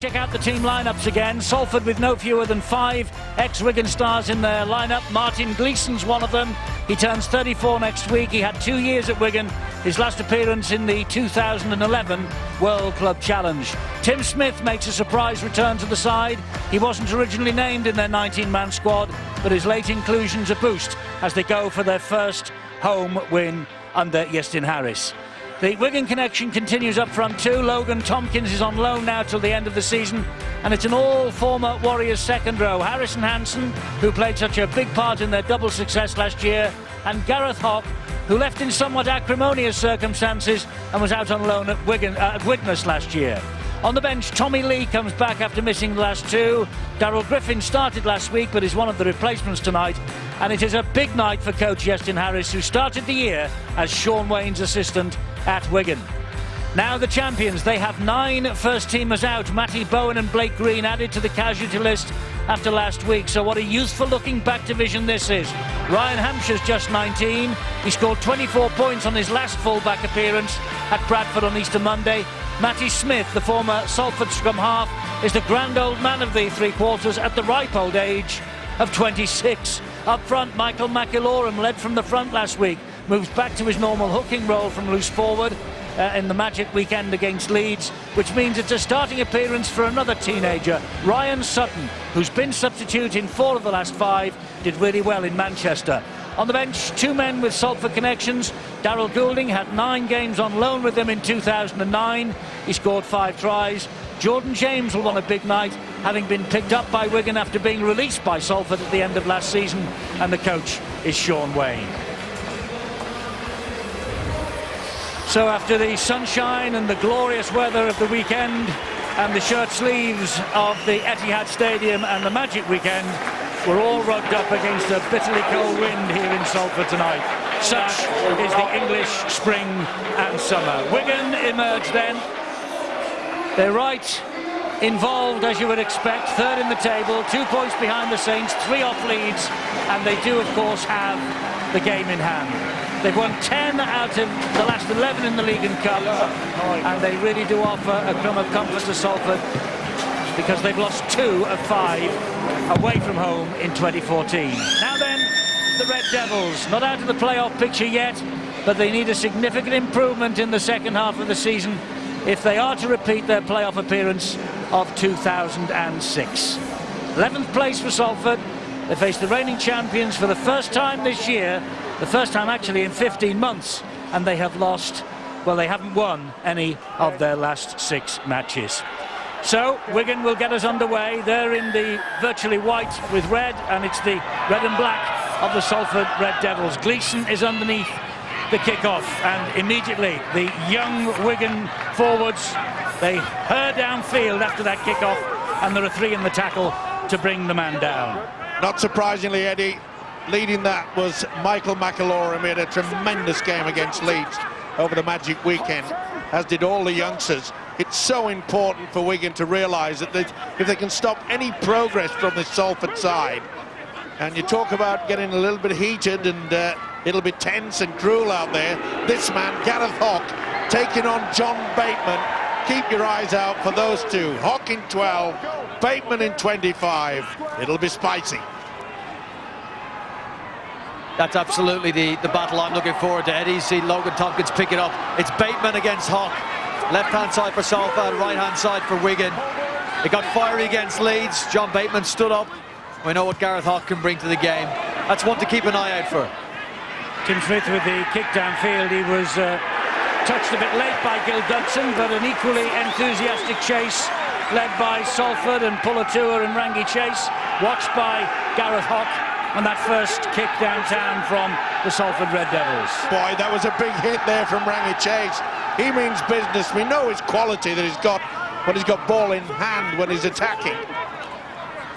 Check out the team lineups again. Salford with no fewer than 5 ex-Wigan stars in their lineup. Martin Gleeson's one of them. He turns 34 next week. He had 2 years at Wigan. His last appearance in the 2011 World Club Challenge. Tim Smith makes a surprise return to the side. He wasn't originally named in their 19-man squad, but his late inclusion's a boost as they go for their first home win under Iestyn Harris. The Wigan connection continues up front too. Logan Tompkins is on loan now till the end of the season, and it's an all former Warriors second row. Harrison Hansen, who played such a big part in their double success last year, and Gareth Hock, who left in somewhat acrimonious circumstances and was out on loan at Widnes last year. On the bench, Tommy Lee comes back after missing the last 2. Darrell Griffin started last week but is one of the replacements tonight, and it is a big night for coach Iestyn Harris, who started the year as Sean Wayne's assistant at Wigan. Now the champions, they have 9 first-teamers out. Matty Bowen and Blake Green added to the casualty list after last week, so what a youthful-looking back division this is. Ryan Hampshire's just 19. He scored 24 points on his last full-back appearance at Bradford on Easter Monday. Matty Smith, the former Salford scrum half, is the grand old man of the three-quarters at the ripe old age of 26. Up front, Michael McIlorum led from the front last week, moves back to his normal hooking role from loose forward in the Magic weekend against Leeds, which means it's a starting appearance for another teenager, Ryan Sutton, who's been substitute in 4 of the last 5, did really well in Manchester. On the bench, 2 men with Salford connections. Darrell Goulding had 9 games on loan with them in 2009. He scored 5 tries. Jordan James will want a big night, having been picked up by Wigan after being released by Salford at the end of last season, and the coach is Sean Wayne. So after the sunshine and the glorious weather of the weekend and the shirt sleeves of the Etihad Stadium and the Magic weekend, we're all rugged up against a bitterly cold wind here in Salford tonight. Such is the English spring and summer. Wigan emerge then. They're right involved, as you would expect, 3rd in the table, 2 points behind the Saints, 3 off Leeds, and they do of course have the game in hand. They've won 10 out of the last 11 in the League and Cup, and they really do offer a crumb of comfort to Salford, because they've lost 2 of 5 away from home in 2014. Now then, the Red Devils, not out of the playoff picture yet, but they need a significant improvement in the second half of the season if they are to repeat their playoff appearance of 2006. 11th place for Salford. They face the reigning champions for the first time this year, the first time actually in 15 months, and they have lost, well, they haven't won any of their last 6 matches. So Wigan will get us underway. They're in the virtually white with red, and it's the red and black of the Salford Red Devils. Gleeson is underneath the kick-off, and immediately the young Wigan forwards, they hurl downfield after that kick-off, and there are 3 in the tackle to bring the man down. Not surprisingly, Eddie, leading that was Michael McIlorum. He had a tremendous game against Leeds over the Magic weekend, as did all the youngsters. It's so important for Wigan to realise that if they can stop any progress from the Salford side, and you talk about getting a little bit heated and it'll be tense and cruel out there, this man, Gareth Hock, taking on John Bateman. Keep your eyes out for those 2. Hock in 12, Bateman in 25. It'll be spicy. That's absolutely the battle I'm looking forward to, Eddie. See Logan Tompkins pick it up. It's Bateman against Hock. Left-hand side for Salford, right-hand side for Wigan. It got fiery against Leeds. John Bateman stood up. We know what Gareth Hock can bring to the game. That's one to keep an eye out for. Tim Smith with the kick downfield. He was touched a bit late by Gil Dudson, but an equally enthusiastic chase led by Salford and Pulatua and Rangi Chase, watched by Gareth Hock, and that first kick downtown from the Salford Red Devils. Boy, that was a big hit there from Rangi Chase. He means business. We know his quality that he's got when he's got ball in hand when he's attacking.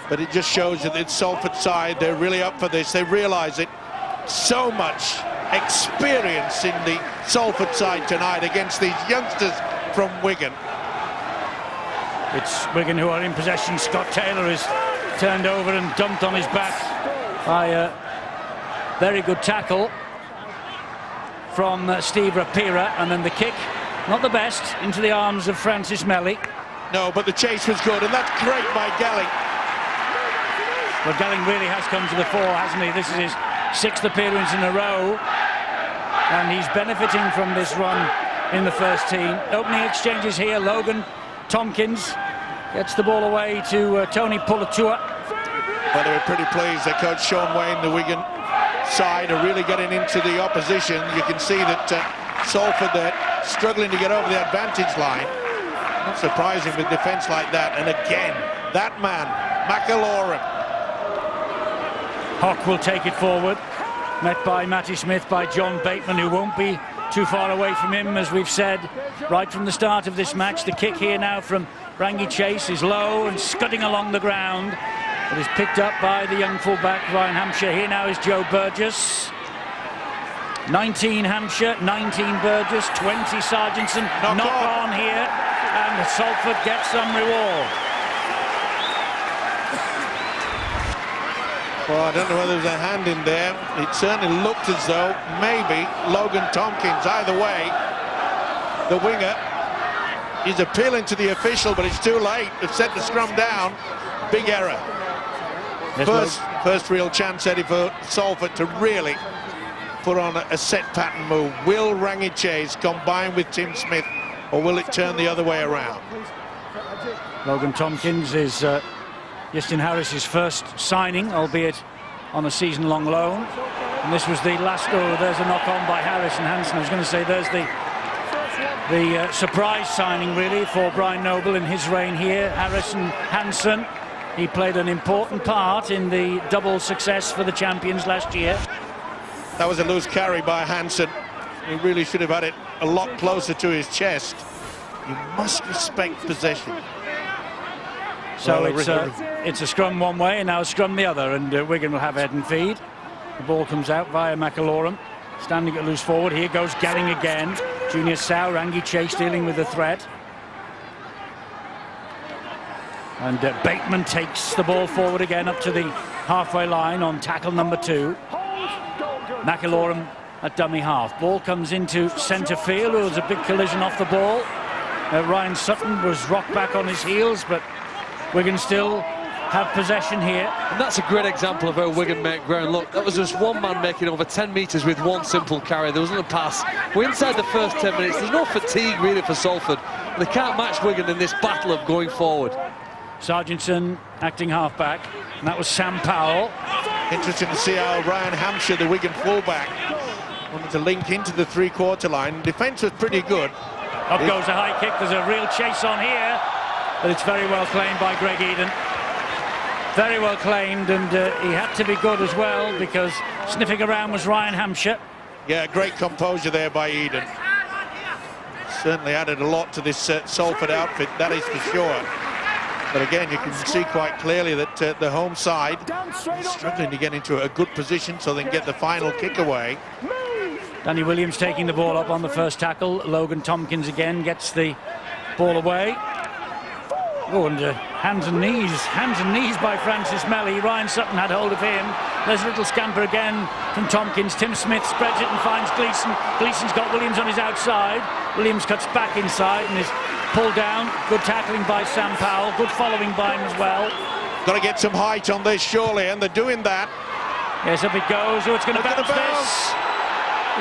But it just shows that it's Salford side, they're really up for this. They realise it. So much experience in the Salford side tonight against these youngsters from Wigan. It's Wigan who are in possession. Scott Taylor is turned over and dumped on his back by a very good tackle from Steve Rapira, and then the kick, not the best, into the arms of Francis Melly. No, but the chase was good, and that's great by Gelling. Well, Gelling really has come to the fore, hasn't he? This is his 6th appearance in a row, and he's benefiting from this run in the first team. Opening exchanges here, Logan Tompkins gets the ball away to Tony Pulatua. Well, they were pretty pleased that Coach Sean Wayne, the Wigan side, are really getting into the opposition. You can see that Salford, they're struggling to get over the advantage line. Not surprising with defence like that. And again, that man, McIlaurin. Hock will take it forward, met by Matty Smith, by John Bateman, who won't be too far away from him, as we've said right from the start of this match. The kick here now from Rangi Chase is low and scudding along the ground, but is picked up by the young fullback Ryan Hampshire. Here now is Joe Burgess. 19 Hampshire, 19 Burgess, 20 Sargentson. Knock on here, and Salford gets some reward. Well, I don't know whether there's a hand in there. It certainly looked as though maybe Logan Tompkins. Either way, the winger is appealing to the official, but it's too late. They've set the scrum down. Big error. Yes, First real chance, Eddie, for Salford to really put on a set pattern move. Will Rangi Chase combine with Tim Smith, or will it turn the other way around? Logan Tompkins is Justin Harris's first signing, albeit on a season-long loan. And this was the last. Oh, there's a knock-on by Harris and Hansen. I was going to say there's the surprise signing really for Brian Noble in his reign here. Harris and Hansen. He played an important part in the double success for the champions last year. That was a loose carry by Hansen. He really should have had it a lot closer to his chest. You must respect possession. So it's a scrum one way and now a scrum the other, and Wigan will have head and feed. The ball comes out via McIlaurin, standing at loose forward. Here goes Gelling again. Junior Sow, Rangi Chase dealing with the threat. And Bateman takes the ball forward again up to the halfway line on tackle number 2. McIlaurin at dummy half. Ball comes into centre field. There was a big collision off the ball. Ryan Sutton was rocked back on his heels, but Wigan still have possession here. And that's a great example of how Wigan make ground. Look, that was just one man making over 10 metres with one simple carry. There wasn't a pass. We're inside the first 10 minutes. There's no fatigue really for Salford. They can't match Wigan in this battle of going forward. Sargentson acting halfback, and that was Sam Powell. Interesting to see how Ryan Hampshire, the Wigan fullback, wanted to link into the three-quarter line. Defence was pretty good. Up goes a high kick. There's a real chase on here, but it's very well claimed by Greg Eden. Very well claimed, and he had to be good as well, because sniffing around was Ryan Hampshire. Yeah, great composure there by Eden. Certainly added a lot to this Salford outfit, that is for sure. But again, you can see quite clearly that the home side is struggling to get into a good position so they can get the final kick away. Danny Williams taking the ball up on the first tackle. Logan Tompkins again gets the ball away. Oh, and hands and knees by Francis Melly. Ryan Sutton had hold of him. There's a little scamper again from Tompkins. Tim Smith spreads it and finds Gleeson. Gleeson's got Williams on his outside. Williams cuts back inside and is pulled down. Good tackling by Sam Powell. Good following by him as well. Got to get some height on this surely, and they're doing that. Yes, up it goes. Oh, it's going to bounce this.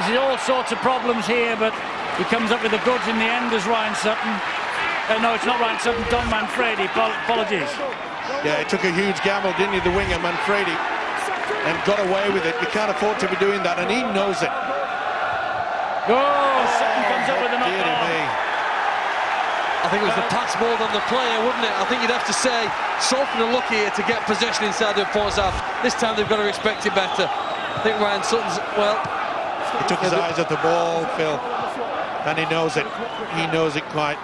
There's all sorts of problems here, but he comes up with the goods in the end as Ryan Sutton. No, it's not Ryan Sutton, Don Manfredi. Apologies. Yeah, it took a huge gamble, didn't he, the winger, Manfredi, and got away with it. You can't afford to be doing that, and he knows it. Oh, Sutton comes up with a knock-on. I think it was the pass more than the player, wouldn't it? I think you'd have to say Salford are lucky here to get possession inside the opponent's half. This time they've got to respect it better. I think Ryan Sutton's, well... He took his eyes off the ball, Phil, and he knows it. He knows it quite.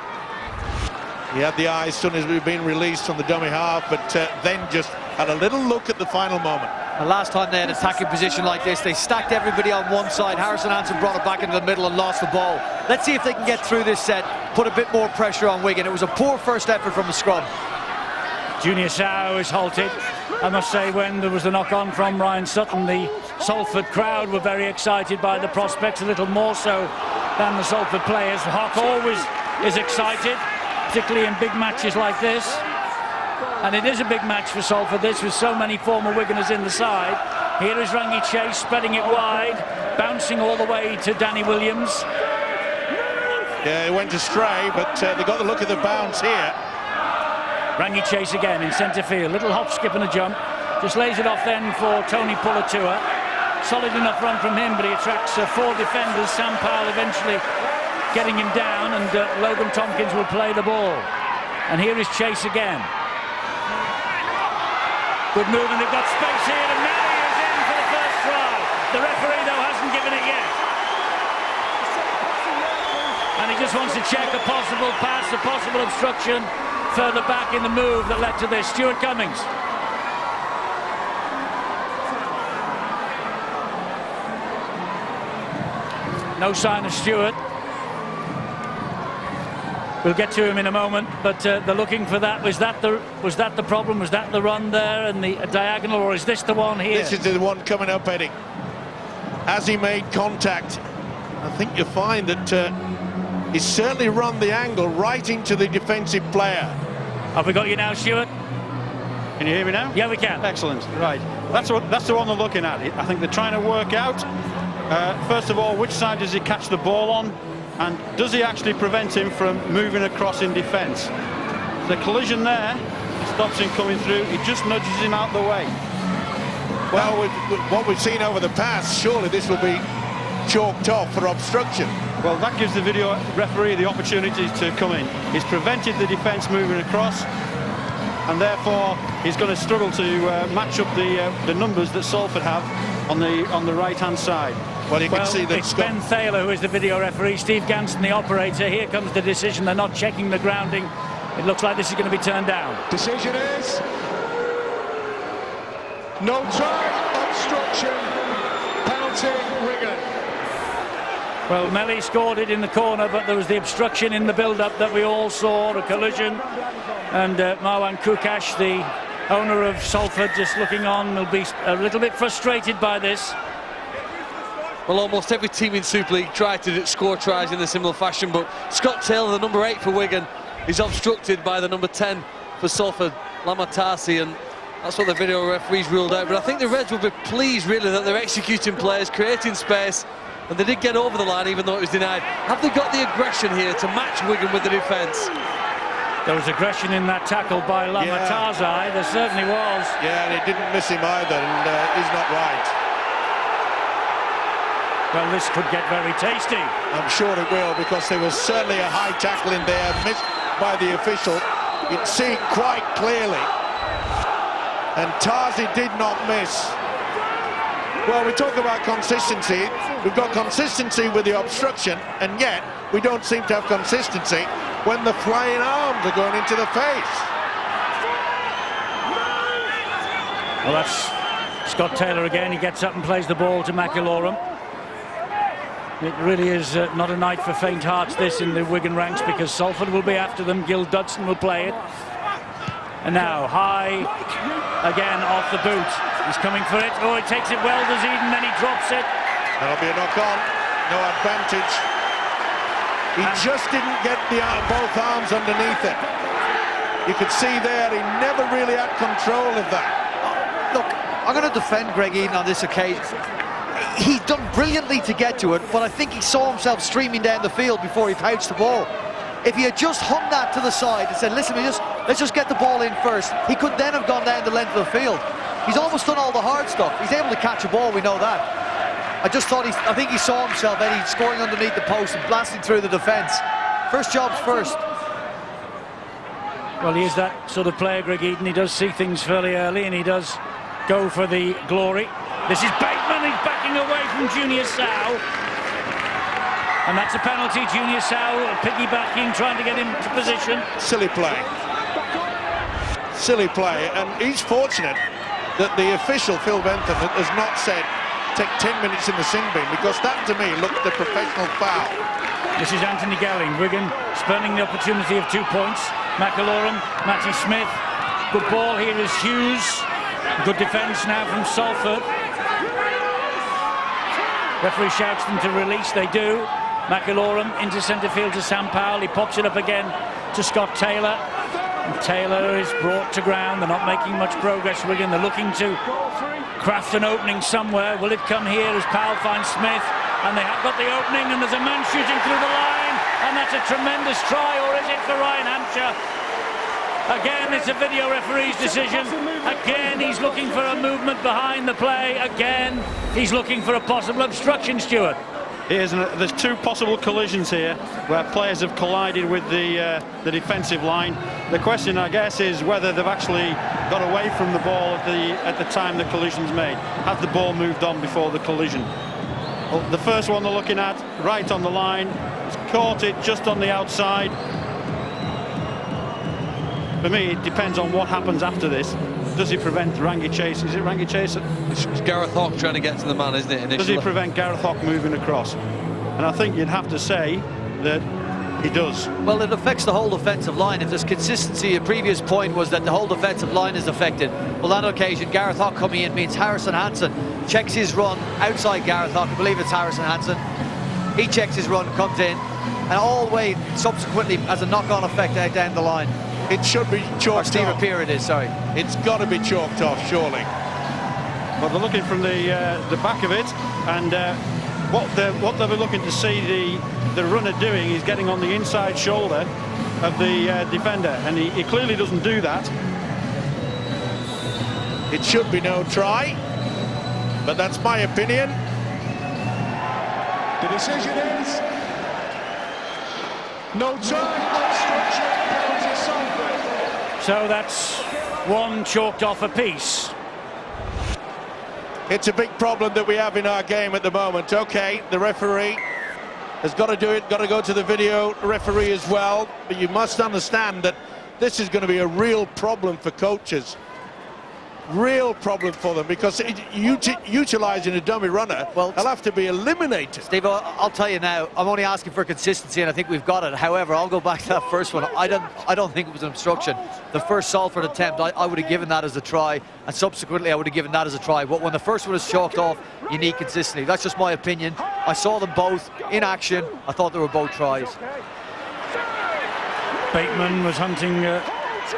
He had the eyes as soon as we've been released from the dummy half, but then just had a little look at the final moment. The last time they had attacking position like this, they stacked everybody on one side. Harrison Hansen brought it back into the middle and lost the ball. Let's see if they can get through this set, put a bit more pressure on Wigan. It was a poor first effort from the scrum. Junior Sow is halted. I must say, when there was the knock-on from Ryan Sutton, the Salford crowd were very excited by the prospects, a little more so than the Salford players. Hock always is excited. particularly in big matches like this. And it is a big match for Salford, this, with so many former Wiganers in the side. Here is Rangi Chase spreading it wide, bouncing all the way to Danny Williams. Yeah, he went astray, but they got the look of the bounce here. Rangi Chase again in centre field, little hop, skip and a jump. Just lays it off then for Tony Pulatua. Solid enough run from him, but he attracts 4 defenders. Sam Powell eventually getting him down, and Logan Tompkins will play the ball. And here is Chase again. Good move, and they've got space here, and now he is in for the first try. The referee, though, hasn't given it yet. And he just wants to check a possible pass, a possible obstruction further back in the move that led to this. Stuart Cummings. No sign of Stewart. We'll get to him in a moment, but they're looking for that. Was that the problem? Was that the run there and the diagonal, or is this the one here? This is the one coming up, Eddie. As he made contact, I think you'll find that he's certainly run the angle right into the defensive player. Have we got you now, Stuart? Can you hear me now? Yeah, we can. Excellent. Right. That's the one they're looking at. I think they're trying to work out, first of all, which side does he catch the ball on, and does he actually prevent him from moving across in defence? The collision there stops him coming through. He just nudges him out the way. Well, with what we've seen over the past, surely this will be chalked off for obstruction. Well, that gives the video referee the opportunity to come in. He's prevented the defence moving across, and therefore he's going to struggle to match up the numbers that Salford have on the right-hand side. Well, you can see that it's Ben Thaler who is the video referee, Steve Ganson the operator. Here comes the decision. They're not checking the grounding. It looks like this is going to be turned down. Decision is no try, obstruction, penalty, Wigan. Well, Melly scored it in the corner, but there was the obstruction in the build-up that we all saw, a collision. And Marwan Kukash, the owner of Salford, just looking on, will be a little bit frustrated by this. Well, almost every team in Super League tried to score tries in a similar fashion, but Scott Taylor, the number 8 for Wigan, is obstructed by the number 10 for Salford, Lamatasi, and that's what the video referees ruled out. But I think the Reds will be pleased, really, that they're executing players, creating space, and they did get over the line, even though it was denied. Have they got the aggression here to match Wigan with the defence? There was aggression in that tackle by Lamatasi, there certainly was. Yeah, and he didn't miss him either, and he's not right. Well, this could get very tasty. I'm sure it will, because there was certainly a high tackle in there, missed by the official. You'd see it quite clearly. And Tazi did not miss. Well, we talk about consistency. We've got consistency with the obstruction, and yet we don't seem to have consistency when the flying arms are going into the face. Well, that's Scott Taylor again. He gets up and plays the ball to McIlorum. It really is not a night for faint hearts, this, in the Wigan ranks, because Salford will be after them. Gil Dudson will play it. And now, high, again, off the boot. He's coming for it. Oh, he takes it well, does Eden, then he drops it. That'll be a knock-on. No advantage. He just didn't get both arms underneath it. You could see there, he never really had control of that. Look, I'm going to defend Greg Eden on this occasion. He's done brilliantly to get to it, but I think he saw himself streaming down the field before he pounced the ball. If he had just hung that to the side and said, listen, let's just get the ball in first, he could then have gone down the length of the field. He's almost done all the hard stuff. He's able to catch a ball, we know that. I think he saw himself, Eddie, scoring underneath the post and blasting through the defence. First job's first. Well, he is that sort of player, Greg Eden. He does see things fairly early, and he does go for the glory. This is Bateman, he's backing away from Junior Sow. And that's a penalty. Junior Sow piggybacking, trying to get him to position. Silly play. Silly play. And he's fortunate that the official, Phil Bentham, has not said, take 10 minutes in the sin bin, because that, to me, looked a professional foul. This is Anthony Gelling. Wigan spurning the opportunity of 2 points. McIlorum, Matty Smith. Good ball here is Hughes. Good defence now from Salford. Referee shouts them to release, they do. McIlorum into centre field to Sam Powell. He pops it up again to Scott Taylor. And Taylor is brought to ground. They're not making much progress, Wigan. They're looking to craft an opening somewhere. Will it come here as Powell finds Smith? And they have got the opening, and there's a man shooting through the line, and that's a tremendous try, or is it for Ryan Hampshire? Again, it's a video referee's decision. Again, he's looking for a movement behind the play. Again, he's looking for a possible obstruction, Stuart. There's two possible collisions here where players have collided with the defensive line. The question, I guess, is whether they've actually got away from the ball at the time the collision's made. Has the ball moved on before the collision? Well, the first one they're looking at, right on the line, it's caught it just on the outside. For me, it depends on what happens after this. Does he prevent Rangi Chase? Is it Rangi Chase? It's Gareth Hawk trying to get to the man, isn't it, initially? Does he prevent Gareth Hawk moving across? And I think you'd have to say that he does. Well, it affects the whole defensive line. If there's consistency, a previous point was that the whole defensive line is affected. Well, on occasion, Gareth Hawk coming in means Harrison Hansen checks his run outside Gareth Hawk. I believe it's Harrison Hansen. He checks his run, comes in, and all the way subsequently has a knock-on effect out down the line. It should be chalked Steve off. Appiah it is, sorry. It's got to be chalked off, surely. Well, they're looking from the back of it, and what they'll be looking to see the runner doing is getting on the inside shoulder of the defender, and he clearly doesn't do that. It should be no try, but that's my opinion. The decision is no try, obstruction, penalty Salford. So that's one chalked off apiece. It's a big problem that we have in our game at the moment. Okay, the referee has got to do it, got to go to the video referee as well, but you must understand that this is going to be a real problem for coaches. Real problem for them, because utilising a dummy runner, well, they'll have to be eliminated. Steve, I'll tell you now, I'm only asking for consistency, and I think we've got it. However, I'll go back to that first one. I don't think it was an obstruction. The first Salford attempt, I would have given that as a try, and subsequently I would have given that as a try. But when the first one is chalked off, you need consistency. That's just my opinion. I saw them both in action. I thought they were both tries. Bateman was hunting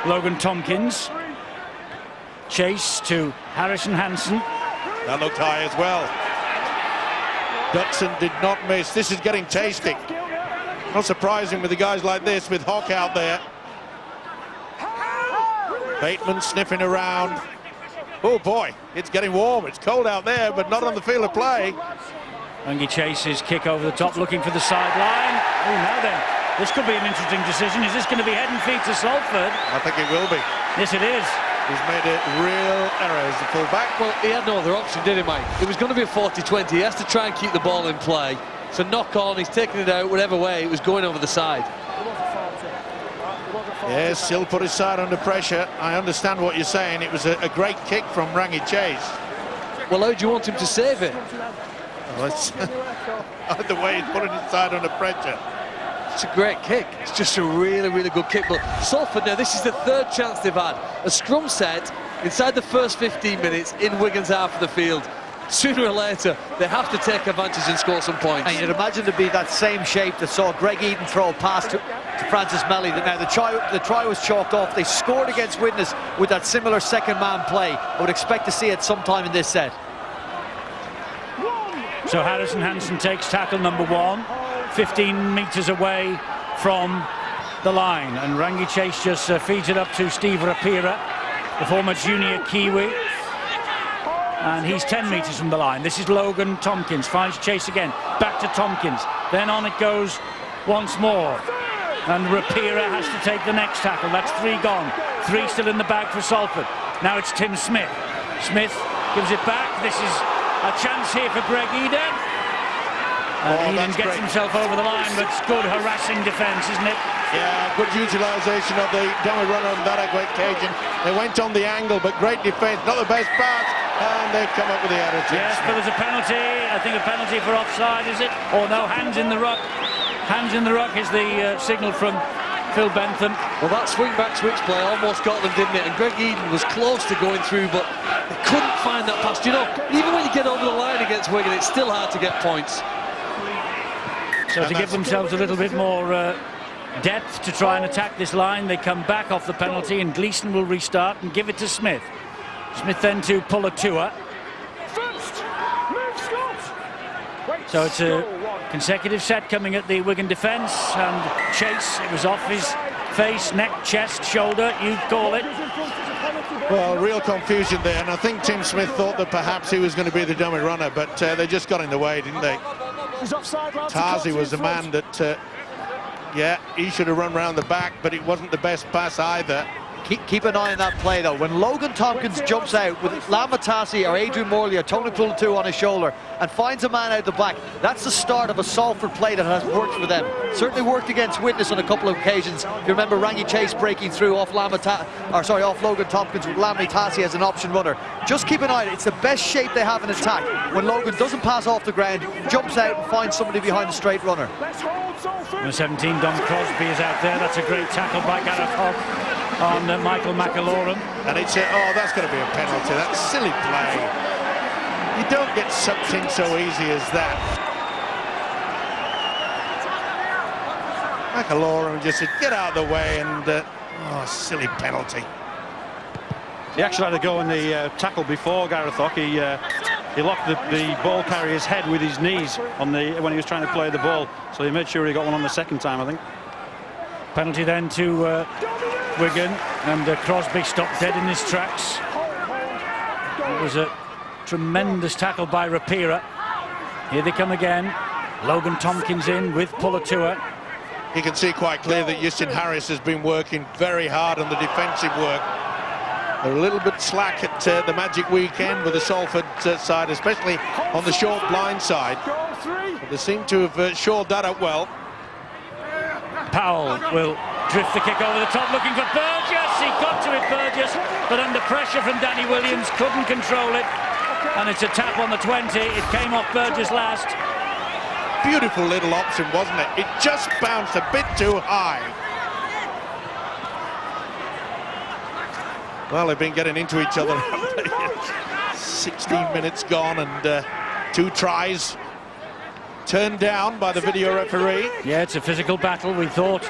Logan Tompkins. Chase to Harrison Hansen. That looked high as well. Dutson did not miss. This is getting tasty. Not surprising with the guys like this, with Hawk out there. Bateman sniffing around. Oh boy, it's getting warm. It's cold out there, but not on the field of play. Rangi Chase's kick over the top, looking for the sideline. Oh, now then, this could be an interesting decision. Is this going to be head and feet to Salford? I think it will be. Yes, it is. He's made a real error as the full-back. Well, he had no other option, did he, Mike? It was going to be a 40-20. He has to try and keep the ball in play. So knock on, he's taking it out, whatever way, it was going over the side. Yes, still put his side under pressure. I understand what you're saying. It was a great kick from Rangi Chase. Well, how do you want him to save it? Well, it's the way he's putting his side under pressure. It's a great kick. It's just a really, really good kick. But Salford now, this is the third chance they've had. A scrum set inside the first 15 minutes in Wigan's half of the field. Sooner or later, they have to take advantage and score some points. And you'd imagine to be that same shape that saw Greg Eden throw a pass to Francis Melly. Now the try was chalked off. They scored against Widnes with that similar second man play. I would expect to see it sometime in this set. So Harrison Hansen takes tackle number 1, 15 metres away from the line, and Rangi Chase just feeds it up to Steve Appiah, the former junior Kiwi, and he's 10 metres from the line. This is Logan Tompkins, finds Chase again, back to Tompkins, then on it goes once more, and Appiah has to take the next tackle. That's 3 gone, 3 still in the bag for Salford. Now it's Tim Smith. Smith gives it back. This is a chance here for Greg Eden. Eden gets himself over the line, but it's good harassing defence, isn't it? Yeah, good utilisation of the dummy runner on that occasion. They went on the angle, but great defence, not the best pass, and they've come up with the error. Yes, but there's a penalty. I think a penalty for offside, is it? Or no, hands in the ruck. Hands in the ruck is the signal from Phil Bentham. Well, that swing-back switch play almost got them, didn't it? And Greg Eden was close to going through, but they couldn't find that pass. You know, even when you get over the line against Wigan, it's still hard to get points. So to give themselves a little bit more depth to try and attack this line. They come back off the penalty, and Gleeson will restart and give it to Smith. Smith then to Pulatua. So it's a consecutive set coming at the Wigan defence, and Chase, it was off his face, neck, chest, shoulder, you call it. Well, real confusion there, and I think Tim Smith thought that perhaps he was going to be the dummy runner, but they just got in the way, didn't they? Tarzi was the man that, yeah, he should have run round the back, but it wasn't the best pass either. Keep an eye on that play, though. When Logan Tompkins jumps out with Lamatasi or Adrian Morley or Tony Pulatua on his shoulder and finds a man out the back, that's the start of a Salford play that has worked for them. Certainly worked against Widnes on a couple of occasions. If you remember Rangi Chase breaking through off Logan Tompkins with Lamatasi as an option runner. Just keep an eye on it. It's the best shape they have in attack. When Logan doesn't pass off the ground, jumps out and finds somebody behind the straight runner. Number 17, Dom Crosby is out there. That's a great tackle by Gareth Hogg on Michael McAlorum. And it's oh, that's going to be a penalty. That's silly play. You don't get sucked in so easy as that. McAlorum just said, get out of the way, and oh, silly penalty. He actually had to go on the tackle before Gareth Hogg. He locked the ball carrier's head with his knees on when he was trying to play the ball, so he made sure he got one on the second time, I think. Penalty then to Wigan, and Crosby stopped dead in his tracks. It was a tremendous tackle by Rapira. Here they come again. Logan Tompkins in with Pulatua. You can see quite clear that Justin Harris has been working very hard on the defensive work. They're a little bit slack at the Magic Weekend with the Salford side, especially on the short blind side. But they seem to have shored that up well. Powell will drift the kick over the top, looking for Burgess. He got to it, Burgess, but under pressure from Danny Williams, couldn't control it. And it's a tap on the 20. It came off Burgess last. Beautiful little option, wasn't it? It just bounced a bit too high. Well, they've been getting into each other. 16 minutes gone, and 2 tries turned down by the video referee. Yeah, it's a physical battle. We thought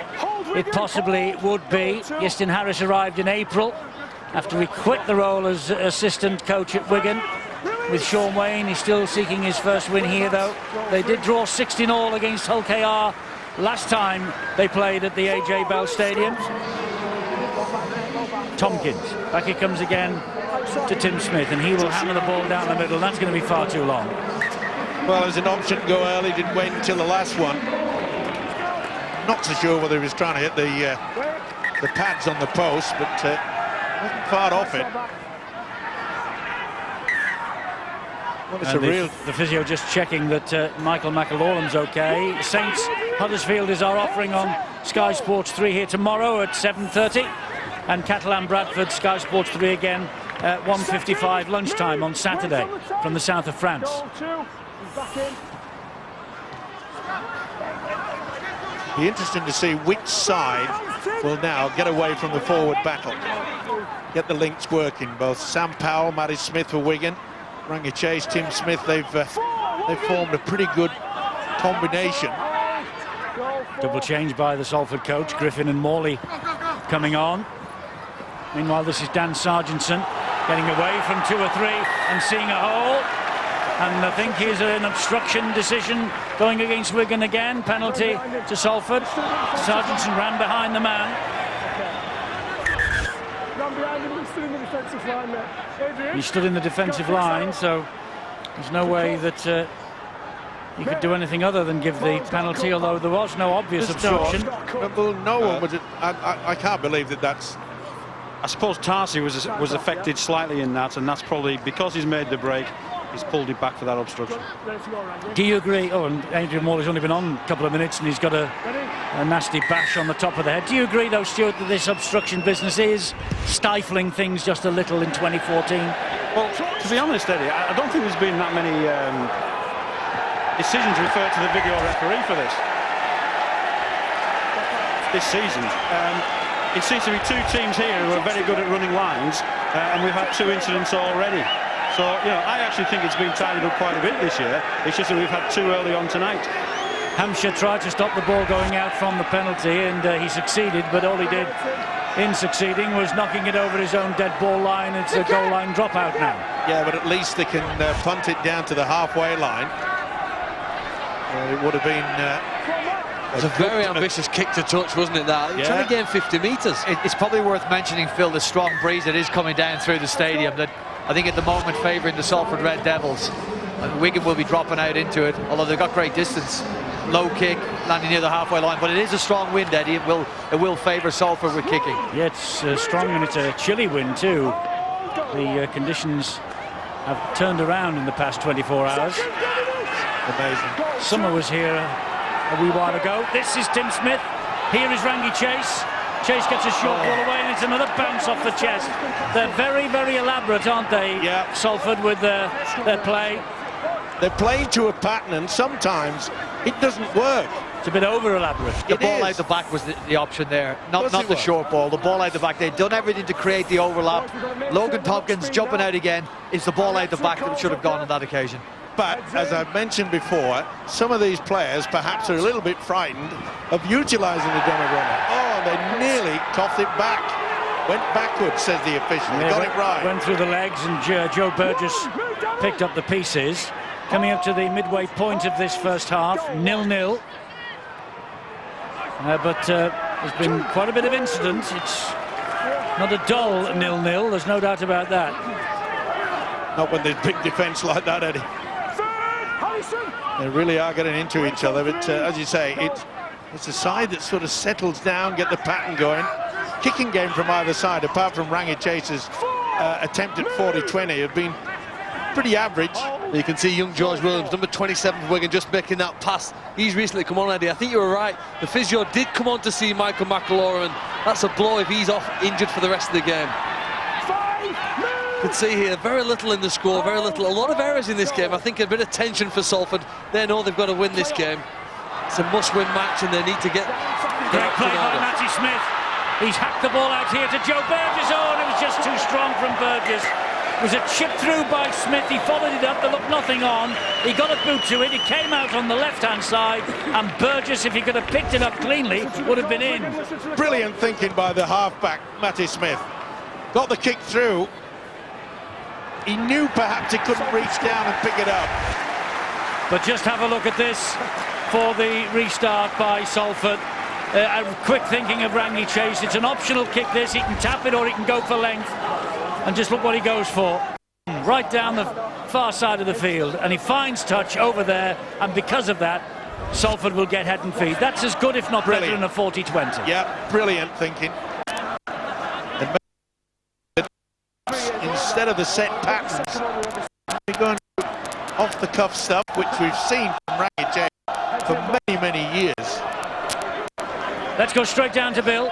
it possibly would be. Justin Harris arrived in April after he quit the role as assistant coach at Wigan with Sean Wayne. He's still seeking his first win here, though. They did draw 16-all against Hull KR last time they played at the AJ Bell Stadium. Tompkins, back he comes again to Tim Smith, and he will hammer the ball down the middle. That's going to be far too long. Well, there's an option to go early, didn't wait until the last one. Not so sure whether he was trying to hit the pads on the post, but wasn't far off it. Well, it's and the physio just checking that Michael McAlorum's okay. Saints Huddersfield is our offering on Sky Sports 3 here tomorrow at 7:30, and Catalan Bradford Sky Sports 3 again at 1:55 lunchtime on Saturday from the south of France. Be interesting to see which side will now get away from the forward battle. Get the links working. Both Sam Powell, Matty Smith for Wigan, Rangi Chase, Tim Smith, they've formed a pretty good combination. Double change by the Salford coach. Griffin and Morley coming on. Meanwhile, this is Dan Sargentson getting away from 2 or 3 and seeing a hole. And I think here's an obstruction decision going against Wigan again. Penalty to Salford. Sargentson ran behind the man. He stood in the defensive line, so there's no way that he could do anything other than give the penalty, although there was no obvious obstruction. No one was. I can't believe that that's... I suppose Tarzi was affected slightly in that, and that's probably because he's made the break. He's pulled it back for that obstruction. Do you agree? Oh, and Adrian Morley's only been on a couple of minutes and he's got a nasty bash on the top of the head. Do you agree, though, Stuart, that this obstruction business is stifling things just a little in 2014? Well, to be honest, Eddie, I don't think there's been that many decisions referred to the video referee for this season. It seems to be 2 teams here who are very good at running lines, and we've had 2 incidents already. So, you know, I actually think it's been tidied up quite a bit this year. It's just that we've had 2 early on tonight. Hampshire tried to stop the ball going out from the penalty, and he succeeded, but all he did in succeeding was knocking it over his own dead ball line. It's a goal line dropout now. Yeah, but at least they can punt it down to the halfway line. It would have been... It was a very ambitious kick to touch, wasn't it, that? Yeah. Trying to gain 50 metres. It's probably worth mentioning, Phil, the strong breeze that is coming down through the stadium, that I think at the moment favouring the Salford Red Devils. And Wigan will be dropping out into it, although they've got great distance. Low kick, landing near the halfway line, but it is a strong wind, Eddie. It will favour Salford with kicking. Yeah, it's strong, and it's a chilly wind too. The conditions have turned around in the past 24 hours. Amazing. Summer was here a wee while ago. This is Tim Smith. Here is Rangi Chase. Chase gets a short ball away, and it's another bounce off the chest. They're very, very elaborate, aren't they? Yeah. Salford with their play. They're playing to a pattern, and sometimes it doesn't work. It's a bit over elaborate. The ball out the back was the option there, not the short ball. The ball out the back. They'd done everything to create the overlap. Logan Tompkins jumping out again. It's the ball out the back that should have gone on that occasion. But, as I've mentioned before, some of these players perhaps are a little bit frightened of utilising the dummy runner. Oh, they nearly coughed it back. Went backwards, says the official. They got it right. Went through the legs, and Joe Burgess picked up the pieces. Coming up to the midway point of this first half, 0-0. But there's been quite a bit of incident. It's not a dull 0-0, there's no doubt about that. Not when there's big defence like that, Eddie. They really are getting into each other, but as you say, it's a side that sort of settles down, get the pattern going. Kicking game from either side, apart from Rangi Chase's attempt at 40-20, have been pretty average. You can see young George Williams, number 27 for Wigan, just making that pass. He's recently come on, Eddie. I think you were right. The physio did come on to see Michael McAlorum, and that's a blow if he's off injured for the rest of the game. You can see here, very little in the score, very little. A lot of errors in this game. I think a bit of tension for Salford. They know they've got to win this game. It's a must-win match, and they need to get... Great play by Matty Smith. He's hacked the ball out here to Joe Burgess. Oh, and it was just too strong from Burgess. It was a chip through by Smith. He followed it up. There looked nothing on. He got a boot to it. It came out on the left-hand side, and Burgess, if he could have picked it up cleanly, would have been in. Brilliant thinking by the halfback, Matty Smith. Got the kick through. He knew perhaps he couldn't reach down and pick it up. But just have a look at this for the restart by Salford. A quick thinking of Rangi Chase. It's an optional kick, this. He can tap it or he can go for length. And just look what he goes for. Right down the far side of the field. And he finds touch over there. And because of that, Salford will get head and feet. That's as good, if not better, than a 40-20. Yeah, brilliant thinking. Instead of the set patterns, we're going off-the-cuff stuff, which we've seen from Rangi Chase for many, many years. Let's go straight down to Bill.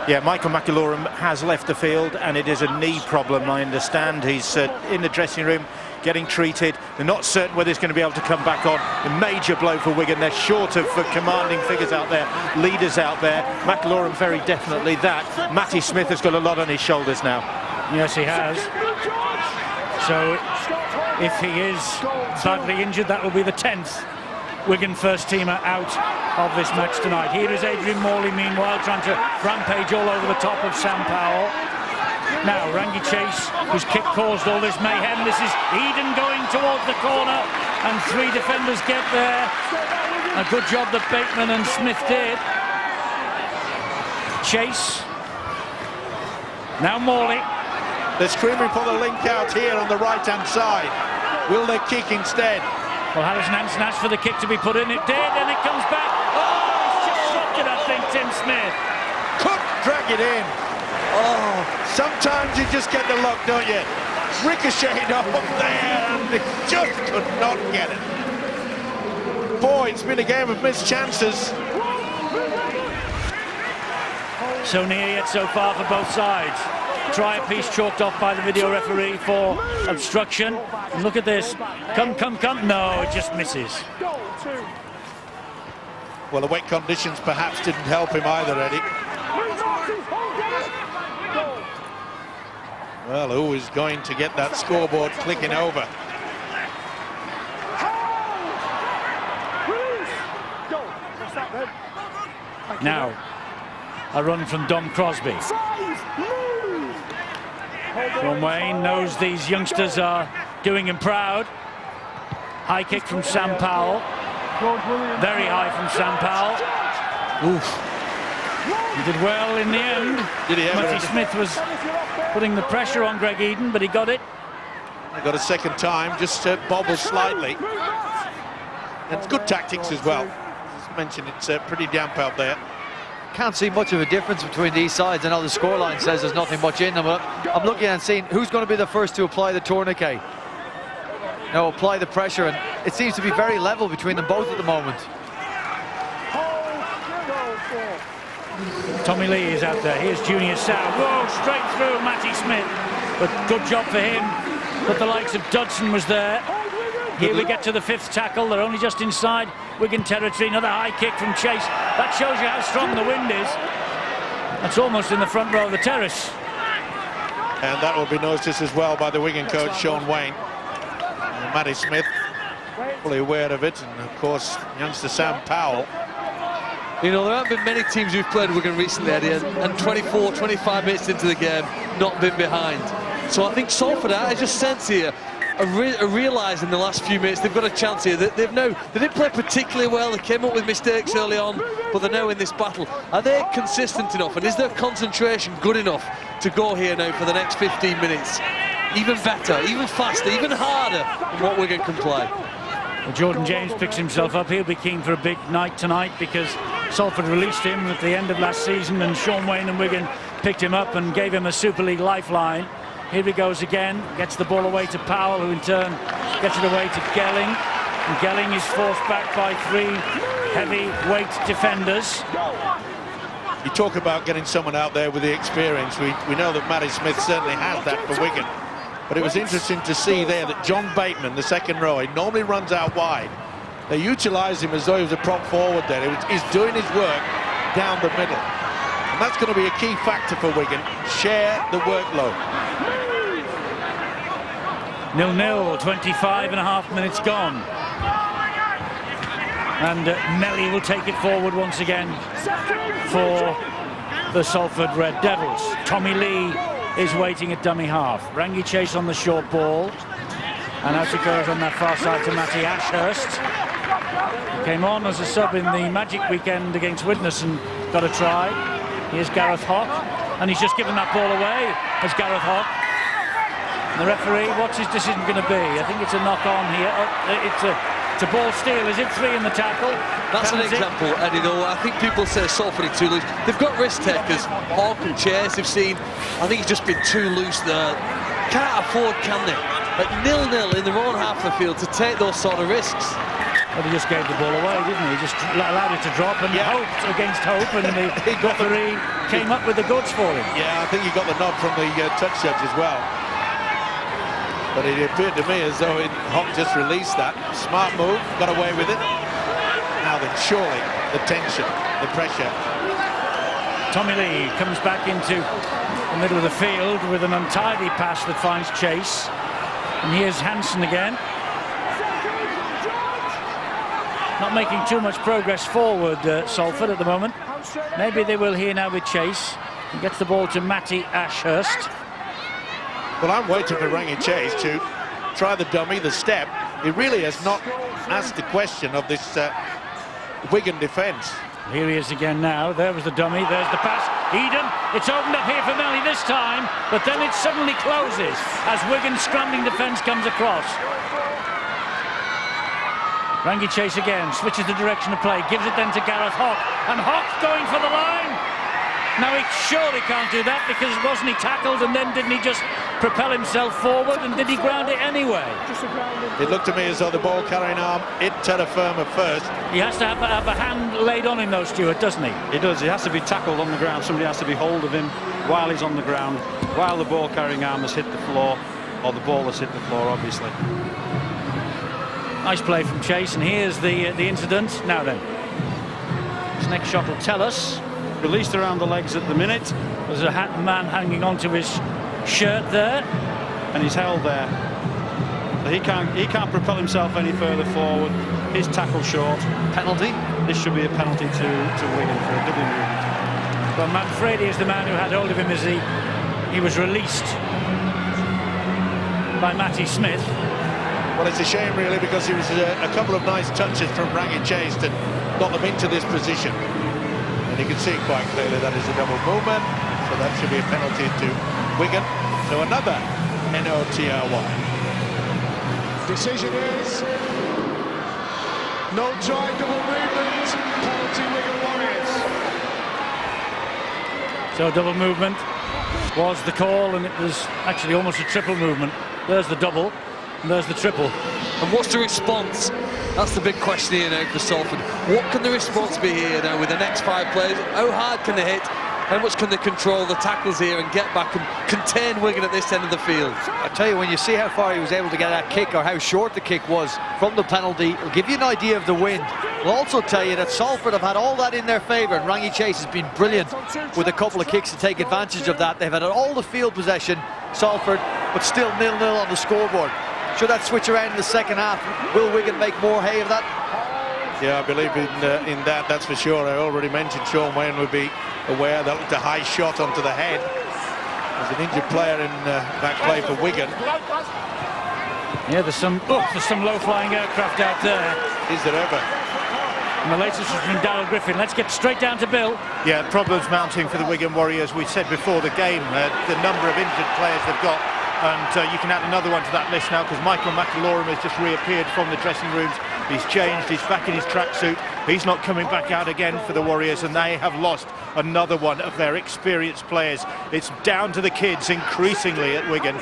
Yeah, Michael McAlorum has left the field, and it is a knee problem, I understand. He's in the dressing room getting treated. They're not certain whether he's going to be able to come back on. A major blow for Wigan. They're short of commanding figures out there, leaders out there. McAlorum very definitely that. Matty Smith has got a lot on his shoulders now. Yes, he has. So if he is badly injured, that will be the 10th Wigan first teamer out of this match tonight. Here is Adrian Morley, meanwhile, trying to rampage all over the top of Sam Powell. Now, Rangi Chase, whose kick caused all this mayhem. This is Eden going towards the corner, and three defenders get there. A good job that Bateman and Smith did. Chase. Now Morley. They're screaming for the link out here on the right-hand side. Will they kick instead? Well, Harrison Hansen asked for the kick to be put in. It did, and it comes back. Oh, he's just dropped it, I think, Tim Smith. Couldn't drag it in. Oh, sometimes you just get the luck, don't you? Ricocheted off there, and they just could not get it. Boy, it's been a game of missed chances. So near yet so far for both sides. Try a piece chalked off by the video referee for obstruction. And look at this. Come. No, it just misses. Well, the wet conditions perhaps didn't help him either, Eddie. Well, who is going to get that scoreboard clicking over? Now, a run from Dom Crosby. Sean Wayne knows these youngsters are doing him proud. High kick from Sam Powell. Very high from Sam Powell. Oof. He did well in the end. Did he ever? Matty Smith was putting the pressure on Greg Eden, but he got it. He got a second time, just bobbled slightly. And it's good tactics as well. As mentioned, it's pretty damp out there. Can't see much of a difference between these sides. I know the scoreline says there's nothing much in them, but I'm looking and seeing who's going to be the first to apply the tourniquet. Now apply the pressure, and it seems to be very level between them both at the moment. Tommy Lee is out there. Here's Junior Sow. Whoa, straight through Matty Smith. But good job for him. But the likes of Dodson was there. Here we get to the fifth tackle. They're only just inside Wigan territory. Another high kick from Chase. That shows you how strong the wind is. That's almost in the front row of the terrace. And that will be noticed as well by the Wigan coach, Sean Wayne. And Matty Smith, fully aware of it. And, of course, youngster Sam Powell. You know, there haven't been many teams who've played Wigan recently, Eddie, and 24, 25 minutes into the game, not been behind. So I think Salford, I just sense here, are realising in the last few minutes they've got a chance here. They didn't play particularly well. They came up with mistakes early on, but they're now in this battle. Are they consistent enough, and is their concentration good enough to go here now for the next 15 minutes? Even better, even faster, even harder than what Wigan can play. Well, Jordan James picks himself up. He'll be keen for a big night tonight because Salford released him at the end of last season, and Sean Wayne and Wigan picked him up and gave him a Super League lifeline. Here he goes again, gets the ball away to Powell, who in turn gets it away to Gelling. And Gelling is forced back by three heavyweight defenders. You talk about getting someone out there with the experience. We know that Matty Smith certainly has that for Wigan. But it was interesting to see there that John Bateman, the second row, he normally runs out wide. They utilise him as though he was a prop forward there. He's doing his work down the middle. And that's going to be a key factor for Wigan. Share the workload. 0-0, 25.5 minutes gone. And Melly will take it forward once again for the Salford Red Devils. Tommy Lee is waiting at dummy half. Rangi Chase on the short ball. And out it goes on that far side to Matty Ashurst. He came on as a sub in the Magic weekend against Widnes and got a try. Here's Gareth Hock. And he's just given that ball away as Gareth Hock. The referee, what's his decision going to be? I think it's a knock-on here. Oh, it's a ball steal. Is it three in the tackle? That's an example, Eddie, though. I think people say Salford are too loose. They've got risk takers. Hawk and Chase, they've seen. I think he's just been too loose there. Can't afford, can they? At 0-0 in their own half of the field to take those sort of risks. Well, he just gave the ball away, didn't he? He just allowed it to drop and hoped against hope, and the referee came up with the goods for him. Yeah, I think he got the nod from the touch judge as well. But it appeared to me as though Hock just released that. Smart move, got away with it. Now then, surely the tension, the pressure. Tommy Lee comes back into the middle of the field with an untidy pass that finds Chase. And here's Hansen again. Not making too much progress forward, Salford, at the moment. Maybe they will here now with Chase. He gets the ball to Matty Ashurst. Well, I'm waiting for Rangi Chase to try the dummy, the step. He really has not asked the question of this Wigan defence. Here he is again now. There was the dummy, there's the pass. Eden, it's opened up here for Melly this time, but then it suddenly closes as Wigan's scrambling defence comes across. Rangi Chase again, switches the direction of play, gives it then to Gareth Hock, and Hock's going for the line. Now he surely can't do that, because wasn't he tackled and then didn't he just propel himself forward, and did he ground it anyway? It looked to me as though the ball carrying arm hit terra firma first. He has to have a hand laid on him though, Stuart, doesn't he? He does. He has to be tackled on the ground. Somebody has to be hold of him while he's on the ground, while the ball carrying arm has hit the floor, or the ball has hit the floor, obviously. Nice play from Chase, and here's the incident. Now then, his next shot will tell us. Released around the legs at the minute. There's a man hanging onto his shirt there, and he's held there. He can't propel himself any further forward. His tackle short. Penalty. this should be a penalty to Wigan for a double movement. Well, Manfredi is the man who had hold of him as he was released by Matty Smith. Well, it's a shame really, because it was a couple of nice touches from Rangi Chase that got them into this position. And you can see quite clearly that is a double movement, so that should be a penalty to Wigan. So another NOTR1. Decision is no try, double movement, penalty Wigan Warriors. So double movement was the call, and it was actually almost a triple movement. There's the double, and there's the triple. And what's the response? That's the big question here now for Salford. What can the response be here now with the next 5 players? How hard can they hit? How much can they control the tackles here and get back and contain Wigan at this end of the field? I tell you, when you see how far he was able to get that kick, or how short the kick was from the penalty, it'll give you an idea of the wind. It'll also tell you that Salford have had all that in their favour, and Rangi Chase has been brilliant with a couple of kicks to take advantage of that. They've had all the field possession, Salford, but still 0-0 on the scoreboard. Should that switch around in the second half? Will Wigan make more hay of that? Yeah, I believe in that, that's for sure. I already mentioned Sean Wayne would be aware. That looked a high shot onto the head. There's an injured player in back play for Wigan. Yeah, there's some low-flying aircraft out there. Is there ever? And the latest was from Darryl Griffin. Let's get straight down to Bill. Yeah, problems mounting for the Wigan Warriors. We said before the game, the number of injured players they've got. And you can add another one to that list now, because Michael McAlorum has just reappeared from the dressing rooms. He's changed, he's back in his tracksuit. He's not coming back out again for the Warriors, and they have lost another one of their experienced players. It's down to the kids increasingly at Wigan.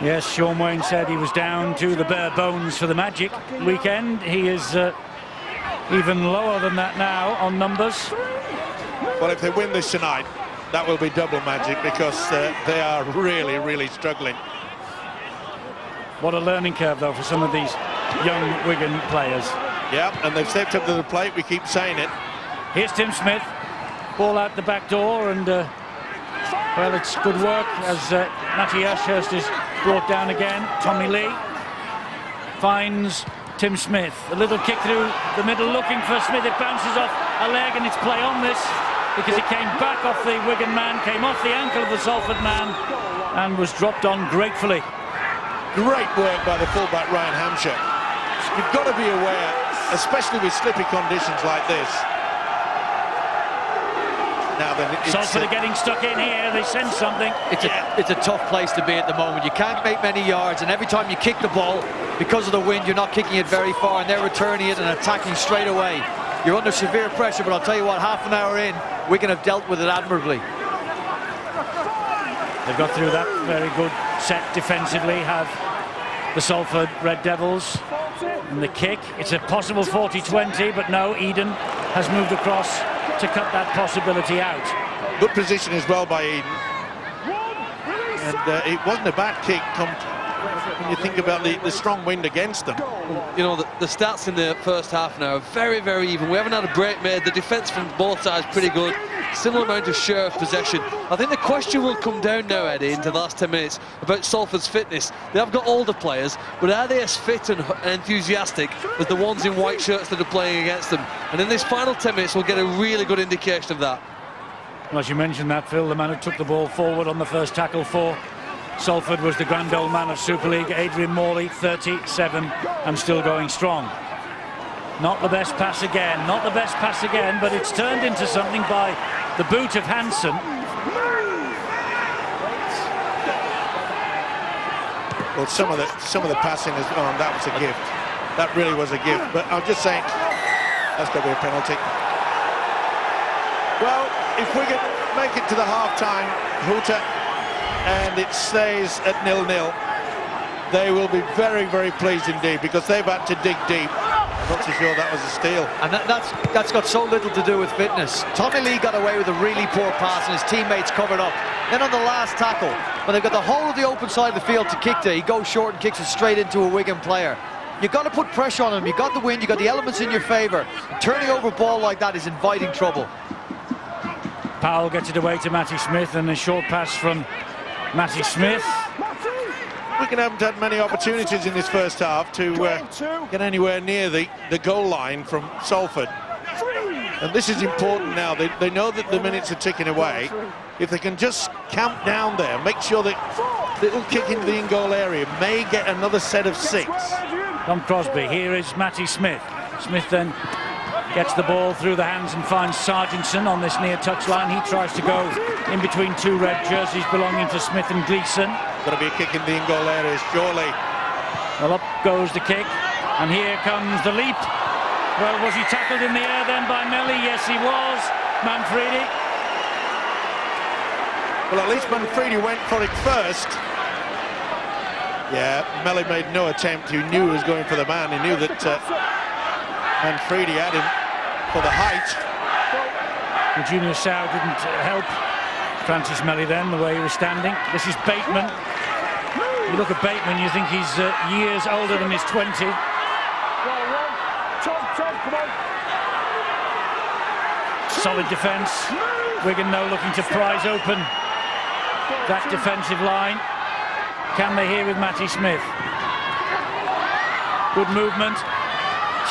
Yes, Sean Wayne said he was down to the bare bones for the Magic weekend. He is even lower than that now on numbers. Well, if they win this tonight, that will be double magic, because they are really, really struggling. What a learning curve, though, for some of these young Wigan players. Yeah, and they've stepped up to the plate, we keep saying it. Here's Tim Smith, ball out the back door, and well, it's good work as Matty Ashurst is brought down again. Tommy Lee finds Tim Smith, a little kick through the middle, looking for Smith. It bounces off a leg, and it's play on this, because it came back off the Wigan man, came off the ankle of the Salford man, and was dropped on gratefully. Great work by the fullback Ryan Hampshire. You've got to be aware, especially with slippy conditions like this. Now then, Salford are getting stuck in here. They sense something. It's a tough place to be at the moment. You can't make many yards, and every time you kick the ball, because of the wind, you're not kicking it very far, and they're returning it and attacking straight away. You're under severe pressure, but I'll tell you what, half an hour in, Wigan have dealt with it admirably. They've got through that very good set defensively, have the Salford Red Devils. And the kick, it's a possible 40-20, but no, Eden has moved across to cut that possibility out. good position as well by Eden. And it wasn't a bad kick when you think about the strong wind against them. You know, the stats in the first half now are very, very even. We haven't had a break made. The defence from both sides pretty good. Similar amount of share of possession. I think the question will come down now, Eddie, into the last 10 minutes about Salford's fitness. They have got older players, but are they as fit and enthusiastic as the ones in white shirts that are playing against them? And in this final 10 minutes, we'll get a really good indication of that. Well, as you mentioned that, Phil, the man who took the ball forward on the first tackle for Salford was the grand old man of Super League, Adrian Morley, 37, and still going strong. Not the best pass again, not the best pass again, but it's turned into something by the boot of Hansen. Well, some of the passing is on. That was a gift. That really was a gift. But I'm just saying, that's got to be a penalty. Well, if we can make it to the half-time hooter and it stays at 0-0, they will be very, very pleased indeed, because they've had to dig deep. I'm not so sure that was a steal. And that's got so little to do with fitness. Tommy Lee got away with a really poor pass and his teammates covered up. Then on the last tackle, when they've got the whole of the open side of the field to kick to, he goes short and kicks it straight into a Wigan player. You've got to put pressure on him. You've got the wind, you've got the elements in your favour. Turning over a ball like that is inviting trouble. Powell gets it away to Matty Smith, and a short pass from Matty Smith. Wigan haven't had many opportunities in this first half to get anywhere near the goal line from Salford. And this is important now. They know that the minutes are ticking away. If they can just camp down there, make sure that little kick into the in-goal area may get another set of 6. Tom Crosby, here is Matty Smith. Smith then gets the ball through the hands and finds Sargentson on this near touchline. He tries to go in between 2 red jerseys belonging to Smith and Gleeson. Got to be a kick in the in-goal area, surely. Well, up goes the kick, and here comes the leap. Well, was he tackled in the air then by Melly? Yes, he was. Manfredi. Well, at least Manfredi went for it first. Yeah, Melly made no attempt. He knew he was going for the man. He knew that Manfredi had him for the height. The junior sow didn't help Francis Melly then, the way he was standing. This is Bateman. You look at Bateman, you think he's years older than his 20. Solid defence. Wigan now looking to prise open that defensive line. Can they here with Matty Smith? Good movement.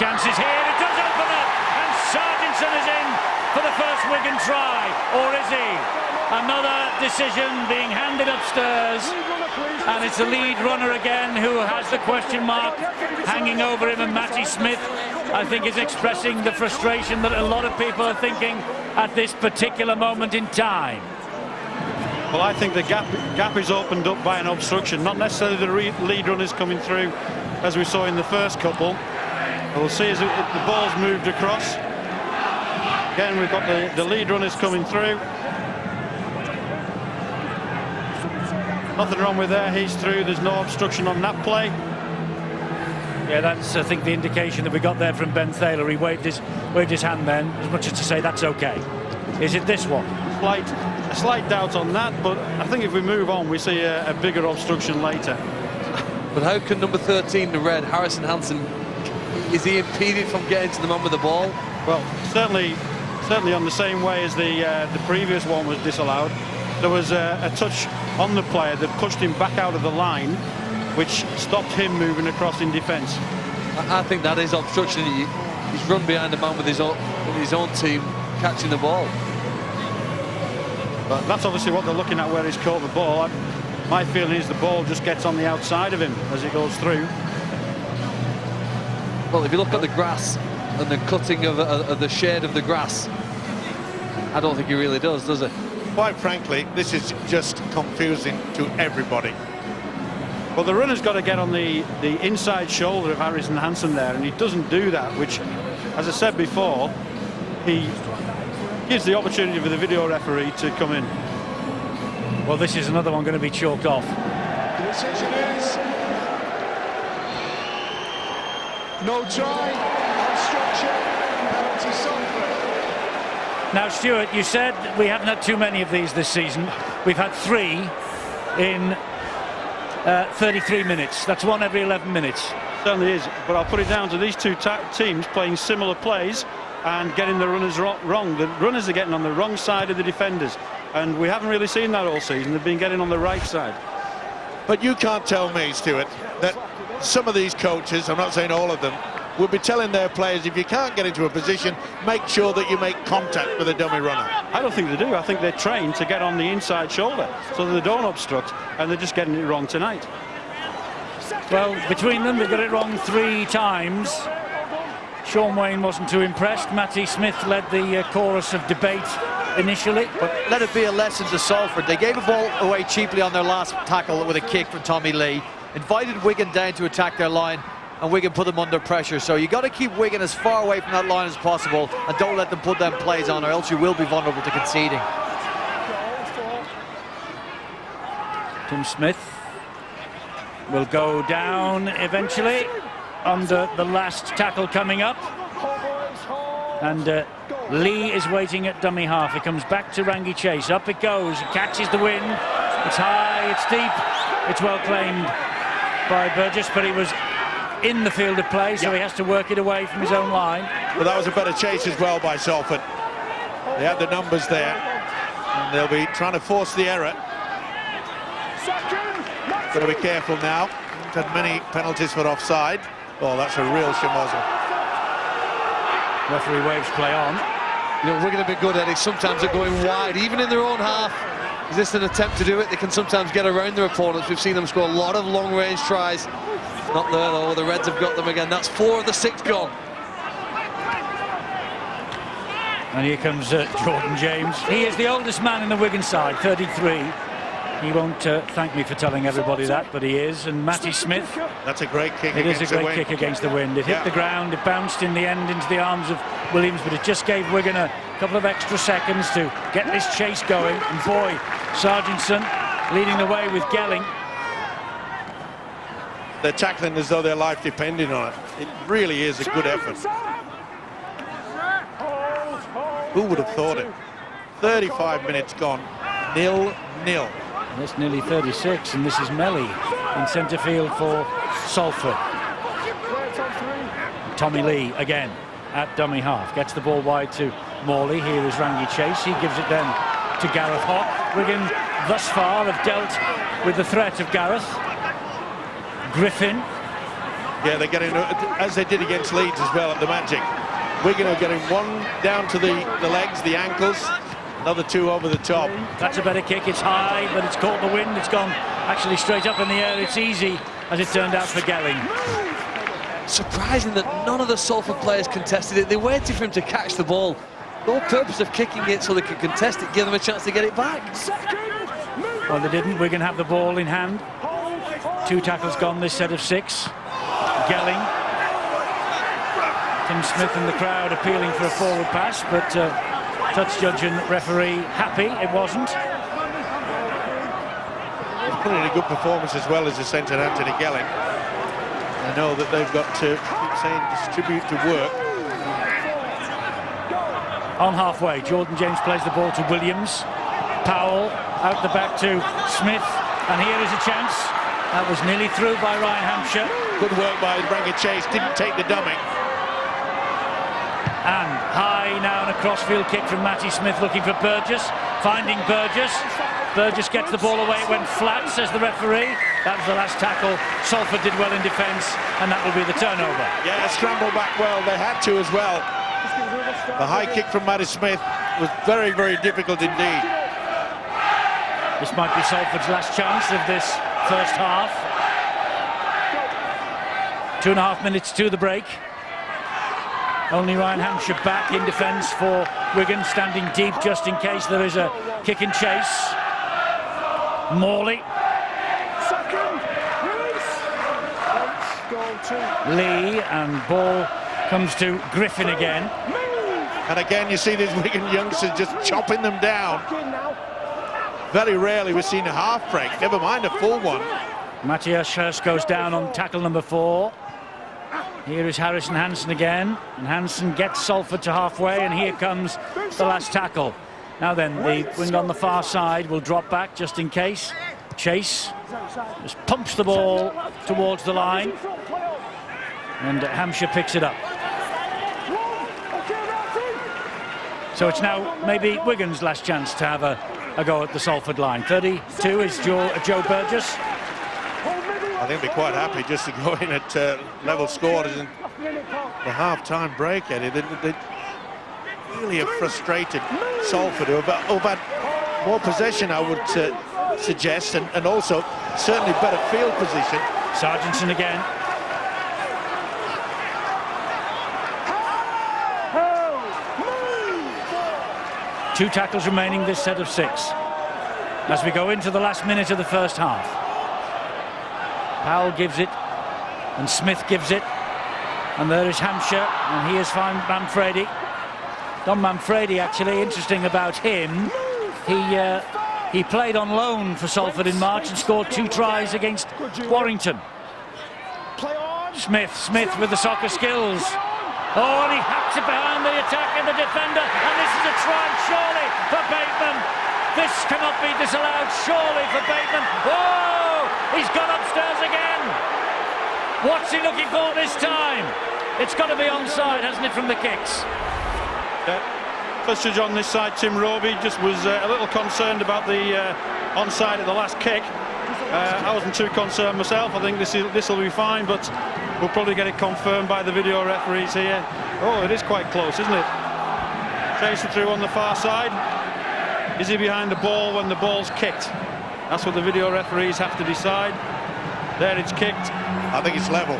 Chances here. It does open up, and Sargentson is in for the first Wigan try. Or is he? Another decision being handed upstairs, and it's the lead runner again who has the question mark hanging over him, and Matty Smith, I think, is expressing the frustration that a lot of people are thinking at this particular moment in time. Well, I think the gap is opened up by an obstruction, not necessarily the lead runners coming through as we saw in the first couple. We'll see as the ball's moved across. Again, we've got the lead runners coming through. Nothing wrong with there, he's through, there's no obstruction on that play. Yeah, that's, I think, the indication that we got there from Ben Thaler. He waved his hand then, as much as to say that's okay. Is it this one? A slight doubt on that, but I think if we move on, we see a bigger obstruction later. But how can number 13, the red, Harrison Hansen, is he impeded from getting to the man with the ball? Well, certainly on the same way as the previous one was disallowed. There was a touch on the player that pushed him back out of the line, which stopped him moving across in defence. I think that is obstruction. He's run behind the man with his own team catching the ball. But that's obviously what they're looking at, where he's caught the ball. My feeling is the ball just gets on the outside of him as it goes through. Well, if you look at the grass and the cutting of the shade of the grass, I don't think he really does it? Quite frankly, this is just confusing to everybody. Well, the runner's got to get on the inside shoulder of Harrison Hansen there, and he doesn't do that, which, as I said before, he gives the opportunity for the video referee to come in. Well, this is another one going to be chalked off. The decision is no try, obstruction, penalty Salford. Now, Stuart, you said we haven't had too many of these this season. We've had 3 in 33 minutes. That's 1 every 11 minutes. Certainly is, but I'll put it down to these two teams playing similar plays and getting the runners wrong. The runners are getting on the wrong side of the defenders, and we haven't really seen that all season. They've been getting on the right side. But you can't tell me, Stuart, that some of these coaches, I'm not saying all of them, will be telling their players, if you can't get into a position, make sure that you make contact with a dummy runner. I don't think they do. I think they're trained to get on the inside shoulder so that they don't obstruct, and they're just getting it wrong tonight. Well, between them, they've got it wrong 3 times. Sean Wayne wasn't too impressed. Matty Smith led the chorus of debate initially. But let it be a lesson to Salford. They gave a ball away cheaply on their last tackle with a kick from Tommy Lee, invited Wigan down to attack their line, and Wigan put them under pressure. So you got to keep Wigan as far away from that line as possible, and don't let them put them plays on, or else you will be vulnerable to conceding. Tim Smith will go down eventually under the last tackle coming up, and Lee is waiting at dummy half. He comes back to Rangi Chase. Up it goes. He catches the wind. It's high, it's deep, it's well claimed by Burgess, but he was in the field of play, so he has to work it away from his own line. Well, that was a better chase as well by Salford. They had the numbers there, and they'll be trying to force the error. Second, Got to be careful now. Had many penalties for offside. Oh, that's a real schmozzle. Referee waves play on. You know, Wigan have been good, Eddie. Sometimes they're going wide, even in their own half. Is this an attempt to do it? They can sometimes get around their opponents. We've seen them score a lot of long-range tries. Not there, though. The Reds have got them again. That's 4 of the 6 gone. And here comes Jordan James. He is the oldest man in the Wigan side, 33. He won't thank me for telling everybody that, but he is. And Matty Smith. That's a great kick. It is a great kick against the wind. It hit the ground, it bounced in the end into the arms of Williams, but it just gave Wigan a couple of extra seconds to get this chase going. And boy, Sargentson leading the way with Gelling. They're tackling as though their life depended on it. It really is a good effort. Who would have thought it? 35 minutes gone, 0-0. That's nearly 36, and this is Melly in centre field for Salford. Tommy Lee again at dummy half, gets the ball wide to Morley. Here is Rangi Chase. He gives it then to Gareth Hock. Wigan thus far have dealt with the threat of Gareth. Griffin. Yeah, they're getting, as they did against Leeds as well at the Magic. Wigan are getting one down to the legs, the ankles, another 2 over the top. That's a better kick. It's high, but it's caught the wind. It's gone actually straight up in the air. It's easy, as it turned out for Gelling. Surprising that none of the Salford players contested it. They waited for him to catch the ball. The whole purpose of kicking it so they could contest it, give them a chance to get it back. Well, they didn't. Wigan have the ball in hand. 2 tackles gone this set of 6. Gelling. Tim Smith and the crowd appealing for a forward pass, but touch judge and referee happy it wasn't. He's put in a good performance as well as the centre, Anthony Gelling. I know that they've got to keep saying distribute to work. On halfway, Jordan James plays the ball to Williams. Powell out the back to Smith, and here is a chance. That was nearly through by Ryan Hampshire. Good work by Rangi Chase, didn't take the dummy. And high now, and a crossfield kick from Matty Smith looking for Burgess, finding Burgess. Burgess gets the ball away, it went flat, says the referee. That was the last tackle. Salford did well in defence, and that will be the turnover. Yeah, scrambled back well, they had to as well. The high kick from Matty Smith was very, very difficult indeed. This might be Salford's last chance of this first half. 2.5 minutes to the break. Only Ryan Hampshire back in defence for Wigan, standing deep just in case there is a kick and chase. Morley. Lee, and ball comes to Griffin again. And again you see these Wigan youngsters just chopping them down. Very rarely we've seen a half break, never mind a full one. Matthias Hurst goes down on tackle number 4. Here is Harrison Hansen again, and Hansen gets Salford to halfway, and here comes the last tackle. Now then, the wing on the far side will drop back just in case. Chase just pumps the ball towards the line, and Hampshire picks it up. So it's now maybe Wigan's last chance to have a go at the Salford line. 32 is Joe Burgess. I think they'll be quite happy just to go in at level score in the half-time break, Eddie. They really have frustrated Salford, who have had more possession, I would suggest, and also certainly better field position. Sargentson again. Two tackles remaining this set of 6 as we go into the last minute of the first half. Powell gives it, and Smith gives it, and there is Hampshire, and he has found Manfredi. Don Manfredi, actually, interesting about him, he played on loan for Salford in March and scored 2 tries against Warrington. Smith with the soccer skills. Oh, and he hacks it behind the attack and the defender, and this is a try, surely, for Bateman. This cannot be disallowed, surely, for Bateman. Oh, he's gone upstairs again. What's he looking for this time? It's got to be onside, hasn't it, from the kicks? First judge on this side, Tim Roby, just was a little concerned about the onside at the last kick. I wasn't too concerned myself. I think this will be fine, but we'll probably get it confirmed by the video referees here. Oh, it is quite close, isn't it? Chasing through on the far side. Is he behind the ball when the ball's kicked? That's what the video referees have to decide. There, it's kicked. I think it's level.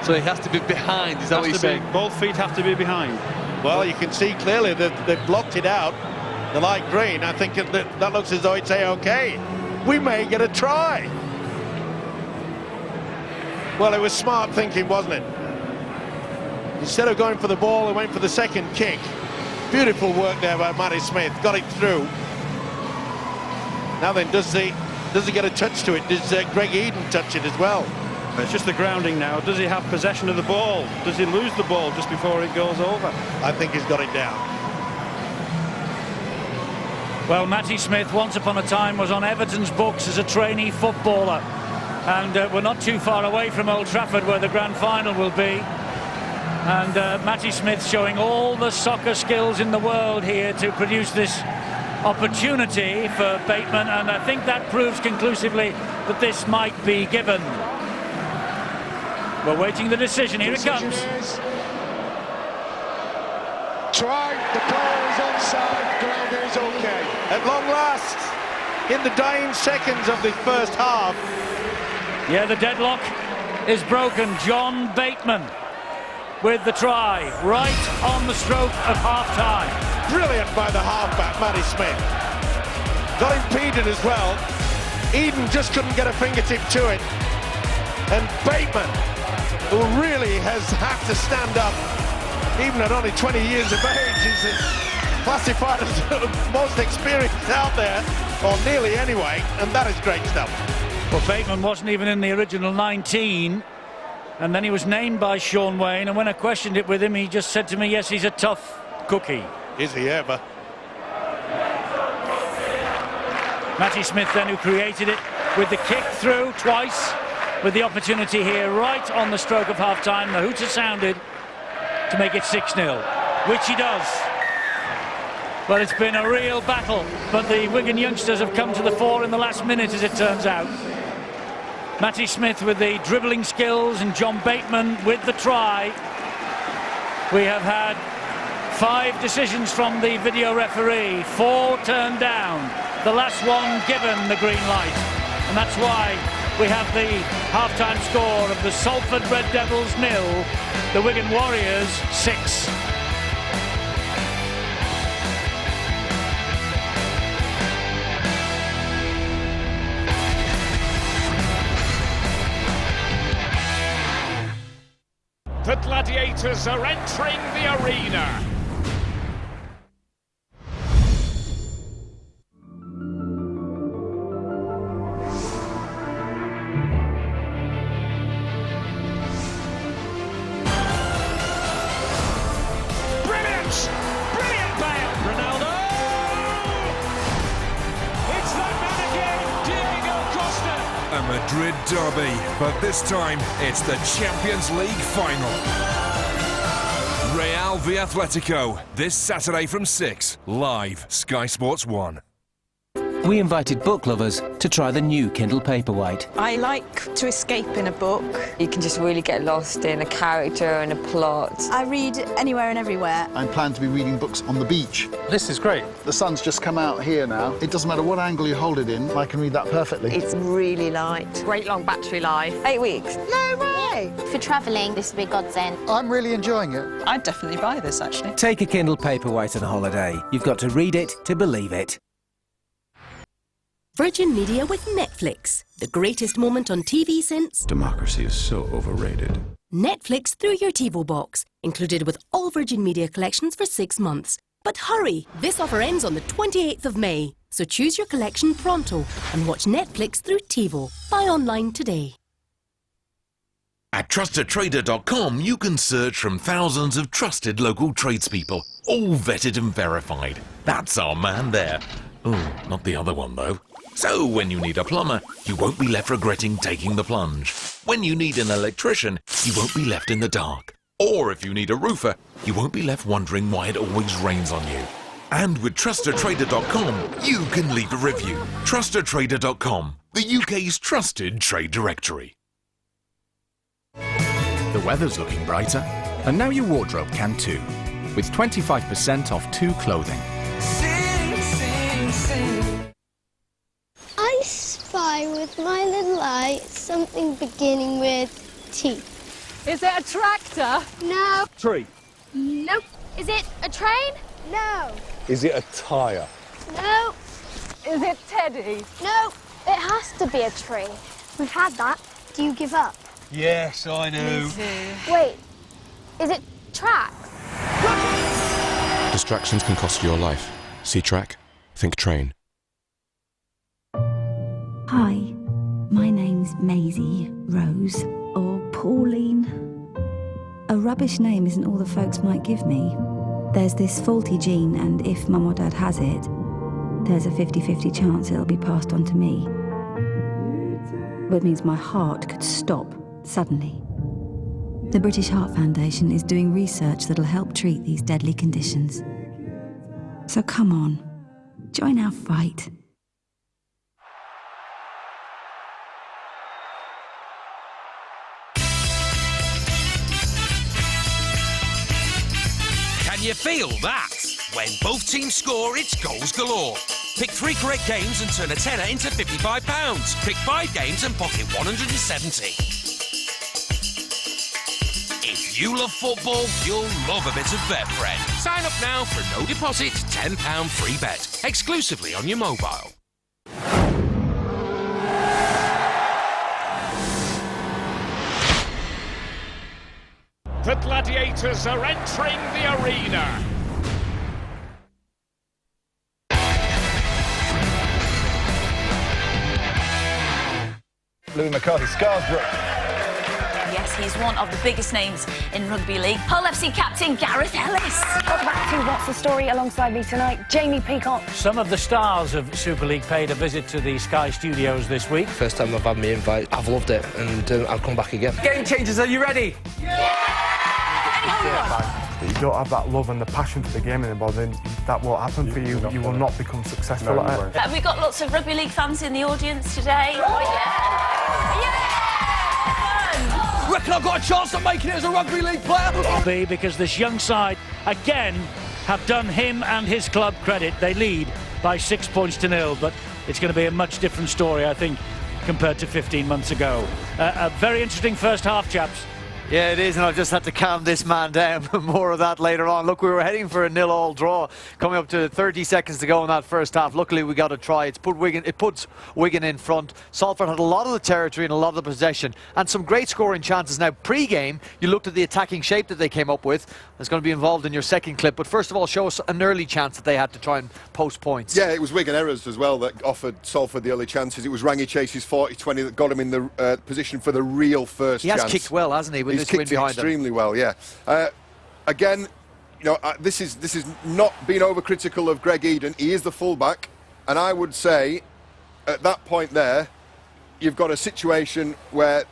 So he has to be behind, is that what you're saying? Both feet have to be behind. Well, you can see clearly that they've blocked it out, the light green. I think that looks as though it's A-OK. We may get a try. Well, it was smart thinking, wasn't it? Instead of going for the ball, he went for the second kick. Beautiful work there by Matty Smith. Got it through. Now then, does he get a touch to it? Does Greg Eden touch it as well? It's just the grounding now. Does he have possession of the ball? Does he lose the ball just before it goes over? I think he's got it down. Well, Matty Smith, once upon a time, was on Everton's books as a trainee footballer. And we're not too far away from Old Trafford, where the grand final will be. And Matty Smith showing all the soccer skills in the world here to produce this opportunity for Bateman. And I think that proves conclusively that this might be given. We're waiting the decision. Here it comes. Try. The player is onside. Ground is okay. At long last, in the dying seconds of the first half. Yeah, the deadlock is broken. John Bateman with the try right on the stroke of half-time. Brilliant by the halfback, Matty Smith. Got impeded as well. Eden just couldn't get a fingertip to it. And Bateman, who really has had to stand up, even at only 20 years of age, is classified as the most experienced out there, or nearly anyway, and that is great stuff. Well, Bateman wasn't even in the original 19, and then he was named by Sean Wayne, and when I questioned it with him, he just said to me, yes, he's a tough cookie. Is he ever? Matty Smith then, who created it with the kick through twice, with the opportunity here right on the stroke of half-time. The hooter sounded to make it 6-0, which he does. Well, it's been a real battle, but the Wigan youngsters have come to the fore in the last minute, as it turns out. Matty Smith with the dribbling skills and John Bateman with the try. We have had 5 decisions from the video referee, 4 turned down, the last one given the green light. And that's why we have the half-time score of the Salford Red Devils 0, the Wigan Warriors 6. The Gladiators are entering the arena. A Madrid derby, but this time it's the Champions League final. Real v Atletico, this Saturday from 6, live, Sky Sports 1. We invited book lovers to try the new Kindle Paperwhite. I like to escape in a book. You can just really get lost in a character and a plot. I read anywhere and everywhere. I plan to be reading books on the beach. This is great. The sun's just come out here now. It doesn't matter what angle you hold it in, I can read that perfectly. It's really light. Great long battery life. 8 weeks. No way! For travelling, this would be a godsend. I'm really enjoying it. I'd definitely buy this, actually. Take a Kindle Paperwhite on holiday. You've got to read it to believe it. Virgin Media with Netflix. The greatest moment on TV since... Democracy is so overrated. Netflix through your TiVo box. Included with all Virgin Media collections for 6 months. But hurry! This offer ends on the 28th of May. So choose your collection pronto and watch Netflix through TiVo. Buy online today. At TrustedTrader.com, you can search from thousands of trusted local tradespeople, all vetted and verified. That's our man there. Oh, not the other one, though. So when you need a plumber, you won't be left regretting taking the plunge. When you need an electrician, you won't be left in the dark. Or if you need a roofer, you won't be left wondering why it always rains on you. And with TrustedTrader.com, you can leave a review. TrustedTrader.com. the UK's trusted trade directory. The weather's looking brighter, and now your wardrobe can too, with 25% off 2 clothing. I spy with my little eye something beginning with T. Is it a tractor? No. Tree. Nope. Is it a train? No. Is it a tyre? No. Is it Teddy? No. It has to be a tree. We've had that. Do you give up? Yes, I know. Wait. Is it track? Distractions can cost you your life. See track, think train. Hi, my name's Maisie, Rose, or Pauline. A rubbish name isn't all the folks might give me. There's this faulty gene, and if Mum or Dad has it, there's a 50-50 chance it'll be passed on to me. Which means my heart could stop suddenly. The British Heart Foundation is doing research that'll help treat these deadly conditions. So come on, join our fight. Can you feel that? When both teams score, it's goals galore. Pick 3 correct games and turn a tenner into £55. Pick 5 games and pocket 170. If you love football, you'll love a bit of Betfred. Sign up now for no deposit, £10 free bet, exclusively on your mobile. The gladiators are entering the arena. Louis McCarthy, Scarsbrook. Yes, he's one of the biggest names in rugby league. Hull FC captain Gareth Ellis. Welcome back to What's the Story. Alongside me tonight, Jamie Peacock. Some of the stars of Super League paid a visit to the Sky Studios this week. First time I've had my invite, I've loved it, and I'll come back again. Game changers, are you ready? You don't have that love and the passion for the game anymore, then that won't happen for you. You will not become successful at it. Have we got lots of rugby league fans in the audience today? Reckon I've got a chance of making it as a rugby league player? Because this young side, again, have done him and his club credit. They lead by 6 points to 0, but it's going to be a much different story, I think, compared to 15 months ago. A very interesting first half, chaps. Yeah, it is, and I've just had to calm this man down. More of that later on. Look, we were heading for a 0-0 draw, coming up to 30 seconds to go in that first half. Luckily, we got a try. It puts Wigan in front. Salford had a lot of the territory and a lot of the possession, and some great scoring chances. Now, pre-game, you looked at the attacking shape that they came up with. That's going to be involved in your second clip. But first of all, show us an early chance that they had to try and post points. Yeah, it was Wigan errors as well that offered Salford the early chances. It was Rangi Chase's 40-20 that got him in the position for the real first chance. He has kicked well, hasn't he, with this win behind him? Extremely well, yeah. Again, you know, this is not being overcritical of Greg Eden. He is the fullback, and I would say at that point there, you've got a situation where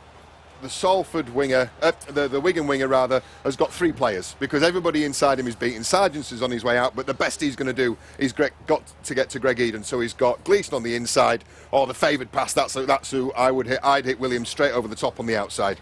the Salford winger, the Wigan winger rather, has got 3 players because everybody inside him is beaten. Sargents is on his way out, but the best he's going to do is got to get to Greg Eden. So he's got Gleeson on the inside, or the favoured pass. That's who I would hit. I'd hit Williams straight over the top on the outside.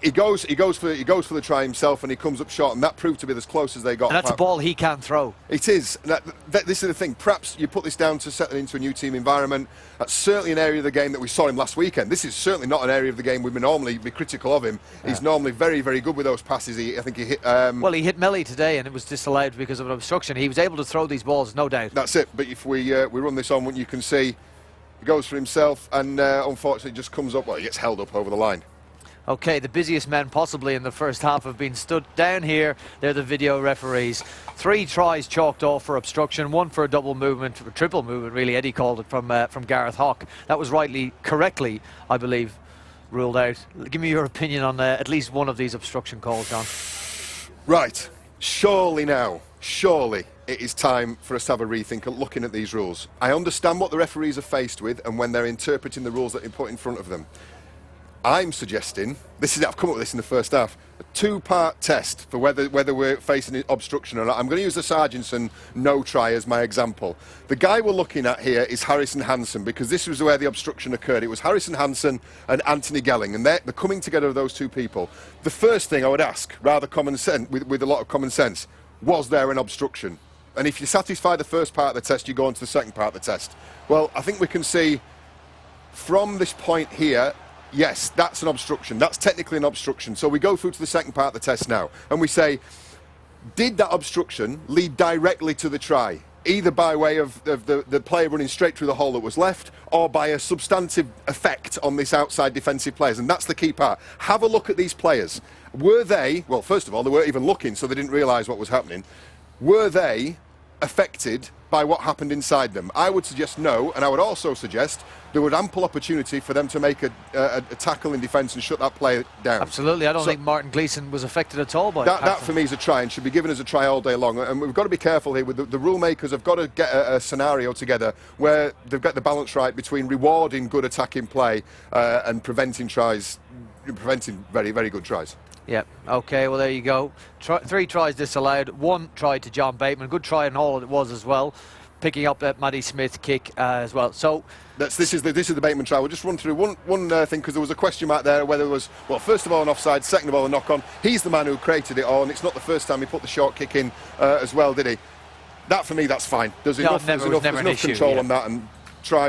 He goes for the try himself, and he comes up short, and that proved to be as close as they got. And that's a ball he can throw. It is. This is the thing. Perhaps you put this down to settling into a new team environment. That's certainly an area of the game that we saw him last weekend. This is certainly not an area of the game we would normally be critical of him. Yeah. He's normally very, very good with those passes. I think he hit. Well, he hit Melly today, and it was disallowed because of an obstruction. He was able to throw these balls, no doubt. That's it. But if we run this on, you can see he goes for himself, and unfortunately just comes up. Well, he gets held up over the line. Okay, the busiest men possibly in the first half have been stood down here. They're the video referees. 3 tries chalked off for obstruction, 1 for a double movement, or triple movement really, Eddie called it, from Gareth Hawke. That was correctly, I believe, ruled out. Give me your opinion on at least one of these obstruction calls, John. Right, surely it is time for us to have a rethink at looking at these rules. I understand what the referees are faced with and when they're interpreting the rules that are put in front of them. I'm suggesting, I've come up with this in the first half, a two-part test for whether we're facing obstruction or not. I'm going to use the Sargentson no try as my example. The guy we're looking at here is Harrison Hansen, because this was where the obstruction occurred. It was Harrison Hansen and Anthony Gelling, and they're coming together of those two people. The first thing I would ask, rather common sense, with a lot of common sense, was there an obstruction? And if you satisfy the first part of the test, you go on to the second part of the test. Well, I think we can see from this point here, yes, that's an obstruction. That's technically an obstruction. So we go through to the second part of the test now, and we say, did that obstruction lead directly to the try? Either by way of the player running straight through the hole that was left, or by a substantive effect on this outside defensive players. And that's the key part. Have a look at these players. Were they, well, first of all, they weren't even looking, so they didn't realise what was happening. Were they affected by what happened inside them? I would suggest no, and I would also suggest there was ample opportunity for them to make a tackle in defence and shut that player down. Absolutely, I don't think Martin Gleeson was affected at all by that for me is a try and should be given as a try all day long. And we've got to be careful here with the rule makers have got to get a scenario together where they've got the balance right between rewarding good attacking play and preventing very, very good tries. Yep, OK, well, there you go. 3 tries disallowed, 1 try to John Bateman. Good try and all it was as well. Picking up that Matty Smith kick as well. So this is the Bateman try. We'll just run through one thing, because there was a question mark there whether it was, well, first of all an offside, second of all a knock-on. He's the man who created it all, and it's not the first time he put the short kick in as well, did he? That, for me, that's fine. There's enough control on that, and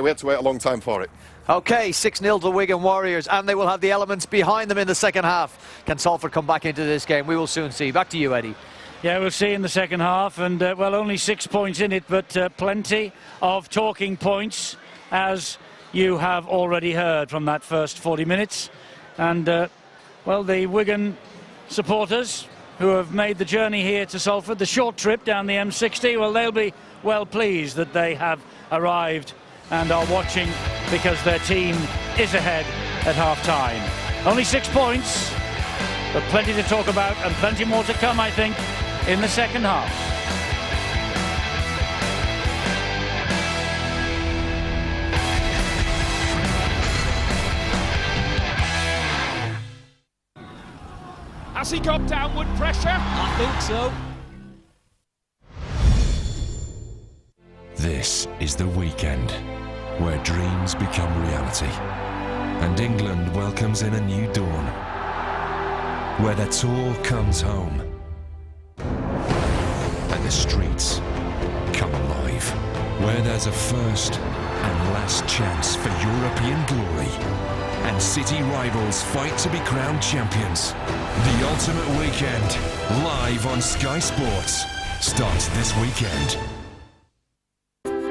we had to wait a long time for it. OK, 6-0 to Wigan Warriors, and they will have the elements behind them in the second half. Can Salford come back into this game? We will soon see. Back to you, Eddie. Yeah, we'll see in the second half, and well, only 6 points in it, but plenty of talking points, as you have already heard from that first 40 minutes. And well, the Wigan supporters who have made the journey here to Salford, the short trip down the M60, well, they'll be well pleased that they have arrived and are watching, because their team is ahead at half-time. Only 6 points, but plenty to talk about and plenty more to come, I think, in the second half. Has he got downward pressure? I think so. This is the weekend where dreams become reality and England welcomes in a new dawn, where the tour comes home and the streets come alive, where there's a first and last chance for European glory and city rivals fight to be crowned champions. The ultimate weekend, live on Sky Sports, starts this weekend.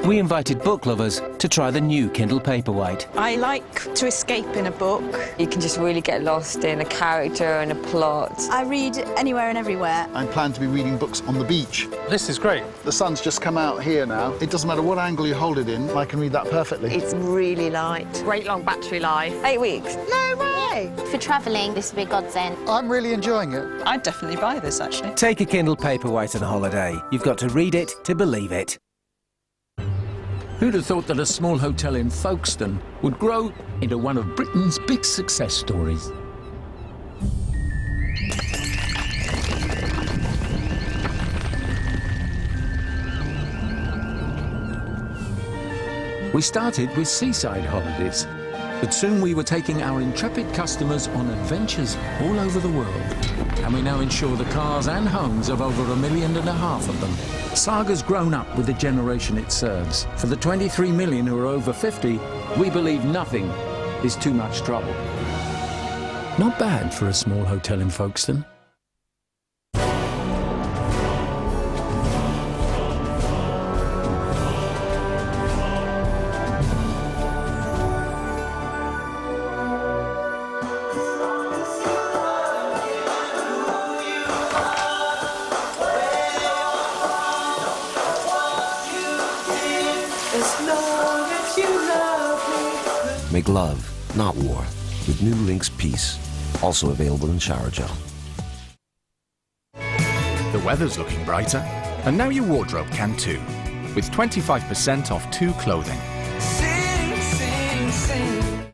We invited book lovers to try the new Kindle Paperwhite. I like to escape in a book. You can just really get lost in a character and a plot. I read anywhere and everywhere. I plan to be reading books on the beach. This is great. The sun's just come out here now. It doesn't matter what angle you hold it in, I can read that perfectly. It's really light. Great long battery life. 8 weeks. No way! For travelling, this would be a godsend. I'm really enjoying it. I'd definitely buy this, actually. Take a Kindle Paperwhite on holiday. You've got to read it to believe it. Who'd have thought that a small hotel in Folkestone would grow into one of Britain's big success stories? We started with seaside holidays, but soon we were taking our intrepid customers on adventures all over the world. And we now insure the cars and homes of over 1.5 million of them. Saga's grown up with the generation it serves. For the 23 million who are over 50, we believe nothing is too much trouble. Not bad for a small hotel in Folkestone. Make love, not war, with new Lynx Peace. Also available in shower gel. The weather's looking brighter, and now your wardrobe can too, with 25% off 2 clothing. Sing, sing, sing.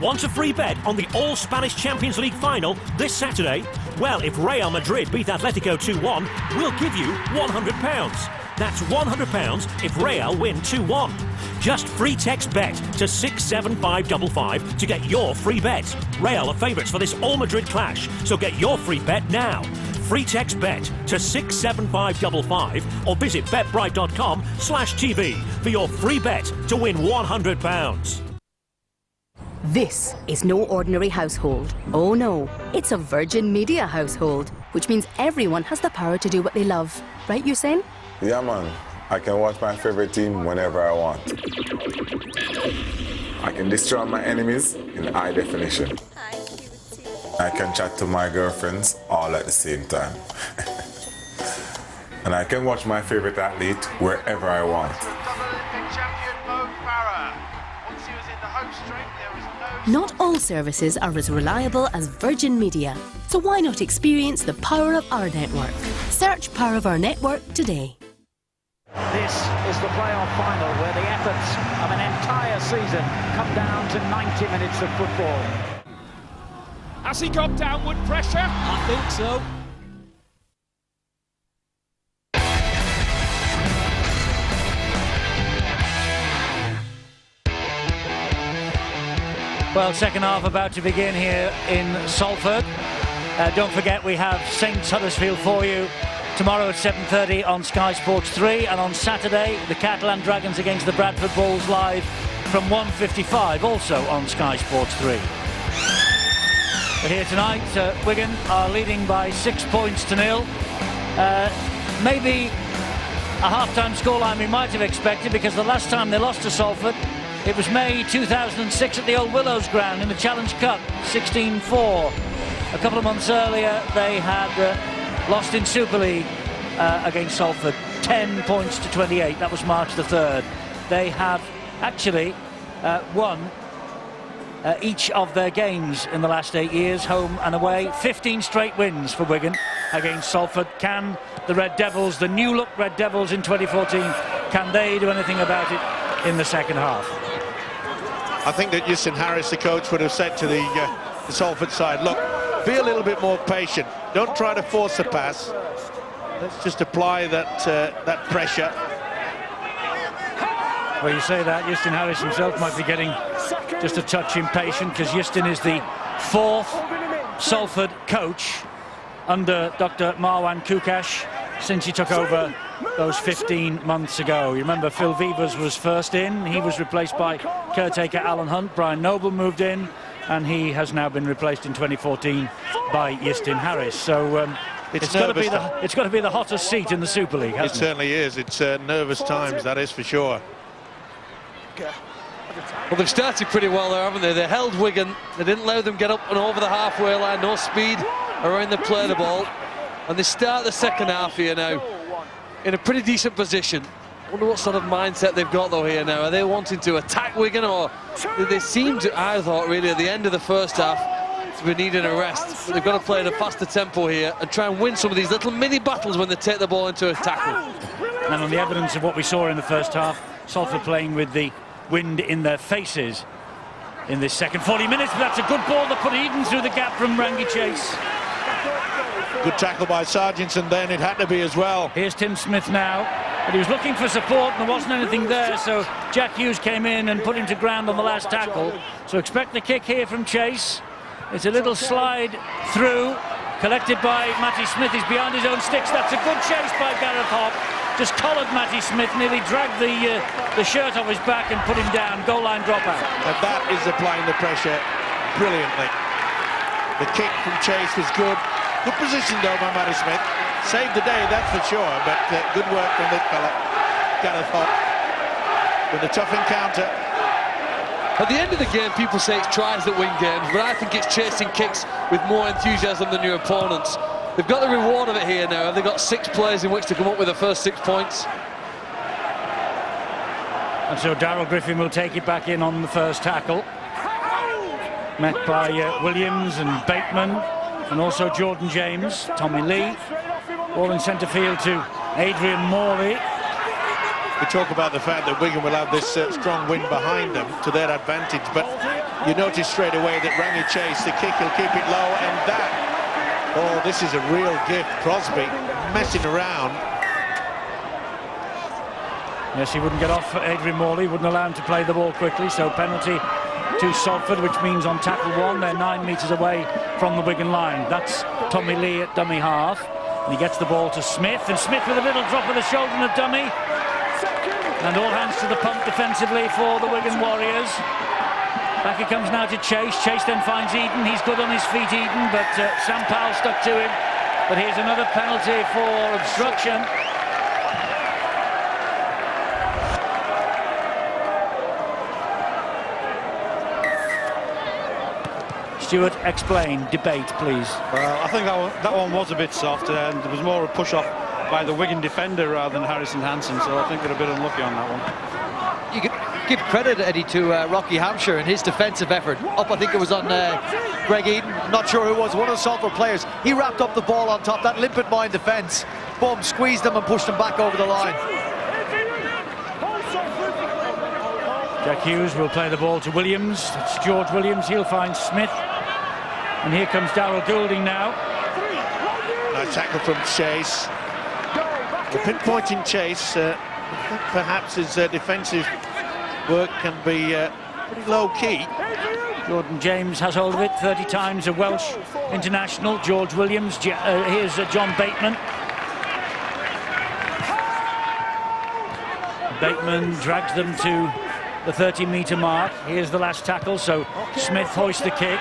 Want a free bet on the All-Spanish Champions League final this Saturday? Well, if Real Madrid beat Atletico 2-1, we'll give you £100. That's £100 if Real win 2-1. Just free text BET to 67555 to get your free bet. Real are favourites for this All-Madrid clash, so get your free bet now. Free text BET to 67555 or visit betbright.com/TV for your free bet to win £100. This is no ordinary household. Oh no, it's a Virgin Media household, which means everyone has the power to do what they love. Right, Usain? Yeah, man. I can watch my favorite team whenever I want. I can destroy my enemies in high definition. I can chat to my girlfriends all at the same time. And I can watch my favorite athlete wherever I want. Not all services are as reliable as Virgin Media, so why not experience the power of our network? Search Power of Our Network today. This is the playoff final where the efforts of an entire season come down to 90 minutes of football. Has he got downward pressure? I think so. Well, second half about to begin here in Salford. Don't forget we have Saints Huddersfield for you tomorrow at 7:30 on Sky Sports 3, and on Saturday the Catalan Dragons against the Bradford Bulls live from 1:55 also on Sky Sports 3. But here tonight Wigan are leading by 6 points to 0. Maybe a half-time scoreline we might have expected, because the last time they lost to Salford it was May 2006 at the Old Willows ground in the Challenge Cup, 16-4. A couple of months earlier they had lost in Super League against Salford, 10 points to 28. That was March the 3rd. They have actually won each of their games in the last 8 years, home and away. 15 straight wins for Wigan against Salford. Can the Red Devils, the new-look Red Devils in 2014, can they do anything about it in the second half? I think that Justin Harris, the coach, would have said to the Salford side, look, be a little bit more patient. Don't try to force a pass. Let's just apply that pressure. Well, you say that, Justin Harris himself might be getting just a touch impatient, because Justin is the 4th Salford coach under Dr. Marwan Kukash since he took over those 15 months ago. You remember Phil Vivers was first in. He was replaced by caretaker Alan Hunt. Brian Noble moved in, and he has now been replaced in 2014 by Justin Harris. So it's got to be the hottest seat in the Super League, hasn't it? It certainly is. It's nervous times, that is for sure. Well, they've started pretty well there, haven't they? They held Wigan. They didn't allow them get up and over the halfway line. No speed around the play the ball. And they start the second half here now in a pretty decent position. I wonder what sort of mindset they've got though here now. Are they wanting to attack Wigan, or they seem to, I thought really at the end of the first half, to be needing a rest? But they've got to play at a faster tempo here and try and win some of these little mini battles when they take the ball into a tackle. And on the evidence of what we saw in the first half, Salford playing with the wind in their faces in this second 40 minutes. But that's a good ball that put Eden through the gap from Rangi Chase. Good tackle by Sargent, and then it had to be as well. Here's Tim Smith now, but he was looking for support and there wasn't anything there, so Jack Hughes came in and put him to ground on the last tackle. So expect the kick here from Chase. It's a little slide through, collected by Matty Smith. He's behind his own sticks. That's a good chase by Gareth Hopp. Just collared Matty Smith, nearly dragged the shirt off his back and put him down. Goal line dropout. And that is applying the pressure brilliantly. The kick from Chase was good. Good position though by Matty Smith. Saved the day, that's for sure, but good work from this fella, Gareth Hopp, with a tough encounter. At the end of the game, people say it's tries that win games, but I think it's chasing kicks with more enthusiasm than your opponents. They've got the reward of it here now. They've got 6 plays in which to come up with the first 6 points. And so Darryl Griffin will take it back in on the first tackle. Met by Williams and Bateman, and also Jordan James, Tommy Lee. Ball in centre field to Adrian Morley. We talk about the fact that Wigan will have this strong wind behind them to their advantage, but You notice straight away that Rangi Chase, the kick, he'll keep it low, and that. Oh, this is a real gift. Crosby messing around. Yes, he wouldn't get off Adrian Morley, wouldn't allow him to play the ball quickly, so penalty to Salford, which means on tackle 1, they're 9 metres away from the Wigan line. That's Tommy Lee at dummy half. And he gets the ball to Smith, and Smith with a little drop of the shoulder and a dummy. And all hands to the pump defensively for the Wigan Warriors. Back it comes now to Chase. Chase then finds Eden. He's good on his feet, Eden, but Sam Powell stuck to him. But here's another penalty for obstruction. Stuart, explain, debate, please. Well, I think that one was a bit soft, and there was more a push-off by the Wigan defender rather than Harrison Hansen, so I think they're a bit unlucky on that one. You could give credit, Eddie, to Rocky Hampshire and his defensive effort. Up, I think it was on Greg Eden, not sure who it was, one of the Salford players. He wrapped up the ball on top, that limpid mine defence. Boom, squeezed them and pushed them back over the line. Jack Hughes will play the ball to Williams. It's George Williams, he'll find Smith. And here comes Darryl Goulding now. Nice tackle from Chase. The pinpointing Chase, perhaps his defensive work can be pretty low-key. Jordan James has hold of it 30 times, a Welsh international. George Williams, here's John Bateman. Bateman drags them to the 30-metre mark. Here's the last tackle, so Smith hoists the kick.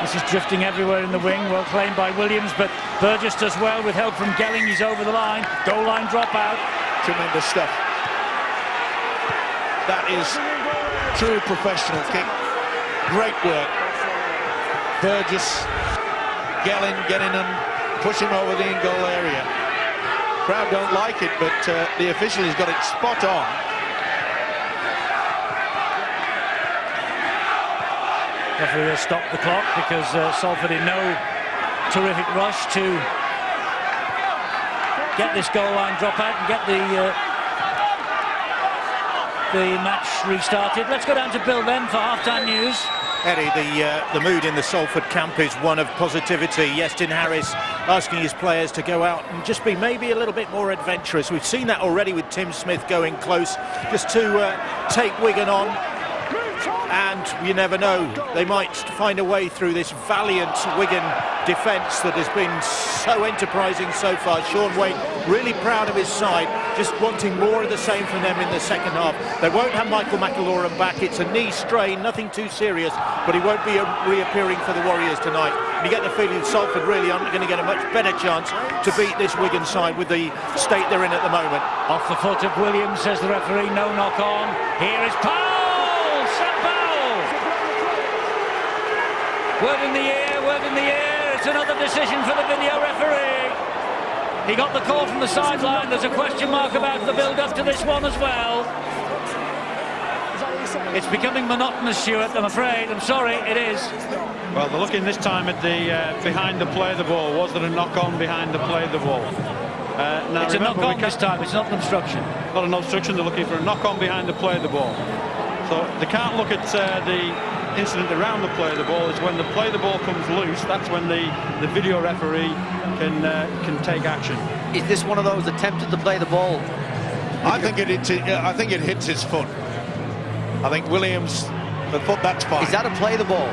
This is drifting everywhere in the wing, well claimed by Williams, but Burgess does well with help from Gelling. He's over the line, goal line dropout. Tremendous stuff. That is true professional kick. Great work. Burgess, Gelling get in and push him over the in-goal area. Crowd don't like it, but the official has got it spot on. Referee has stopped the clock because Salford in no terrific rush to get this goal line dropout and get the match restarted. Let's go down to Bill then for half-time news. Eddie, the mood in the Salford camp is one of positivity. Yestin Harris asking his players to go out and just be maybe a little bit more adventurous. We've seen that already with Tim Smith going close just to take Wigan on. And you never know, they might find a way through this valiant Wigan defence that has been so enterprising so far. Sean Wayne really proud of his side, just wanting more of the same from them in the second half. They won't have Michael McIlaurin back. It's a knee strain, nothing too serious, but he won't be reappearing for the Warriors tonight. And you get the feeling Salford really aren't going to get a much better chance to beat this Wigan side with the state they're in at the moment. Off the foot of Williams, says the referee, no knock on. Here is Powell! Word in the ear, word in the ear. It's another decision for the video referee. He got the call from the sideline. There's a question mark about the build-up to this one as well. It's becoming monotonous, Stuart, I'm afraid. I'm sorry, it is. Well, they're looking this time at the behind the play the ball. Was there a knock-on behind the play the ball? Now, it's a knock-on this time, it's not an obstruction. Not an obstruction, they're looking for a knock-on behind the play the ball. So they can't look at the incident around the play the ball. Is when the play the ball comes loose, that's when the video referee can take action. Is this one of those attempted to play the ball? I think it hits his foot. I think Williams, the foot, that's fine. Is that a play the ball?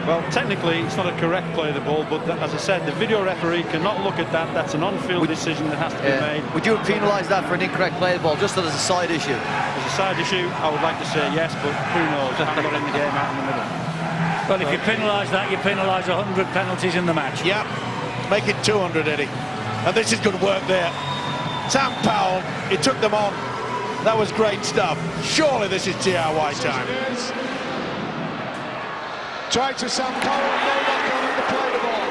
Well, technically, it's not a correct play the ball, but as I said, the video referee cannot look at that. That's an on-field decision that has to be made. Would you penalise that for an incorrect play the ball, just as a side issue? As a side issue, I would like to say yes, but who knows? I'm not in the game out in the middle. Well, if you penalise that, you penalise 100 penalties in the match. Yeah, make it 200, Eddie. And this is good work there. Sam Powell, he took them on. That was great stuff. Surely this is DIY time. Try to Sam Powell, no knock on the play the ball.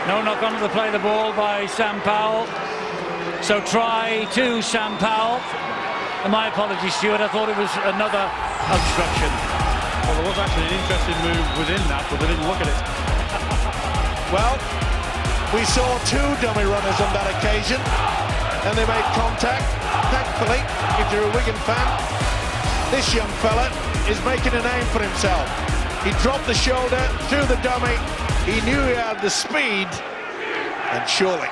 No knock on the play the ball by Sam Powell. So try to Sam Powell. And my apologies, Stuart, I thought it was another obstruction. Well, there was actually an interesting move within that, but they didn't look at it. Well, we saw two dummy runners on that occasion, and they made contact. Thankfully, if you're a Wigan fan, this young fella is making a name for himself. He dropped the shoulder, threw the dummy. He knew he had the speed. And surely,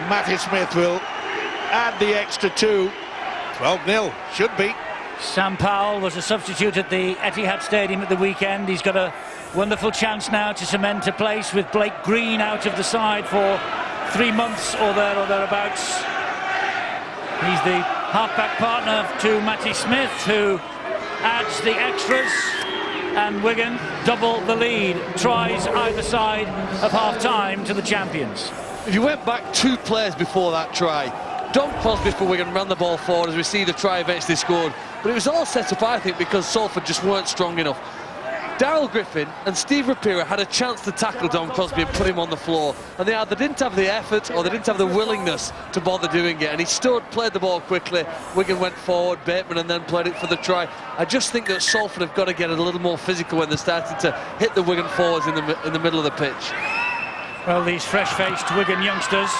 Matty Smith will add the extra 2. 12-0, should be. Sam Powell was a substitute at the Etihad Stadium at the weekend. He's got a wonderful chance now to cement a place with Blake Green out of the side for 3 months or thereabouts. He's the half-back partner to Matty Smith, who adds the extras, and Wigan double the lead. Tries either side of half-time to the champions. If you went back 2 plays before that try, Don Crosby for Wigan ran the ball forward as we see the try eventually scored. But it was all set up, I think, because Salford just weren't strong enough. Daryl Griffin and Steve Rapira had a chance to tackle Don Crosby and put him on the floor, and they either didn't have the effort or they didn't have the willingness to bother doing it. And he stood, played the ball quickly. Wigan went forward, Bateman, and then played it for the try. I just think that Salford have got to get a little more physical when they're starting to hit the Wigan forwards in the middle of the pitch. Well, these fresh-faced Wigan youngsters,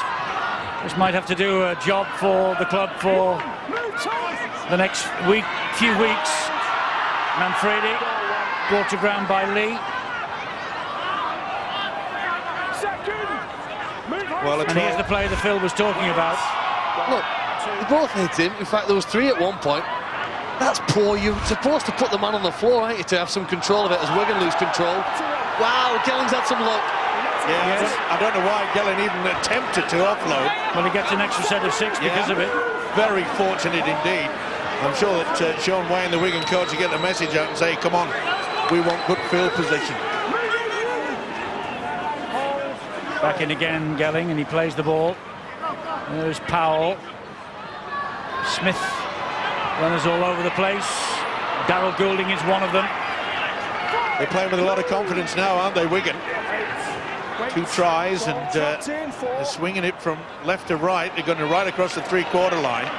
this might have to do a job for the club for the next few weeks. Manfredi brought to ground by Lee. Well, and here's the play that Phil was talking about. Look, they both hit him. In fact, there was 3 at one point. That's poor. You're supposed to put the man on the floor, aren't you, to have some control of it as Wigan lose control. Wow, Gelling's had some luck. Yeah, yes. I don't know why Gelling even attempted to offload. Well, he gets an extra set of 6 because of it. Very fortunate indeed. I'm sure that Sean Wayne, the Wigan coach, will get the message out and say, come on, we want good field position. Back in again, Gelling, and he plays the ball. There's Powell. Smith, runners all over the place. Darryl Goulding is one of them. They're playing with a lot of confidence now, aren't they, Wigan? 2 tries, and they're swinging it from left to right. They're going to right across the 3-quarter line.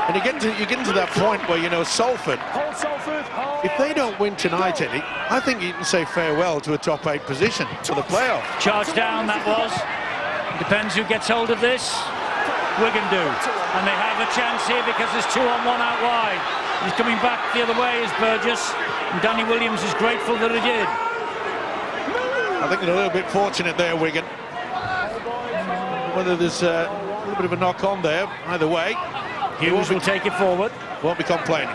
And you get into that point where, you know, Salford, if they don't win tonight, Eddie, I think you can say farewell to a top 8 position for the playoff. Charge down, that was. Depends who gets hold of this. Wigan do. And they have a chance here because there's 2 on 1 out wide. He's coming back the other way is Burgess. And Danny Williams is grateful that he did. I think they're a little bit fortunate there, Wigan. Whether there's a little bit of a knock on there, either way. Hughes will take it forward. Won't be complaining.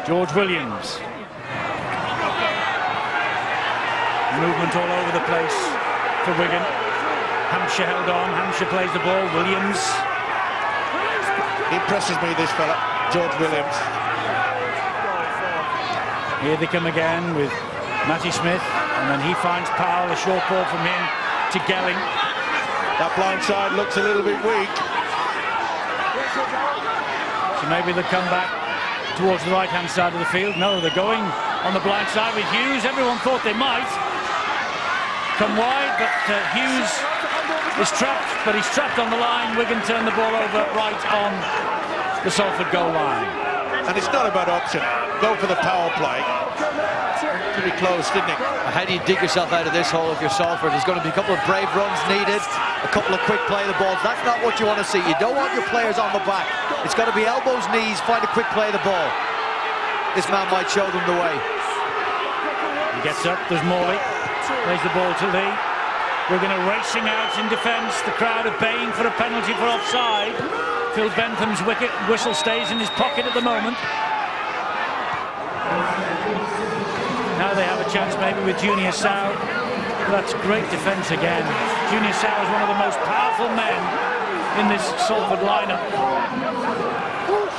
George Williams. Movement all over the place for Wigan. Hampshire held on. Hampshire plays the ball. Williams. He impresses me, this fella, George Williams. Here they come again with Matty Smith, and then he finds Powell, a short ball from him to Gelling. That blind side looks a little bit weak. So maybe they'll come back towards the right-hand side of the field. No, they're going on the blind side with Hughes. Everyone thought they might come wide, but Hughes is trapped, but he's trapped on the line. Wigan turn the ball over right on the Salford goal line. And it's not about option. Go for the power play. Pretty close, didn't it? How do you dig yourself out of this hole if you're Salford? There's going to be a couple of brave runs needed, a couple of quick play of the balls. That's not what you want to see. You don't want your players on the back. It's got to be elbows, knees, find a quick play of the ball. This man might show them the way. He gets up, there's Morley. Plays the ball to Lee. We're going to racing out in defence. The crowd are baying for a penalty for offside. Phil Bentham's whistle stays in his pocket at the moment. Now they have a chance maybe with Junior Sow. That's great defence again. Junior Sow is one of the most powerful men in this Salford lineup.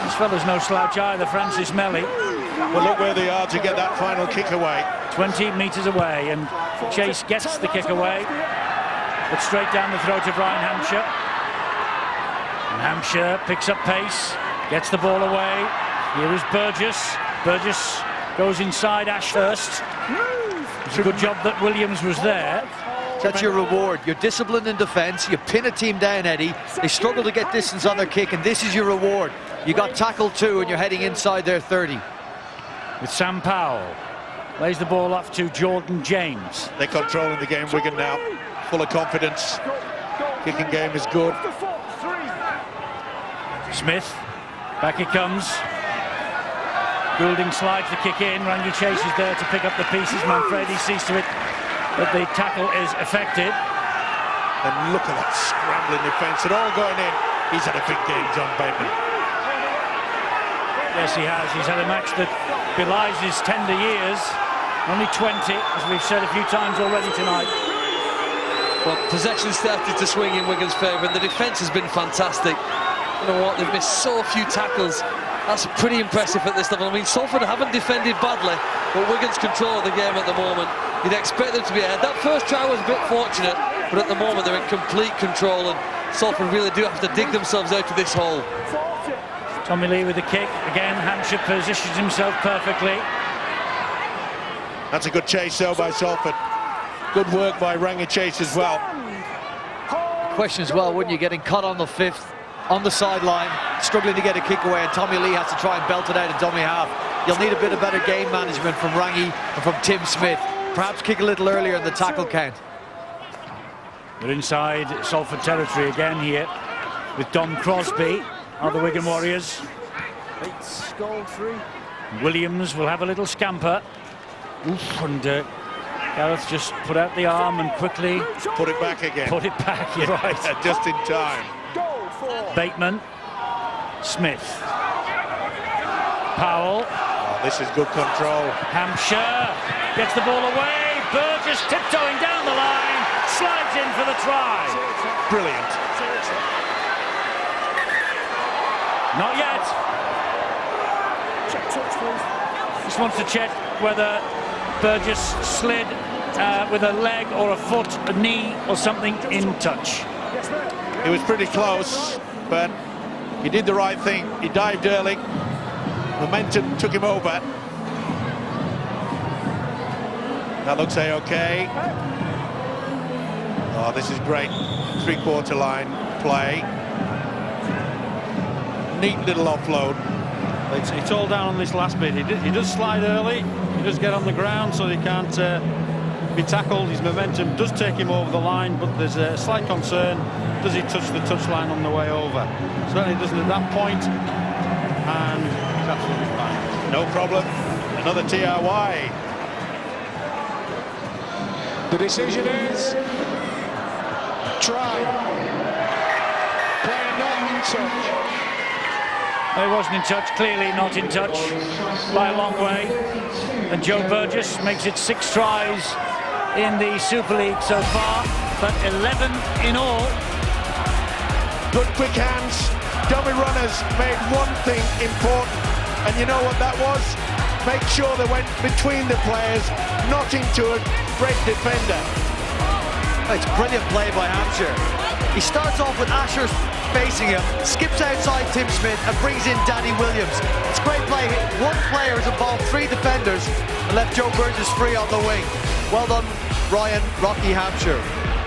This fella's no slouch either, Francis Melly. Well, look where they are to get that final kick away. 20 metres away, and Chase gets the kick away, but straight down the throat of Ryan Hampshire. And Hampshire picks up pace, gets the ball away. Here is Burgess. Burgess goes inside Ashurst. It's a good job that Williams was there. That's your reward. You're disciplined in defence. You pin a team down, Eddie. They struggle to get distance on their kick, and this is your reward. You got tackled too, and you're heading inside their 30. With Sam Powell. Lays the ball off to Jordan James. They're controlling the game, Wigan now. Full of confidence. Kicking game is good. Smith Back he comes. Goulding slides the kick in. Rangi Chase is there to pick up the pieces. Manfredi sees to it that the tackle is effective. And look at that scrambling defence. It all going in. He's had a big game, John Bateman. Yes, he has. He's had a match that belies his tender years. Only 20, as we've said a few times already tonight. Well, possession started to swing in Wigan's favour, and the defence has been fantastic. You know what? They've missed so few tackles. That's pretty impressive at this level. I mean, Salford haven't defended badly, but Wigan's control of the game at the moment. You'd expect them to be ahead. That first try was a bit fortunate, but at the moment they're in complete control, and Salford really do have to dig themselves out of this hole. Tommy Lee with the kick. Again, Hampshire positions himself perfectly. That's a good chase, though, by Salford. Good work by Rangi Chase as well. Question as well, wouldn't you, getting caught on the 5th, on the sideline, struggling to get a kick away, and Tommy Lee has to try and belt it out of dummy half. You'll need a bit of better game management from Rangi and from Tim Smith. Perhaps kick a little earlier in the tackle count. We're inside Salford territory again here with Dom Crosby of the Wigan Warriors. Williams will have a little scamper. Oof, and Gareth just put out the arm and quickly put it back again. Put it back, you're right. Just in time. Bateman, Smith, Powell. Oh, this is good control. Hampshire gets the ball away. Burgess tiptoeing down the line, slides in for the try. Brilliant. Not yet. Just wants to check whether Burgess slid with a leg or a foot, a knee or something in touch. It was pretty close, but he did the right thing. He dived early. Momentum took him over. That looks okay. Oh, this is great. Three-quarter line play. Neat little offload. It's all down on this last bit. He does slide early. He does get on the ground, so he can't be tackled. His momentum does take him over the line, but there's a slight concern. Does he touch the touchline on the way over? Certainly doesn't at that point, and it's absolutely fine. No problem. Another TRY. The decision is try. Player not in touch. He wasn't in touch, clearly not in touch by a long way. And Joe Burgess makes it 6 tries in the Super League so far, but 11 in all. Good quick hands. Dummy runners made one thing important, and you know what that was? Make sure they went between the players, not into a great defender. It's brilliant play by Hampshire. He starts off with Asher facing him, skips outside Tim Smith and brings in Danny Williams. It's great play. One player has involved 3 defenders and left Joe Burgess free on the wing. Well done, Ryan Rocky Hampshire.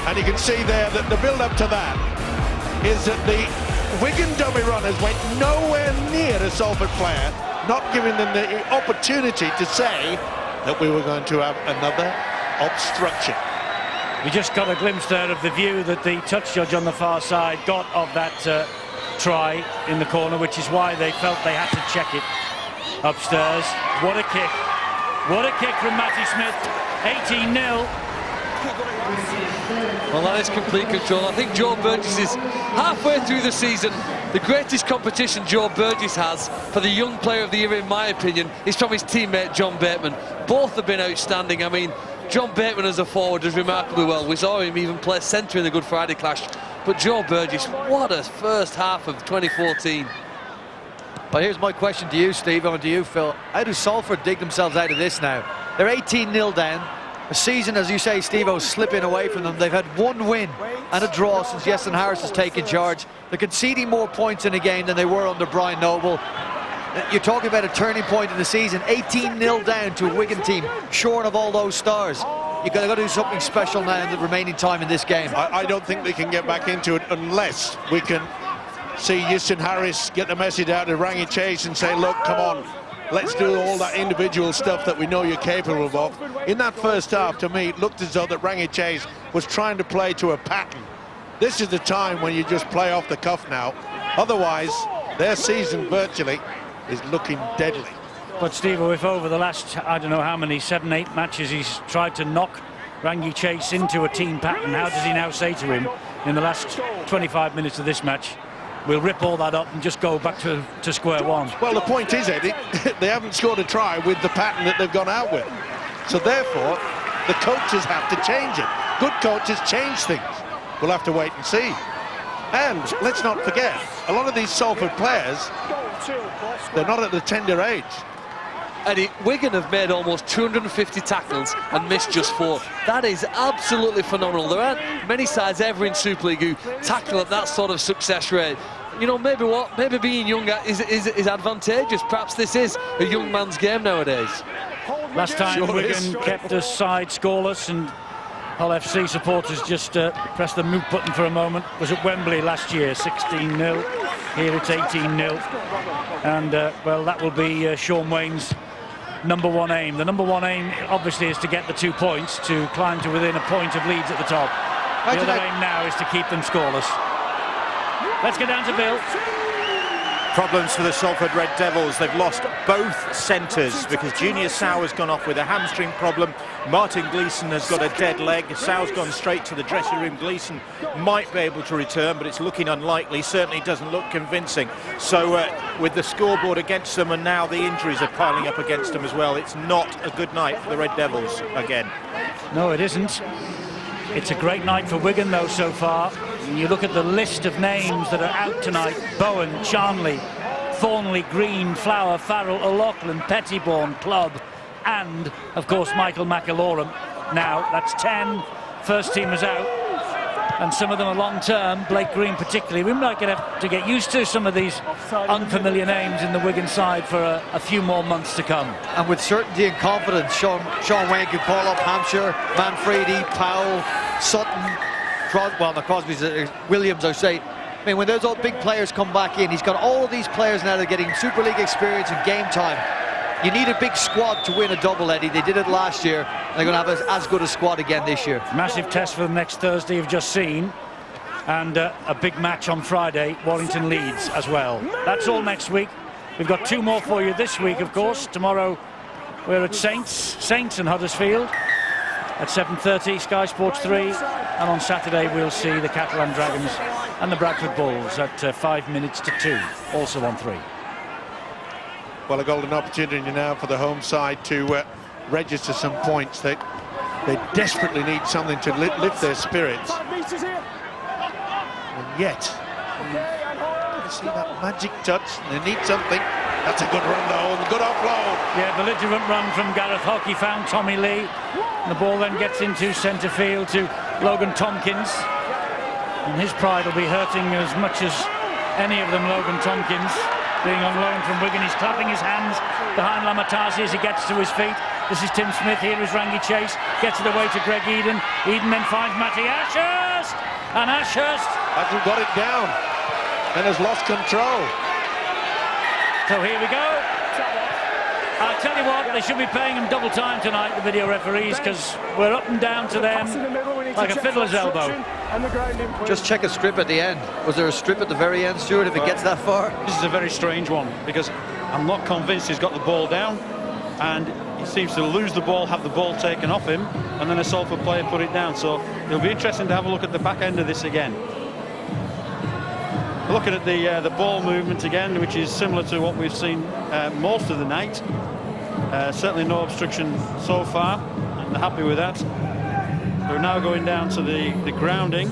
And you can see there that the build-up to that is that the Wigan dummy runners went nowhere near the Salford player, not giving them the opportunity to say that we were going to have another obstruction. We just got a glimpse there of the view that the touch judge on the far side got of that try in the corner, which is why they felt they had to check it upstairs. What a kick. What a kick from Matty Smith. 18-0. Well, that is complete control. I think Joe Burgess is halfway through the season. The greatest competition Joe Burgess has for the young player of the year, in my opinion, is from his teammate John Bateman. Both have been outstanding. I mean, John Bateman as a forward does remarkably well. We saw him even play centre in the Good Friday clash. But Joe Burgess, what a first half of 2014. Well, here's my question to you, Steve, and to you, Phil. How do Salford dig themselves out of this now? They're 18-0 down. A season, as you say, Steve-O, slipping away from them. They've had 1 win and a draw since Yeston Harris has taken charge. They're conceding more points in a game than they were under Brian Noble. You're talking about a turning point in the season. 18-0 down to a Wigan team, shorn of all those stars. You've got to do something special now in the remaining time in this game. I don't think they can get back into it unless we can see Yeston Harris get the message out to Rangi Chase and say, look, come on, let's do all that individual stuff that we know you're capable of. In that first half, to me, it looked as though that Rangi Chase was trying to play to a pattern. This is the time when you just play off the cuff now. Otherwise, Their season virtually is looking deadly. But Steve, if over the last, I don't know how many, 7-8 matches, he's tried to knock Rangi Chase into a team pattern, how does he now say to him in the last 25 minutes of this match, we'll rip all that up and just go back to square one? Well, the point is, Eddie, they haven't scored a try with the pattern that they've gone out with. So therefore, the coaches have to change it. Good coaches change things. We'll have to wait and see. And let's not forget, a lot of these Salford players, they're not at the tender age. Eddie, Wigan have made almost 250 tackles and missed just 4. That is absolutely phenomenal. There aren't many sides ever in Super League who tackle at that sort of success rate. You know, maybe being younger is advantageous. Perhaps this is a young man's game nowadays. Last time Wigan kept us side scoreless, and Hull FC supporters just pressed the mute button for a moment. Was at Wembley last year, 16-0. Here it's 18-0. And, well, that will be Sean Wayne's #1 aim. The #1 aim, obviously, is to get the 2 points, to climb to within a point of Leeds at the top. The other aim now is to keep them scoreless. Let's get down to Bill. Problems for the Salford Red Devils. They've lost both centres because Junior Sow has gone off with a hamstring problem. Martin Gleeson has got a dead leg. Sow's gone straight to the dressing room. Gleeson might be able to return, but it's looking unlikely. Certainly doesn't look convincing. So with the scoreboard against them, and now the injuries are piling up against them as well, it's not a good night for the Red Devils again. No, it isn't. It's a great night for Wigan, though, so far. When you look at the list of names that are out tonight: Bowen, Charnley, Thornley, Green, Flower, Farrell, O'Loughlin, Pettybourne, Clubb, and, of course, Michael McIlorum. Now, that's 10 first teamers out, and some of them are long-term, Blake Green particularly. We might have to get used to some of these unfamiliar names in the Wigan side for a few more months to come. And with certainty and confidence, Sean Wayne could call up Hampshire, Manfredi, Powell, Sutton, Williams, I say. I mean, when those all big players come back in, he's got all of these players now that are getting Super League experience and game time. You need a big squad to win a double, Eddie. They did it last year. They're going to have as good a squad again this year. Massive test for them next Thursday, you've just seen. And a big match on Friday, Warrington Leeds as well. That's all next week. We've got 2 more for you this week, of course. Tomorrow we're at Saints and Huddersfield at 7:30, Sky Sports 3. And on Saturday we'll see the Catalan Dragons and the Bradford Bulls at 5 minutes to 2, also on 3. Well, a golden opportunity now for the home side to register some points. They desperately need something to lift their spirits. And yet, you see that magic touch. They need something. That's a good run, though, and good offload. Yeah, belligerent run from Gareth Hock. He found Tommy Lee. And the ball then gets into centre field to Logan Tompkins. And his pride will be hurting as much as any of them, Logan Tompkins, being on loan from Wigan. He's clapping his hands behind Lamatasi as he gets to his feet. This is Tim Smith. Here is Rangi Chase. Gets it away to Greg Eden. Eden then finds Matty Ashurst. And Ashurst hasn't got it down and has lost control. So here we go. I'll tell you what, they should be paying him double time tonight, the video referees, because we're up and down to them like a fiddler's elbow. Just check a strip at the end. Was there a strip at the very end, Stuart, if it gets that far? This is a very strange one, because I'm not convinced he's got the ball down, and he seems to lose the ball, have the ball taken off him, and then a Salford player put it down. So it'll be interesting to have a look at the back end of this again. Looking at the ball movement again, which is similar to what we've seen most of the night. Certainly no obstruction so far, and they're happy with that. We're now going down to the grounding.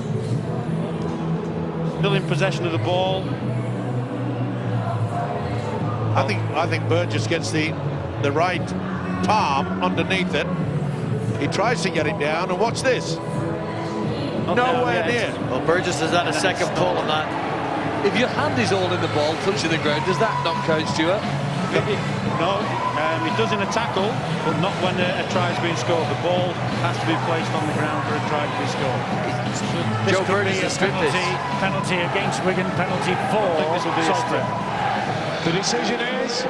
Still in possession of the ball. I think Burgess gets the right palm underneath it. He tries to get it down, and watch this. Nowhere near. Well, Burgess has had a second pull on that. If your hand is all in the ball, touching the ground, does that not count, Stuart? No, it does in a tackle, but not when a try is being scored. The ball has to be placed on the ground for a try to be scored. This could be a penalty against Wigan, penalty for Salford. The decision is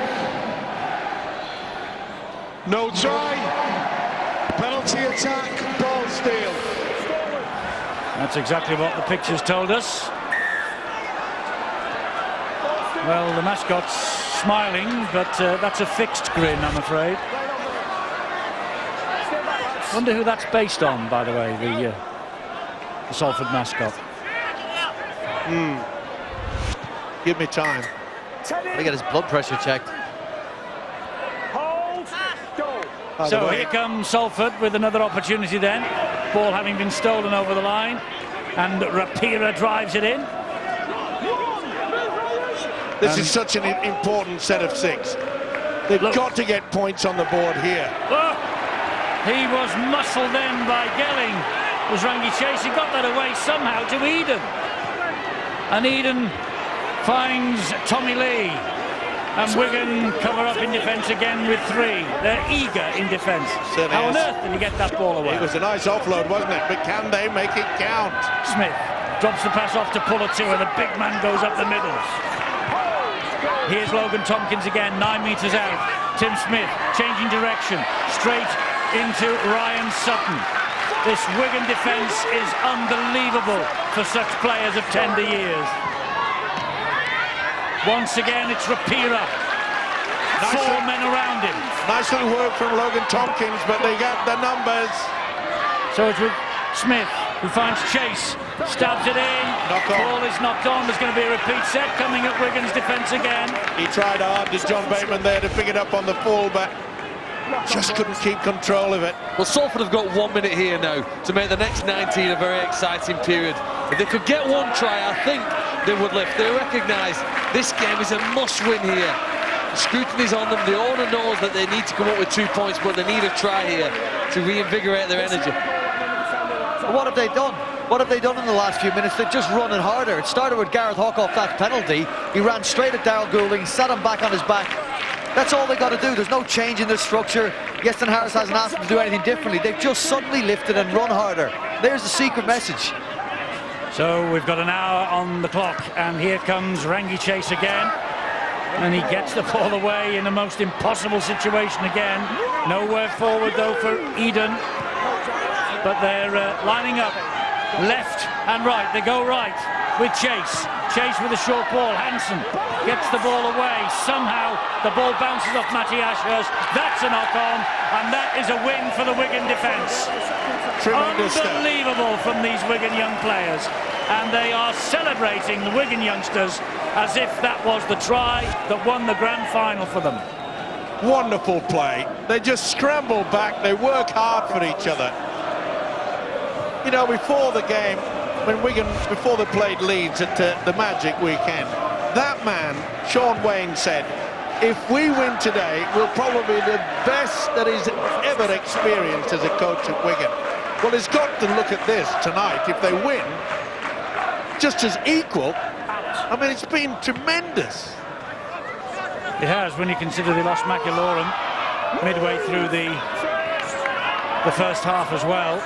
no try, penalty attack, ball steal. That's exactly what the pictures told us. Well, the mascot's smiling, but that's a fixed grin, I'm afraid. Wonder who that's based on, by the way, the Salford mascot. Give me time. They get his blood pressure checked. So here comes Salford with another opportunity then. Ball having been stolen over the line. And Rapira drives it in. This is such an important set of 6. They've got to get points on the board here. He was muscled in by Gelling. It was Rangi Chase. He got that away somehow to Eden. And Eden finds Tommy Lee. And Wigan cover up in defence again with 3. They're eager in defence. How on earth did he get that ball away? It was a nice offload, wasn't it? But can they make it count? Smith drops the pass off to Puller 2, and the big man goes up the middle. Here's Logan Tompkins again, 9 metres out. Tim Smith changing direction, straight into Ryan Sutton. This Wigan defence is unbelievable for such players of tender years. Once again, it's Rapira. 4 men around him. Nice little work from Logan Tompkins, but they got the numbers. So it's with Smith, who finds Chase, stabs it in. Ball is knocked on. There's going to be a repeat set coming at Wigan's defence again. He tried hard, did John Bateman there to pick it up on the full, but just couldn't keep control of it. Well, Salford have got 1 minute here now to make the next 19 a very exciting period. If they could get 1 try, I think they would lift. They recognise this game is a must-win here. The scrutiny's on them. The owner knows that they need to come up with 2 points, but they need a try here to reinvigorate their energy. But what have they done? What have they done in the last few minutes? They've just run it harder. It started with Gareth Hawk off that penalty. He ran straight at Darryl Goulding, sat him back on his back. That's all they got to do. There's no change in their structure. Yeston Harris hasn't asked them to do anything differently. They've just suddenly lifted and run harder. There's the secret message. So we've got an hour on the clock, and here comes Rangi Chase again. And he gets the ball away in the most impossible situation again. Nowhere forward, though, for Eden. But they're lining up left and right. They go right with Chase. Chase with a short ball. Hansen gets the ball away. Somehow the ball bounces off Matty Ashurst. That's a knock-on, and that is a win for the Wigan defence. Unbelievable from these Wigan young players. And they are celebrating the Wigan youngsters as if that was the try that won the grand final for them. Wonderful play. They just scramble back. They work hard for each other. You know, before the game, when Wigan, before they played Leeds at the Magic weekend, that man, Sean Wayne, said, if we win today, we'll probably be the best that he's ever experienced as a coach at Wigan. Well, he's got to look at this tonight. If they win, just as equal, I mean, it's been tremendous. It has, when you consider they lost McIlaurin midway through the first half as well.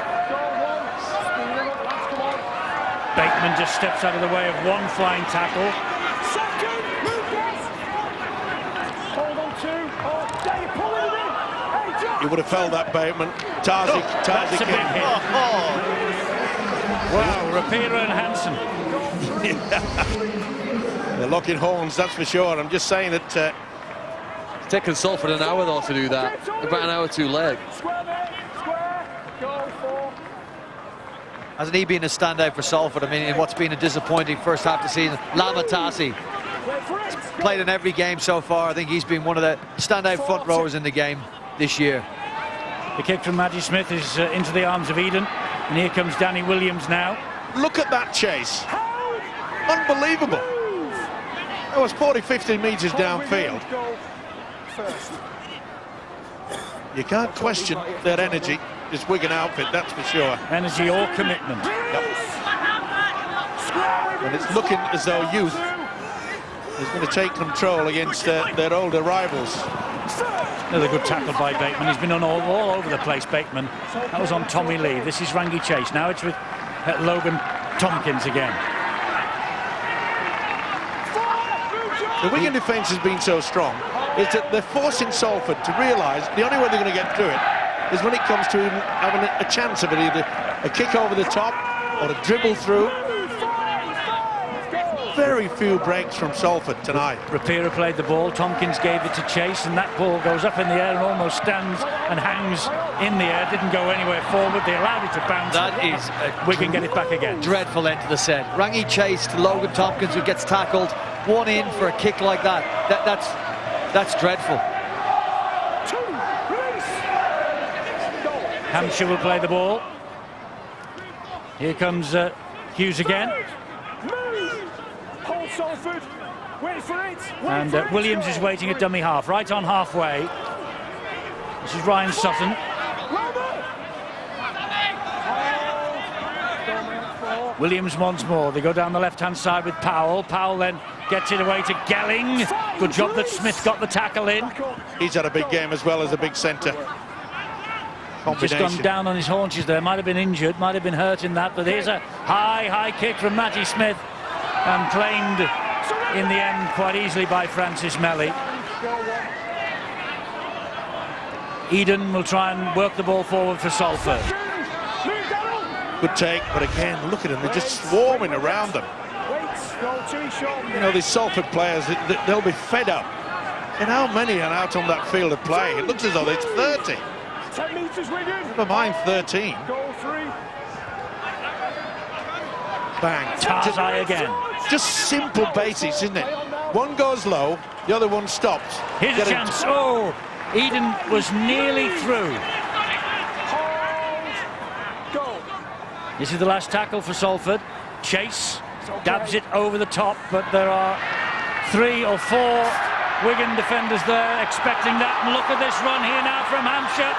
Bateman just steps out of the way of 1 flying tackle. You would have felt that, Bateman. Tarzi That's a big hit. Wow, Rapira and Hansen. They're locking horns, that's for sure. I'm just saying that... It's taken Salford an hour, though, to do that. About an hour too late. Hasn't he been a standout for Salford? I mean, in what's been a disappointing first half of the season. Lamatasi played in every game so far. I think he's been one of the standout front rowers in the game this year. The kick from Matty Smith is into the arms of Eden. And here comes Danny Williams now. Look at that chase. Unbelievable. That was 40-50 metres downfield. You can't question their energy. This Wigan outfit, that's for sure. Energy or commitment. Yep. And it's looking as though youth is going to take control against their older rivals. Another good tackle by Bateman. He's been on all over the place, Bateman. That was on Tommy Lee. This is Rangi Chase. Now it's with Logan Tompkins again. The Wigan defence has been so strong is that they're forcing Salford to realise the only way they're going to get through it is when it comes to even having a chance of it, either a kick over the top or a dribble through. very few breaks from Salford tonight. Rapira played the ball, Tompkins gave it to Chase, and that ball goes up in the air and almost stands and hangs in the air. Didn't go anywhere forward. They allowed it to bounce. That is we can get it back again. Dreadful end to the set. Rangi Chase to Logan Tompkins, who gets tackled. One in for a kick like that. That's dreadful. Hampshire will play the ball. Here comes Hughes again. Hold Salford. Wait for it. And Williams is waiting at dummy half, right on halfway. This is Ryan Sutton. Williams once more. They go down the left-hand side with Powell. Powell then gets it away to Gelling. Good job that Smith got the tackle in. He's had a big game as well as a big centre. Just gone down on his haunches there. Might have been injured, might have been hurt in that. But here's a high kick from Matty Smith. And claimed in the end quite easily by Francis Melly. Eden will try and work the ball forward for Salford. Good take, but again, look at them, they're just swarming around them. You know, these Salford players, they'll be fed up. And how many are out on that field of play? It looks as though it's 30. 10 metres, Wigan. Never mind 13. Goal 3. Bang. Tarzai again. Just simple basics, isn't it? One goes low, the other one stops. Here's a chance. Oh, Eden was nearly through. This is the last tackle for Salford. Chase dabs it over the top, but there are 3 or 4 Wigan defenders there expecting that. And look at this run here now from Hampshire.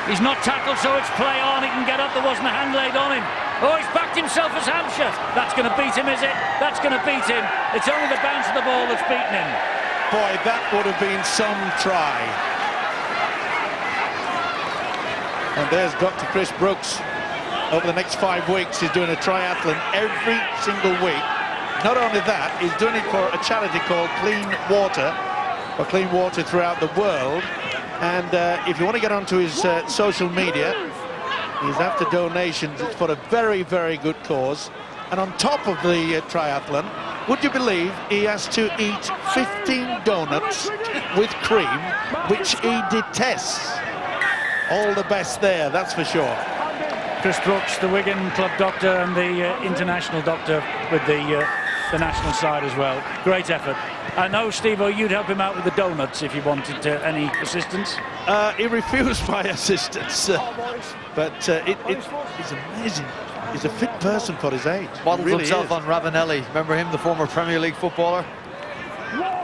He's not tackled, so it's play on. He can get up. There wasn't a hand laid on him. Oh, he's backed himself as Hampshire. That's going to beat him, is it? That's going to beat him. It's only the bounce of the ball that's beaten him. Boy, that would have been some try. And there's Dr. Chris Brooks. Over the next 5 weeks, he's doing a triathlon every single week. Not only that, he's doing it for a charity called Clean Water, or Clean Water throughout the world. And if you want to get onto his social media, he's after donations. It's for a very, very good cause. And on top of the triathlon, would you believe he has to eat 15 donuts with cream, which he detests? All the best there, that's for sure. Chris Brooks, the Wigan club doctor and the international doctor with the national side as well. Great effort. I know, Steve-O, you'd help him out with the donuts if you wanted any assistance. He refused my assistance, but it's amazing. He's a fit person for his age. Models really himself is. on Ravanelli. Remember him, the former Premier League footballer?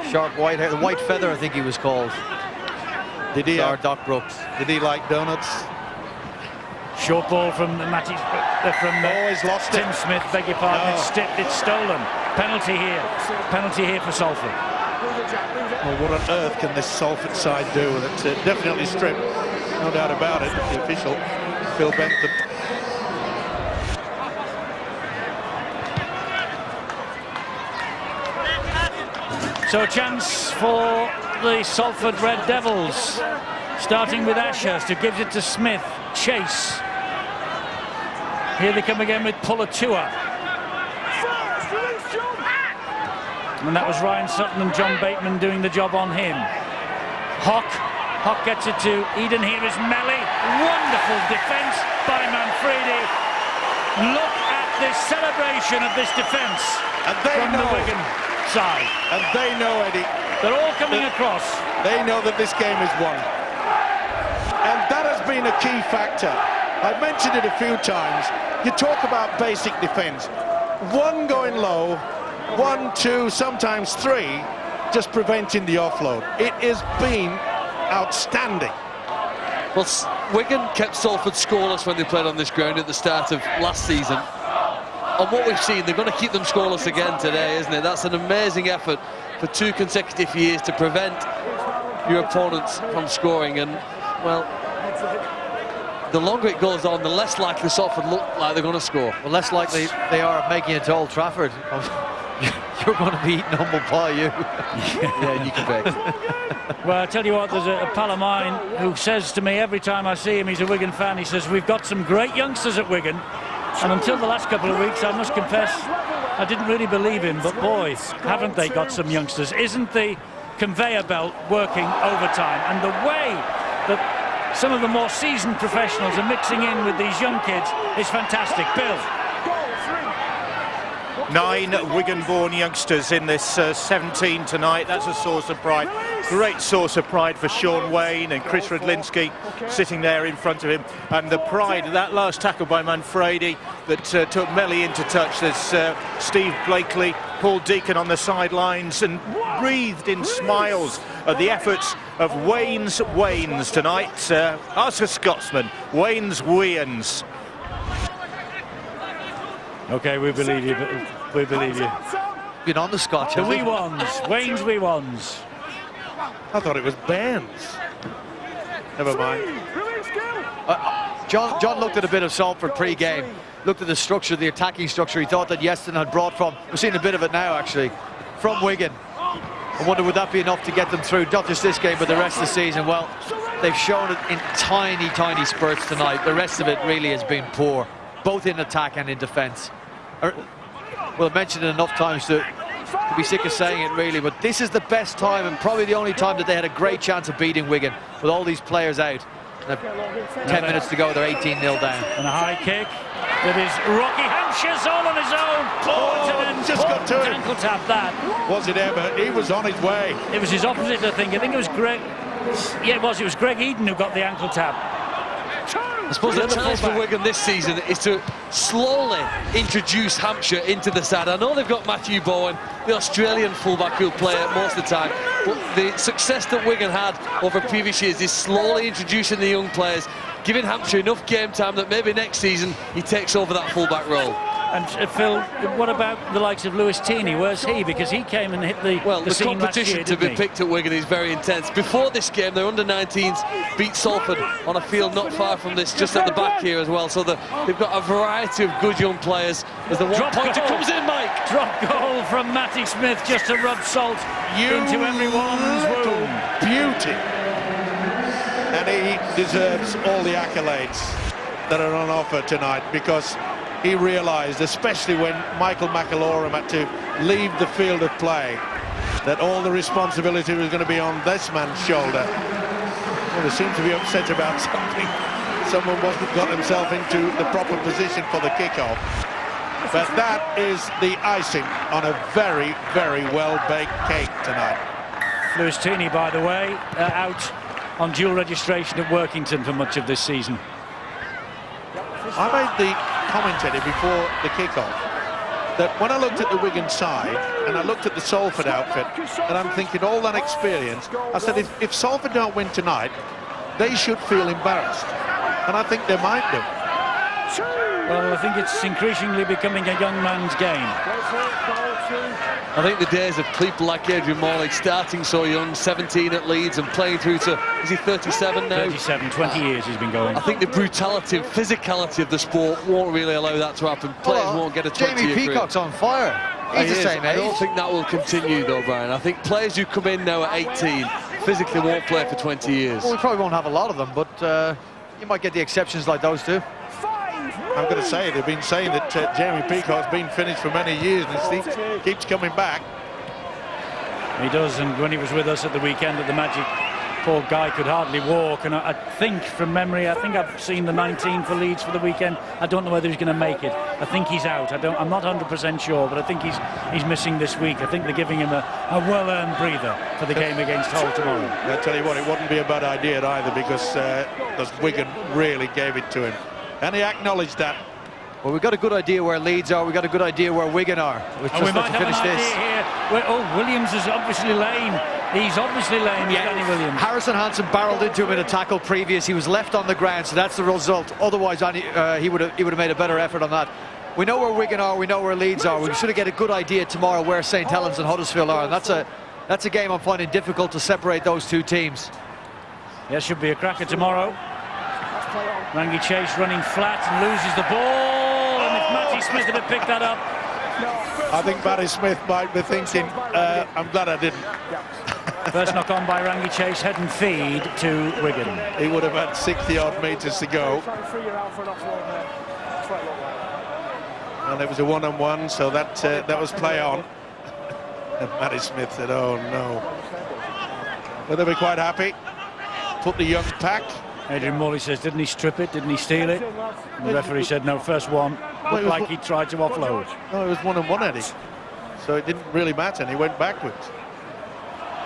Sharp white hair, the White Feather, I think he was called. Did he? Doc Brooks. Did he like donuts? Short ball from Matty, he's lost Tim it. Smith, beg your pardon. It's stolen. Penalty here for Salford. Well, what on earth can this Salford side do? That's definitely stripped, no doubt about it. The official, Phil Bentham. So a chance for the Salford Red Devils, starting with Ashurst, who gives it to Smith. Chase. Here they come again with Pulatua. And that was Ryan Sutton and John Bateman doing the job on him. Hock gets it to Eden. Here is Melly. Wonderful defence by Manfredi. Look at this celebration of this defence from the Wigan side. And they know, Eddie. They're all coming across. They know that this game is won. And that has been a key factor. I've mentioned it a few times. You talk about basic defence. One going low, 1, 2, sometimes 3, just preventing the offload. It has been outstanding. Well, Wigan kept Salford scoreless when they played on this ground at the start of last season. And what we've seen, they're going to keep them scoreless again today, isn't it? That's an amazing effort for 2 consecutive years to prevent your opponents from scoring. And, well, the longer it goes on, the less likely Salford look like they're going to score. Well, less likely they are making it to Old Trafford. You're going to be eating humble pie, you. Yeah, you can bet. Well, I tell you what, there's a pal of mine who says to me every time I see him, he's a Wigan fan, he says, we've got some great youngsters at Wigan. And until the last couple of weeks, I must confess, I didn't really believe him, but boy, haven't they got some youngsters. Isn't the conveyor belt working overtime? And the way that some of the more seasoned professionals are mixing in with these young kids is fantastic. Bill. 9 Wigan-born youngsters in this 17 tonight. That's a source of pride. Great source of pride for Sean Wayne and Chris Radlinski sitting there in front of him. And the pride of that last tackle by Manfredi that took Melly into touch. There's Steve Blakely, Paul Deacon on the sidelines, and breathed in smiles at the efforts of Wayne's tonight. Ask a Scotsman, Wayne's Weans. Okay, we believe you. We believe you. Been on the Scotch. The wee ones, Wayne's wee ones. I thought it was Bairns. Never mind. John looked at a bit of Salford pre-game. Looked at the structure, the attacking structure. He thought that Yeston had brought from. We're seeing a bit of it now, actually, from Wigan. I wonder, would that be enough to get them through, not just this game, but the rest of the season? Well, they've shown it in tiny, tiny spurts tonight. The rest of it really has been poor, both in attack and in defence. Well, I've mentioned it enough times to be sick of saying it, really, but this is the best time and probably the only time that they had a great chance of beating Wigan with all these players out. 10 minutes to go, they're 18-0 down. And a high kick. That is Rocky Hampshire's all on his own. Just got to him. Ankle tap that. Was it ever? He was on his way. It was his opposite, I think. I think it was Greg. Yeah, it was. It was Greg Eden who got the ankle tap. I suppose the challenge for Wigan this season is to slowly introduce Hampshire into the side. I know they've got Matthew Bowen, the Australian fullback who'll play it most of the time, but the success that Wigan had over previous years is slowly introducing the young players, giving Hampshire enough game time that maybe next season he takes over that fullback role. And Phil, what about the likes of Lewis Teeney? Where's he? Because he came and hit the scene competition last year, to be picked at Wigan is very intense. Before this game, their under-19s beat Salford on a field not far from this, just at the back here as well. So they've got a variety of good young players. As the one-pointer comes in, Mike. Drop goal from Matty Smith just to rub salt into everyone's wound. Beauty. And he deserves all the accolades that are on offer tonight, because he realised, especially when Michael McAlorum had to leave the field of play, that all the responsibility was going to be on this man's shoulder. Well, they seem to be upset about something. Someone wasn't got himself into the proper position for the kickoff. But that is the icing on a very, very well-baked cake tonight. Lewis Teeney, by the way, out on dual registration at Workington for much of this season. I made the commentator before the kickoff that when I looked at the Wigan side and I looked at the Salford outfit, and I'm thinking all that experience, I said if Salford don't win tonight, they should feel embarrassed, and I think they might do. Well, I think it's increasingly becoming a young man's game. I think the days of people like Adrian Morley starting so young, 17 at Leeds, and playing through to, is he 37 now? 37, 20 years he's been going. I think the brutality and physicality of the sport won't really allow that to happen. Players won't get a 20-year career. Jamie Peacock's on fire. He's the same age. I don't think that will continue though, Brian. I think players who come in now at 18 physically won't play for 20 years. Well, we probably won't have a lot of them, but you might get the exceptions like those two. I'm going to say, they've been saying that Jamie Peacock's been finished for many years, and he keeps coming back. He does, and when he was with us at the weekend at the Magic, poor guy could hardly walk. And I think, from memory, I think I've seen the 19 for Leeds for the weekend. I don't know whether he's going to make it. I think he's out. I'm not 100% sure, but I think he's missing this week. I think they're giving him a well-earned breather for the game against Hull tomorrow. I tell you what, it wouldn't be a bad idea either, because Wigan really gave it to him. And he acknowledged that. Well, we've got a good idea where Leeds are. We've got a good idea where Wigan are. We might have an idea here. Williams is obviously lame. He's obviously lame, Danny Williams. Harrison Hansen barrelled into him in a tackle previous. He was left on the ground, so that's the result. Otherwise, he would have made a better effort on that. We know where Wigan are. We know where Leeds are. We should get a good idea tomorrow where St Helens and Huddersfield are. And that's a game I'm finding difficult to separate those two teams. Yeah, should be a cracker tomorrow. Rangi Chase running flat and loses the ball. And if Matty Smith had picked that up, I think Matty Smith might be thinking, I'm glad I didn't. First knock on by Rangi Chase, head and feed to Wigan. He would have had 60-odd metres to go. And it was a one-on-one, so that was play on. And Matty Smith said, "Oh no." But they'll be quite happy. Put the young pack. Adrian Morley says, didn't he strip it? Didn't he steal it? And the referee said, no, first one. Looked like he tried to offload. No, it was one-on-one, Eddie. So it didn't really matter, and he went backwards.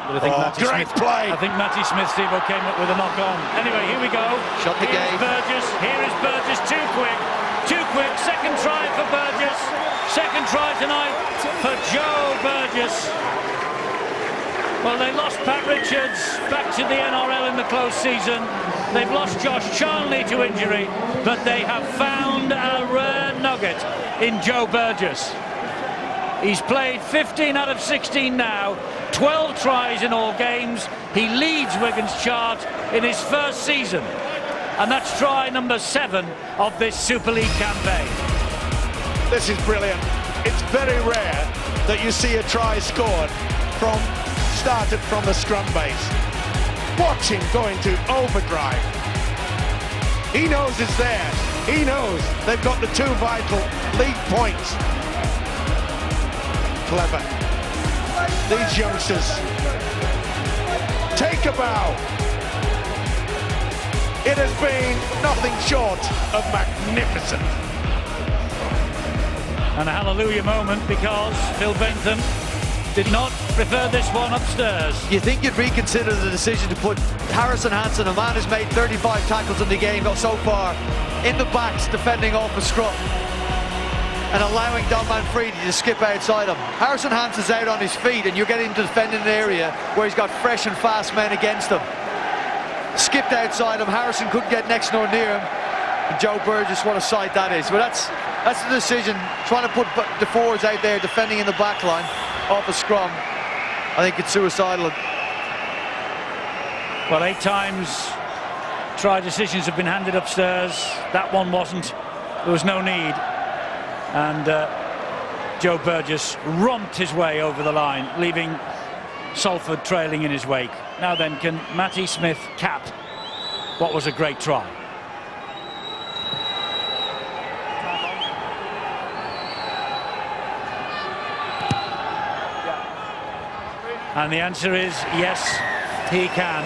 But I think great play! I think Matty Smith, Steve-O, came up with a knock-on. Anyway, here we go. Shot the game. Here is Burgess, too quick. Too quick, second try for Burgess. Second try tonight for Joe Burgess. Well, they lost Pat Richards back to the NRL in the close season. They've lost Josh Charnley to injury, but they have found a rare nugget in Joe Burgess. He's played 15 out of 16 now, 12 tries in all games. He leads Wigan's chart in his first season. And that's try number 7 of this Super League campaign. This is brilliant. It's very rare that you see a try scored started from the scrum base. Watch him going to overdrive. He knows it's there. He knows they've got the 2 vital league points. Clever. These youngsters take a bow. It has been nothing short of magnificent. And a hallelujah moment because Phil Bentham did not prefer this one upstairs. You think you'd reconsider the decision to put Harrison Hansen, a man who's made 35 tackles in the game so far, in the backs defending off a scrum and allowing Don Manfredi to skip outside him. Harrison Hansen's out on his feet and you're getting him to defend in an area where he's got fresh and fast men against him. Skipped outside him, Harrison couldn't get next nor near him. And Joe Burgess, what a sight that is. But that's the decision, trying to put the forwards out there defending in the back line off a scrum. I think it's suicidal. Well, 8 times try decisions have been handed upstairs. That one wasn't. There was no need. And Joe Burgess romped his way over the line, leaving Salford trailing in his wake. Now then, can Matty Smith cap what was a great try? And the answer is yes, he can.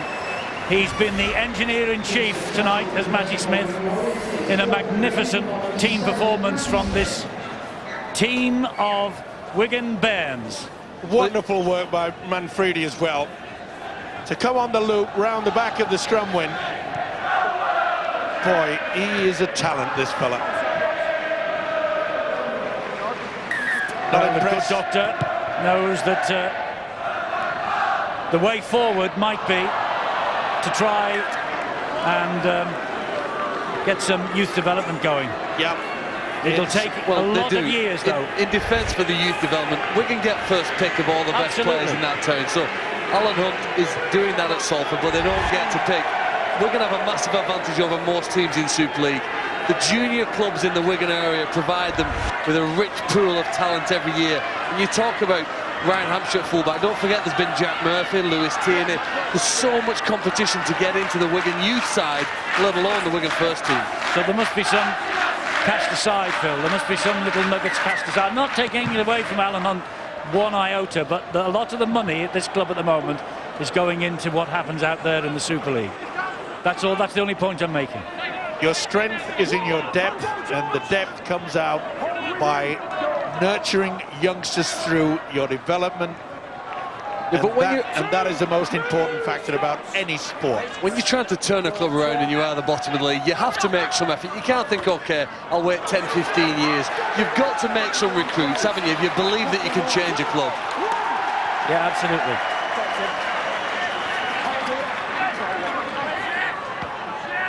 He's been the engineer-in-chief tonight as Matty Smith in a magnificent team performance from this team of Wigan Bairns. Wonderful work by Manfredi as well. To come on the loop round the back of the scrum win. Boy, he is a talent, this fella. Not the good doctor knows that the way forward might be to try and get some youth development going. Yep. It'll take a lot of years, though. In defence for the youth development, Wigan get first pick of all the best players in that town. So Alan Hunt is doing that at Salford, but they don't get to pick. Wigan have a massive advantage over most teams in Super League. The junior clubs in the Wigan area provide them with a rich pool of talent every year. And you talk about Ryan Hampshire at fullback, don't forget there's been Jack Murphy, Lewis Tierney. There's so much competition to get into the Wigan youth side, let alone the Wigan first team. So there must be some cast aside, Phil. There must be some little nuggets cast aside. I'm not taking it away from Alan Hunt one iota, but a lot of the money at this club at the moment is going into what happens out there in the Super League. That's all. That's the only point I'm making. Your strength is in your depth, and the depth comes out by nurturing youngsters through your development. Yeah, but and that is the most important factor about any sport. When you're trying to turn a club around and you are the bottom of the league, you have to make some effort. You can't think, okay, I'll wait 10, 15 years. You've got to make some recruits, haven't you? If you believe that you can change a club. Yeah, absolutely.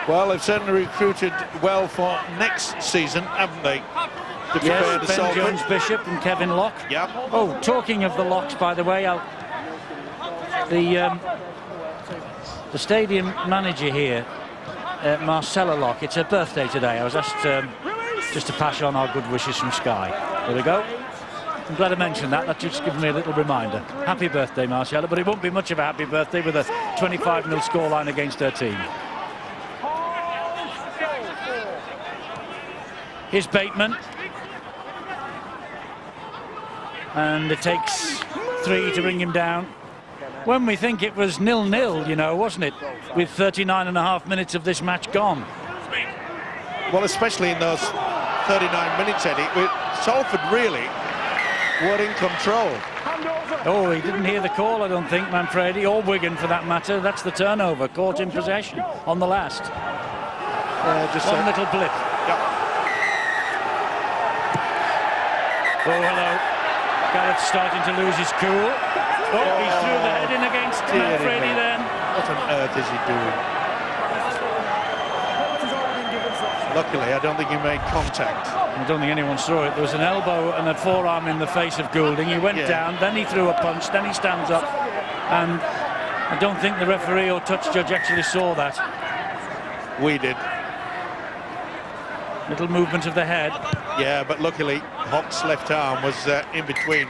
Well, they've certainly recruited well for next season, haven't they? Yes, Ben Jones-Bishop and Kevin Locke. Yep. Oh, talking of the Locks, by the way, the stadium manager here, Marcella Locke, it's her birthday today. I was asked just to pass on our good wishes from Sky. There we go. I'm glad I mentioned that. That just gives me a little reminder. Happy birthday, Marcella, but it won't be much of a happy birthday with a 25-0 scoreline against her team. Here's Bateman. and it takes 3 to bring him down. When we think it was 0-0, you know, wasn't it? With 39.5 minutes of this match gone. Well, especially in those 39 minutes, Eddie, with Salford really were in control. Oh, he didn't hear the call, I don't think, Manfredi, or Wigan for that matter. That's the turnover, caught in possession on the last. Just one little blip. Yep. Oh, hello. Garrett's starting to lose his cool. Oh, he threw the head in against Manfredi then. What on earth is he doing? Luckily, I don't think he made contact. I don't think anyone saw it. There was an elbow and a forearm in the face of Goulding. He went down, then he threw a punch, then he stands up. And I don't think the referee or touch judge actually saw that. We did. Little movement of the head. Yeah, but luckily, Hock's left arm was in between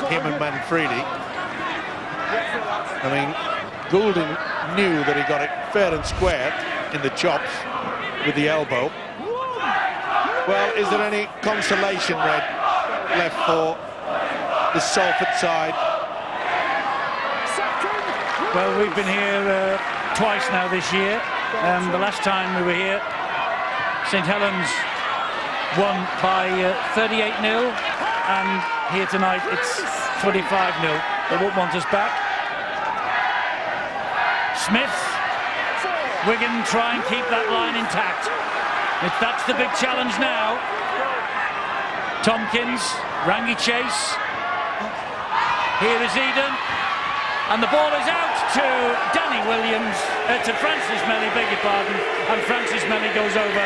him and Manfredi. I mean, Goulding knew that he got it fair and square in the chops with the elbow. Well, is there any consolation, Red, left for the Salford side? Well, we've been here twice now this year. The last time we were here, St Helens won by 38-0, and here tonight it's 25-0. They won't want us back. Smith, Wigan try and keep that line intact. That's the big challenge now. Tompkins, Rangi Chase. Here is Eden. And the ball is out to Danny Williams, to Francis Melly, beg your pardon. And Francis Melly goes over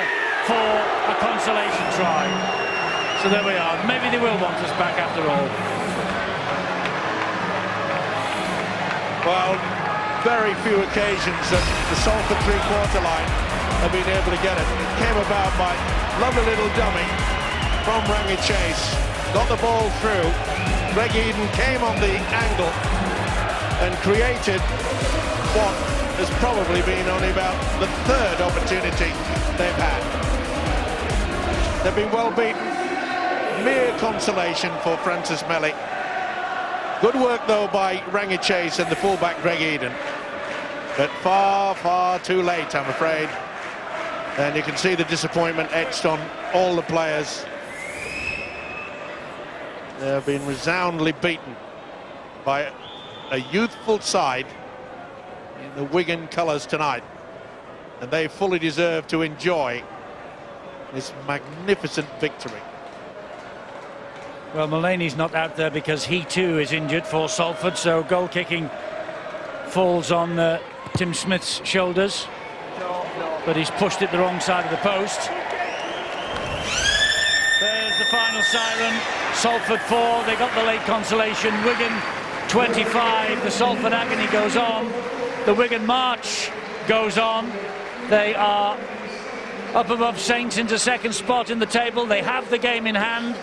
for a consolation try. So there we are. Maybe they will want us back after all. Well, very few occasions that the Salford three-quarter line have been able to get it. It came about by lovely little dummy from Rangi Chase. Got the ball through. Greg Eden came on the angle and created what has probably been only about the third opportunity they've had. They've been well beaten. Mere consolation for Francis Melly. Good work, though, by Rangi Chase and the fullback Greg Eden. But far, far too late, I'm afraid. And you can see the disappointment etched on all the players. They've been resoundingly beaten by a youthful side in the Wigan colours tonight. And they fully deserve to enjoy this magnificent victory. Well, Mulaney's not out there because he too is injured for Salford, so goal kicking falls on Tim Smith's shoulders, but he's pushed it the wrong side of the post. There's the final siren. Salford 4, they got the late consolation. Wigan 25, the Salford agony goes on. The Wigan march goes on. They are up above Saints into second spot in the table. They have the game in hand,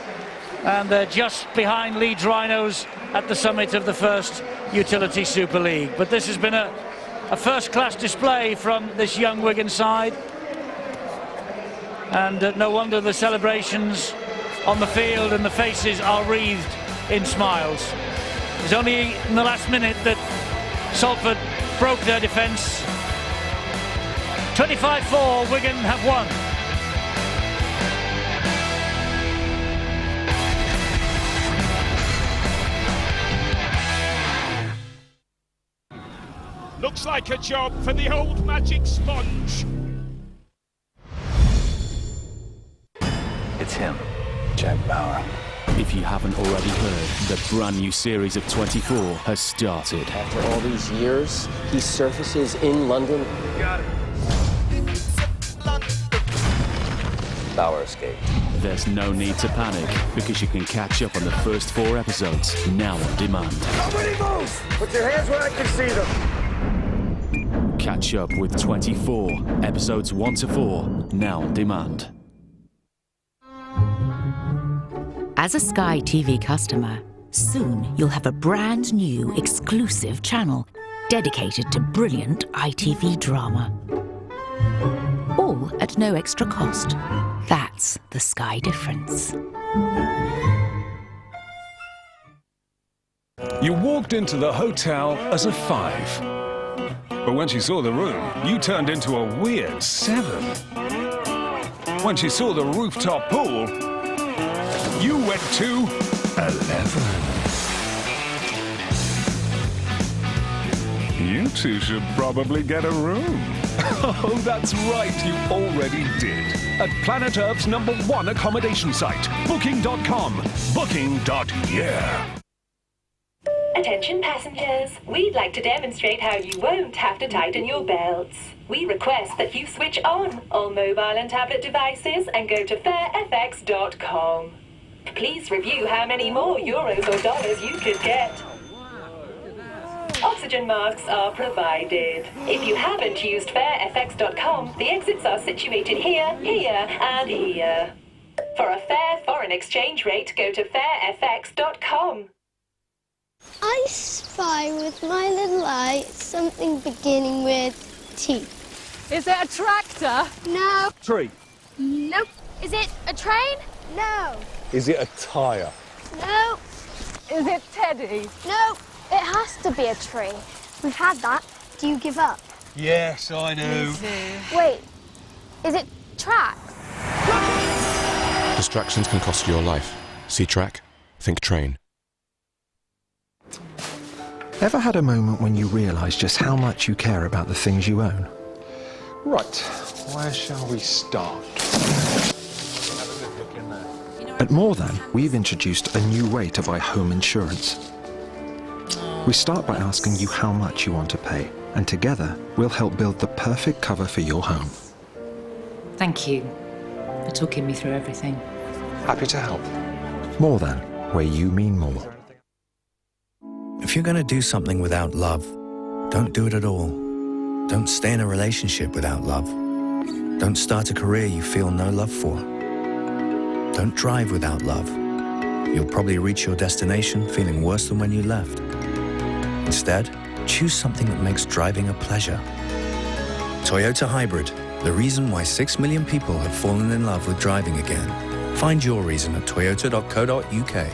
and they're just behind Leeds Rhinos at the summit of the first Utility Super League. But this has been a first-class display from this young Wigan side, and no wonder the celebrations on the field and the faces are wreathed in smiles. It was only in the last minute that Salford broke their defence. 25-4, Wigan have won. Looks like a job for the old magic sponge. It's him, Jack Bauer. If you haven't already heard, the brand new series of 24 has started. After all these years, he surfaces in London. Got it. Bauer escaped. There's no need to panic, because you can catch up on the first 4 episodes now on demand. Nobody move! Put your hands where I can see them. Catch up with 24, episodes 1 to 4, now on demand. As a Sky TV customer, soon you'll have a brand new exclusive channel dedicated to brilliant ITV drama. All at no extra cost. That's the Sky difference. You walked into the hotel as a 5. But when she saw the room, you turned into a weird 7. When she saw the rooftop pool, you went to 11. You two should probably get a room. Oh, that's right, you already did. At Planet Earth's #1 accommodation site, Booking.com. Booking.yeah. Attention passengers, we'd like to demonstrate how you won't have to tighten your belts. We request that you switch on all mobile and tablet devices and go to farefx.com. Please review how many more euros or dollars you could get. Oxygen masks are provided. If you haven't used farefx.com, the exits are situated here, here, and here. For a fair foreign exchange rate, go to farefx.com. I spy with my little eye something beginning with T. Is it a tractor? No. Tree. Nope. Is it a train? No. Is it a tyre? No. Is it Teddy? No. It has to be a tree. We've had that. Do you give up? Yes, I know. Wait. Is it tracks? Distractions can cost you your life. See track, think train. Ever had a moment when you realise just how much you care about the things you own? Right, where shall we start? At More Than, we've introduced a new way to buy home insurance. We start by asking you how much you want to pay, and together we'll help build the perfect cover for your home. Thank you for talking me through everything. Happy to help. More Than, where you mean more. If you're going to do something without love, don't do it at all. Don't stay in a relationship without love. Don't start a career you feel no love for. Don't drive without love. You'll probably reach your destination feeling worse than when you left. Instead, choose something that makes driving a pleasure. Toyota Hybrid, the reason why 6 million people have fallen in love with driving again. Find your reason at toyota.co.uk.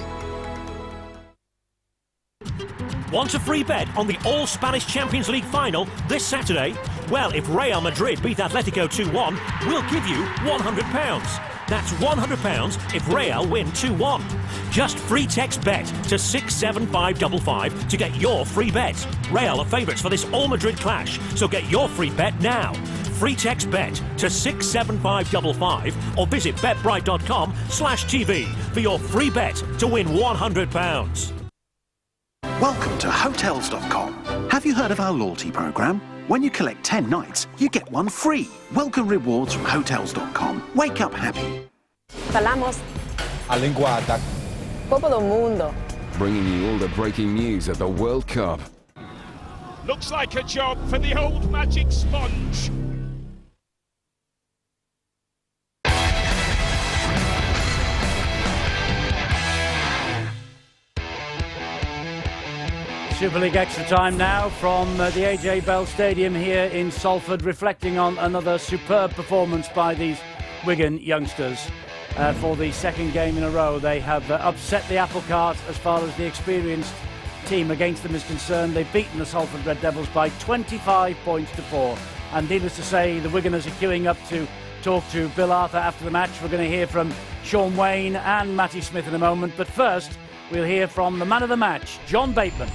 Want a free bet on the All-Spanish Champions League final this Saturday? Well, if Real Madrid beat Atletico 2-1, we'll give you £100. That's £100 if Real win 2-1. Just free text BET to 67555 to get your free bet. Real are favourites for this All-Madrid clash, so get your free bet now. Free text BET to 67555 or visit betbright.com/TV for your free bet to win £100. Welcome to Hotels.com. Have you heard of our loyalty program? When you collect 10 nights, you get one free. Welcome rewards from Hotels.com. Wake up happy. Falamos a língua da Copa do Mundo. Bringing you all the breaking news at the World Cup. Looks like a job for the old magic sponge. Super League extra time now from the AJ Bell Stadium here in Salford, reflecting on another superb performance by these Wigan youngsters. For the second game in a row, they have upset the apple cart as far as the experienced team against them is concerned. They've beaten the Salford Red Devils by 25 points to 4. And needless to say, the Wiganers are queuing up to talk to Bill Arthur after the match. We're going to hear from Sean Wayne and Matty Smith in a moment. But first, we'll hear from the man of the match, John Bateman.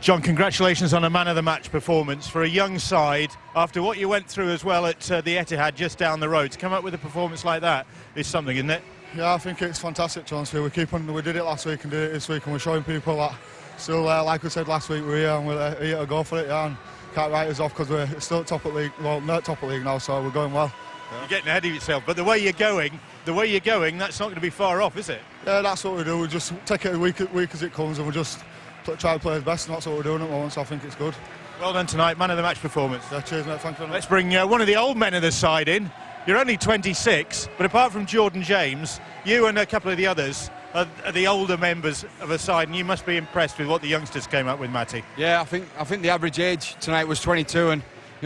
John, congratulations on a man-of-the-match performance for a young side. After what you went through as well at the Etihad just down the road, to come up with a performance like that is something, isn't it? Yeah, I think it's fantastic, John. So we did it last week and did it this week, and we're showing people that still, like we said last week, we're here and we're here to go for it, yeah, and can't write us off because we're still at top of the league. Well, not top of the league now, so we're going well. Yeah. You're getting ahead of yourself, but the way you're going, that's not going to be far off, is it? Yeah, that's what we do. We just take it a week as it comes, and we just try to play the best, and that's what we're doing at the moment, so I think it's good. Well done tonight, man of the match performance. Yeah, cheers, mate. Thank you very much. Let's bring one of the old men of the side in. You're only 26, but apart from Jordan James, you and a couple of the others are the older members of the side, and you must be impressed with what the youngsters came up with, Matty. Yeah, I think the average age tonight was 22, and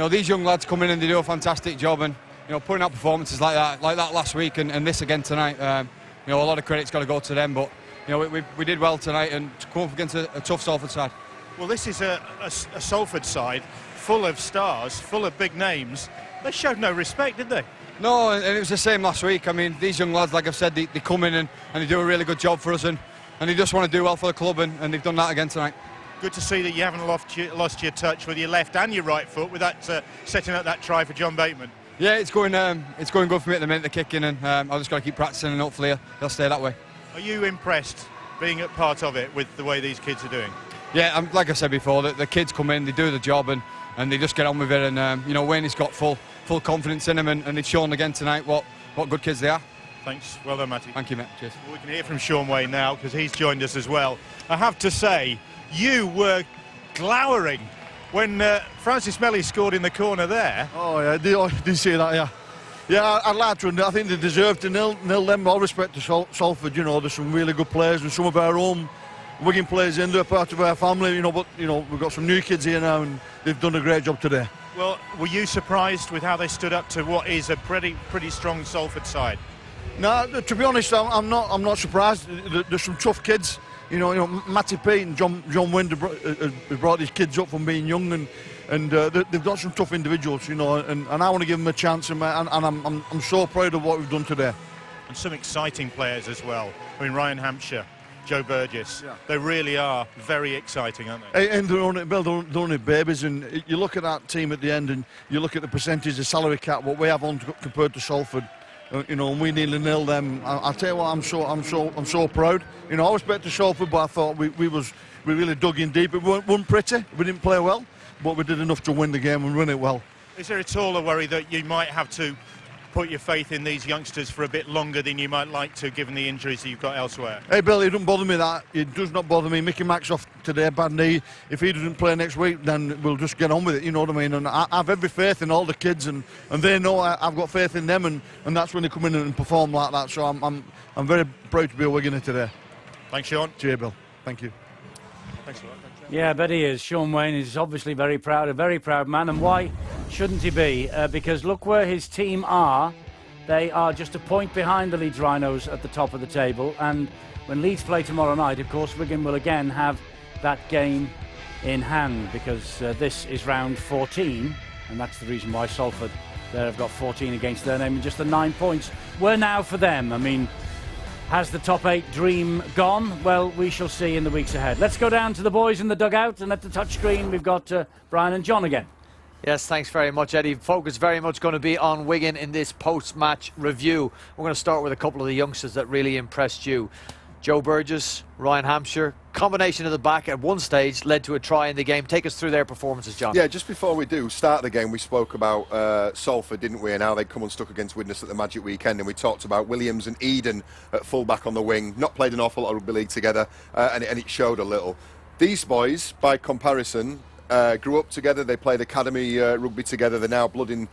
these young lads come in and they do a fantastic job, and putting out performances like that last week and this again tonight. A lot of credit's got to go to them, but you know, we did well tonight and to come up against a tough Salford side. Well, this is a Salford side full of stars, full of big names. They showed no respect, did they? No, and it was the same last week. I mean, these young lads, like I've said, they come in and they do a really good job for us, and they just want to do well for the club, and they've done that again tonight. Good to see that you haven't lost your touch with your left and your right foot with that setting up that try for John Bateman. Yeah, it's going good for me at the minute, the kicking, and I've just got to keep practicing, and hopefully they'll stay that way. Are you impressed being a part of it with the way these kids are doing? Yeah, like I said before, the kids come in, they do the job, and they just get on with it, and you know, Wayne's got full confidence in them, and they've shown again tonight what good kids they are. Thanks. Well done, Matty. Thank you, mate. Cheers. Well, we can hear from Sean Wayne now because he's joined us as well. I have to say, you were glowering when Francis Melly scored in the corner there. Oh, yeah, I did see that, yeah. Yeah, I'd like to, I think they deserve to nil them. All respect to Salford, you know, there's some really good players and some of our own Wigan players in there, part of our family, you know, but, you know, we've got some new kids here now and they've done a great job today. Well, were you surprised with how they stood up to what is a pretty strong Salford side? No, to be honest, I'm not surprised. There's some tough kids. You know, Matty Pete and John Wind have brought these kids up from being young, and they've got some tough individuals. You know, and I want to give them a chance, and I'm so proud of what we've done today. And some exciting players as well. I mean, Ryan Hampshire, Joe Burgess. Yeah. They really are very exciting, aren't they? And they're only babies, and you look at that team at the end, and you look at the percentage of salary cap what we have on compared to Salford. You know, and we nearly nil them. I'll tell you what, I'm so proud. You know, I respect to Salford, but I thought we really dug in deep. It wasn't pretty. We didn't play well, but we did enough to win the game and win it well. Is there at all a worry that you might have to put your faith in these youngsters for a bit longer than you might like to, given the injuries that you've got elsewhere? Hey, Bill, it doesn't bother me that. It does not bother me. Mickey Mack's off today, bad knee. If he doesn't play next week, then we'll just get on with it, you know what I mean? And I have every faith in all the kids, and they know I've got faith in them, and that's when they come in and perform like that. So I'm very proud to be a Wiganer today. Thanks, Sean. Cheers, Bill. Thank you. Thanks a lot. Yeah, I bet he is. Sean Wayne is obviously very proud, a very proud man. And why shouldn't he be? Because look where his team are. They are just a point behind the Leeds Rhinos at the top of the table. And when Leeds play tomorrow night, of course, Wigan will again have that game in hand, because this is round 14. And that's the reason why Salford there have got 14 against their name and just the 9 points. Where now for them? I mean, has the top 8 dream gone? Well, we shall see in the weeks ahead. Let's go down to the boys in the dugout, and at the touchscreen we've got Brian and John again. Yes, thanks very much, Eddie. Focus very much going to be on Wigan in this post-match review. We're going to start with a couple of the youngsters that really impressed you. Joe Burgess, Ryan Hampshire, combination of the back at one stage led to a try in the game. Take us through their performances, John. Yeah, just before we do start the game, we spoke about Salford, didn't we, and how they'd come unstuck against Widnes at the Magic Weekend, and we talked about Williams and Eden at full-back on the wing, not played an awful lot of rugby league together, and it showed a little. These boys, by comparison, grew up together, they played academy rugby together, they're now blooding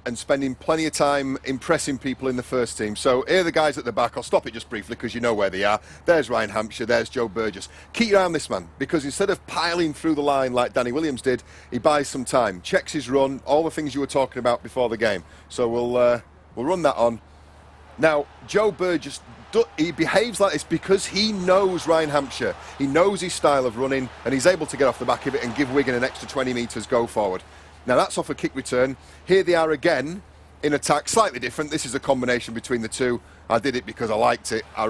and spending plenty of time impressing people in the first team. So here are the guys at the back. I'll stop it just briefly because you know where they are. There's Ryan Hampshire, there's Joe Burgess. Keep your eye on this man, because instead of piling through the line like Danny Williams did, he buys some time, checks his run, all the things you were talking about before the game. So we'll run that on. Now, Joe Burgess, he behaves like this because he knows Ryan Hampshire. He knows his style of running, and he's able to get off the back of it and give Wigan an extra 20 metres go forward. Now that's off a kick return. Here they are again in attack, slightly different. This is a combination between the two. I did it because I liked it. I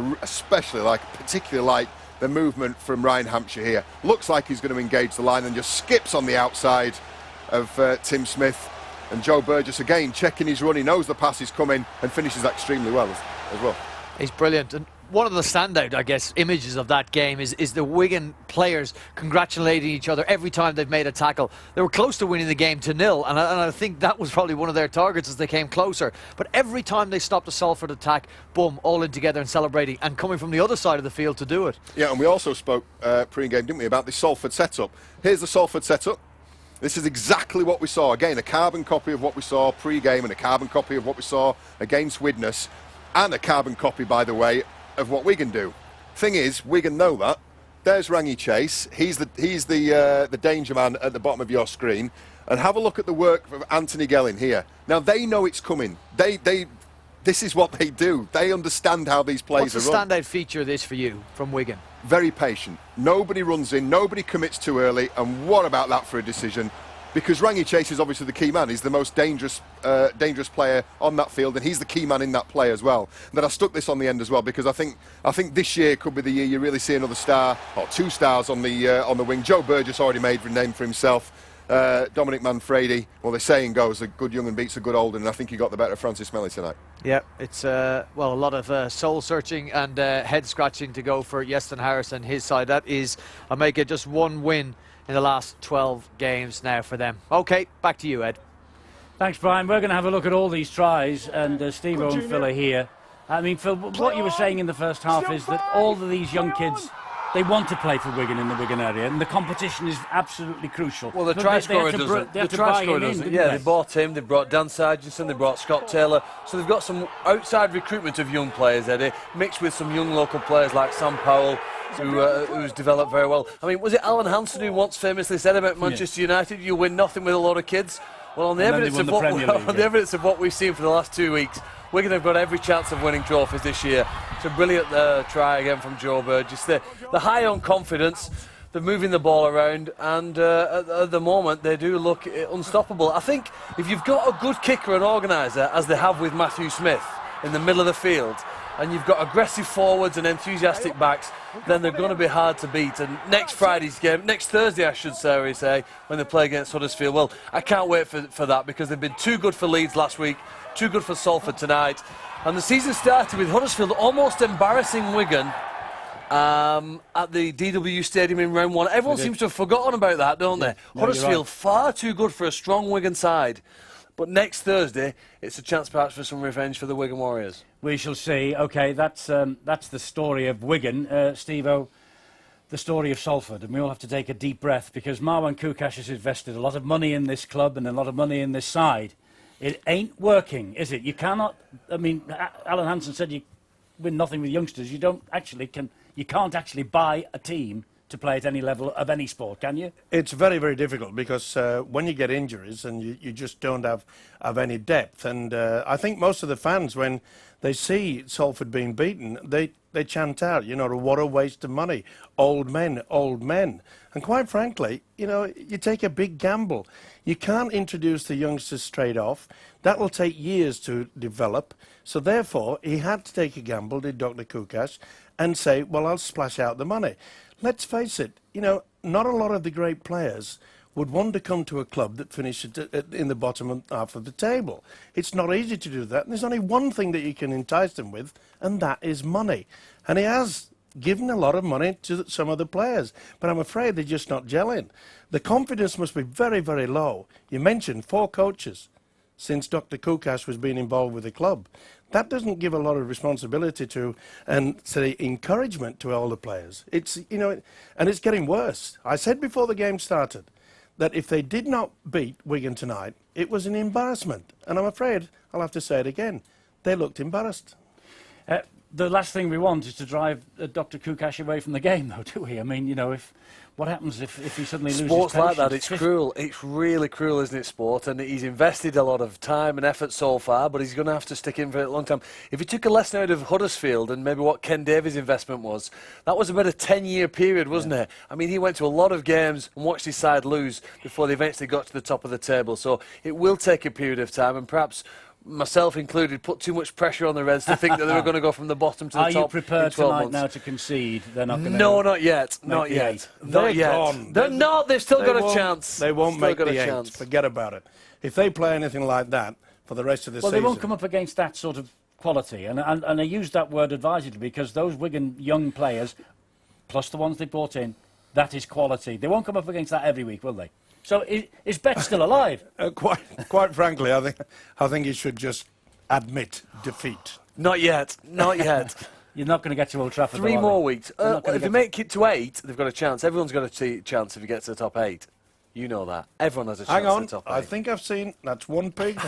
particularly like the movement from Ryan Hampshire here. Looks like he's going to engage the line and just skips on the outside of Tim Smith. And Joe Burgess again checking his run. He knows the pass is coming and finishes extremely well as well. He's brilliant. And one of the standout, I guess, images of that game is the Wigan players congratulating each other every time they've made a tackle. They were close to winning the game 2-0, and I think that was probably one of their targets as they came closer. But every time they stopped a Salford attack, boom, all in together and celebrating, and coming from the other side of the field to do it. Yeah, and we also spoke pre-game, didn't we, about the Salford setup. Here's the Salford setup. This is exactly what we saw. Again, a carbon copy of what we saw pre-game and a carbon copy of what we saw against Widnes, and a carbon copy, by the way, of what Wigan do. Thing is, Wigan know that. There's Rangi Chase. He's the danger man at the bottom of your screen. And have a look at the work of Anthony Gelling here. Now they know it's coming. They this is what they do. They understand how these plays What's are the run. standout feature of this for you from Wigan? Very patient. Nobody runs in, nobody commits too early, and what about that for a decision? Because Rangi Chase is obviously the key man. He's the most dangerous player on that field, and he's the key man in that play as well. But I stuck this on the end as well because I think this year could be the year you really see another star or 2 stars on the wing. Joe Burgess already made a name for himself. Dominic Manfredi, well, the saying goes, a good young and beats a good old, and I think he got the better of Francis Melly tonight. Yeah, it's well, a lot of soul searching and head scratching to go for Yeston Harris and his side. That is, I'll make it just 1 win in the last 12 games now for them. Okay, back to you, Ed. Thanks, Brian. We're going to have a look at all these tries, and Steve and Phil are here. I mean, Phil, what you were saying in the first half is that all of these young kids, they want to play for Wigan in the Wigan area, and the competition is absolutely crucial. Well, the try scorer doesn't. The try scorer doesn't. Yeah, they bought him, they brought Dan Sargentson, they brought Scott Taylor. So they've got some outside recruitment of young players, Eddie, mixed with some young local players like Sam Powell, who's developed very well. I mean, was it Alan Hansen who once famously said about Manchester United, you win nothing with a lot of kids? Well, on the evidence of what we've seen for the last 2 weeks, Wigan have got every chance of winning trophies this year. It's a brilliant try again from Joe Burgess. They're high on confidence, they're moving the ball around, and at the moment they do look unstoppable. I think if you've got a good kicker and organiser, as they have with Matthew Smith in the middle of the field, and you've got aggressive forwards and enthusiastic backs, then they're going to be hard to beat. And next Thursday, I should say, when they play against Huddersfield, well, I can't wait for that, because they've been too good for Leeds last week, too good for Salford tonight. And the season started with Huddersfield almost embarrassing Wigan at the DW Stadium in round 1. Everyone seems to have forgotten about that, don't they? No, Huddersfield far too good for a strong Wigan side. But next Thursday, it's a chance perhaps for some revenge for the Wigan Warriors. We shall see. OK, that's the story of Wigan. Steve-O, the story of Salford. And we all have to take a deep breath, because Marwan Kukash has invested a lot of money in this club and a lot of money in this side. It ain't working, is it? You cannot... I mean, Alan Hansen said you win nothing with youngsters. You can't actually buy a team to play at any level of any sport, can you? It's very, very difficult, because when you get injuries and you just don't have any depth, and I think most of the fans, when they see Salford being beaten, they chant out, you know, what a waste of money, old men, old men. And quite frankly, you know, you take a big gamble. You can't introduce the youngsters straight off. That will take years to develop. So therefore, he had to take a gamble, did Dr. Kukash, and say, well, I'll splash out the money. Let's face it, you know, not a lot of the great players would want to come to a club that finishes in the bottom half of the table. It's not easy to do that, and there's only one thing that you can entice them with, and that is money. And he has given a lot of money to some of the players, but I'm afraid they're just not gelling. The confidence must be very, very low. You mentioned 4 coaches since Dr. Kukash was being involved with the club. That doesn't give a lot of responsibility to, and say, encouragement to all the players. It's, you know, and it's getting worse. I said before the game started that if they did not beat Wigan tonight, it was an embarrassment. And I'm afraid I'll have to say it again. They looked embarrassed. The last thing we want is to drive Dr. Kukash away from the game, though, do we? I mean, you know, what happens if he suddenly loses Sports patience? like that, it's cruel. It's really cruel, isn't it, sport? And he's invested a lot of time and effort so far, but he's going to have to stick in for a long time. If he took a lesson out of Huddersfield and maybe what Ken Davies' investment was, that was about a 10-year period, wasn't it? I mean, he went to a lot of games and watched his side lose before they eventually got to the top of the table. So it will take a period of time, and perhaps myself included, put too much pressure on the Reds to think that they were going to go from the bottom to the top. Are you prepared tonight months? Now to concede? They're not going to. No, not yet. Not yet. Not yet. Gone. They're not. They've still got a chance. They won't make the 8. Forget about it. If they play anything like that for the rest of the season, they won't come up against that sort of quality. And I use that word advisedly, because those Wigan young players, plus the ones they brought in, that is quality. They won't come up against that every week, will they? So is Bet still alive? Quite frankly, I think he should just admit defeat. Not yet. Not yet. You're not going to get to Old Trafford. 3 more weeks. If you make it to 8, they've got a chance. Everyone's got a chance if you get to the top 8. You know that. Everyone has a chance Hang on. to the top 8. I think I've seen that's 1 pig,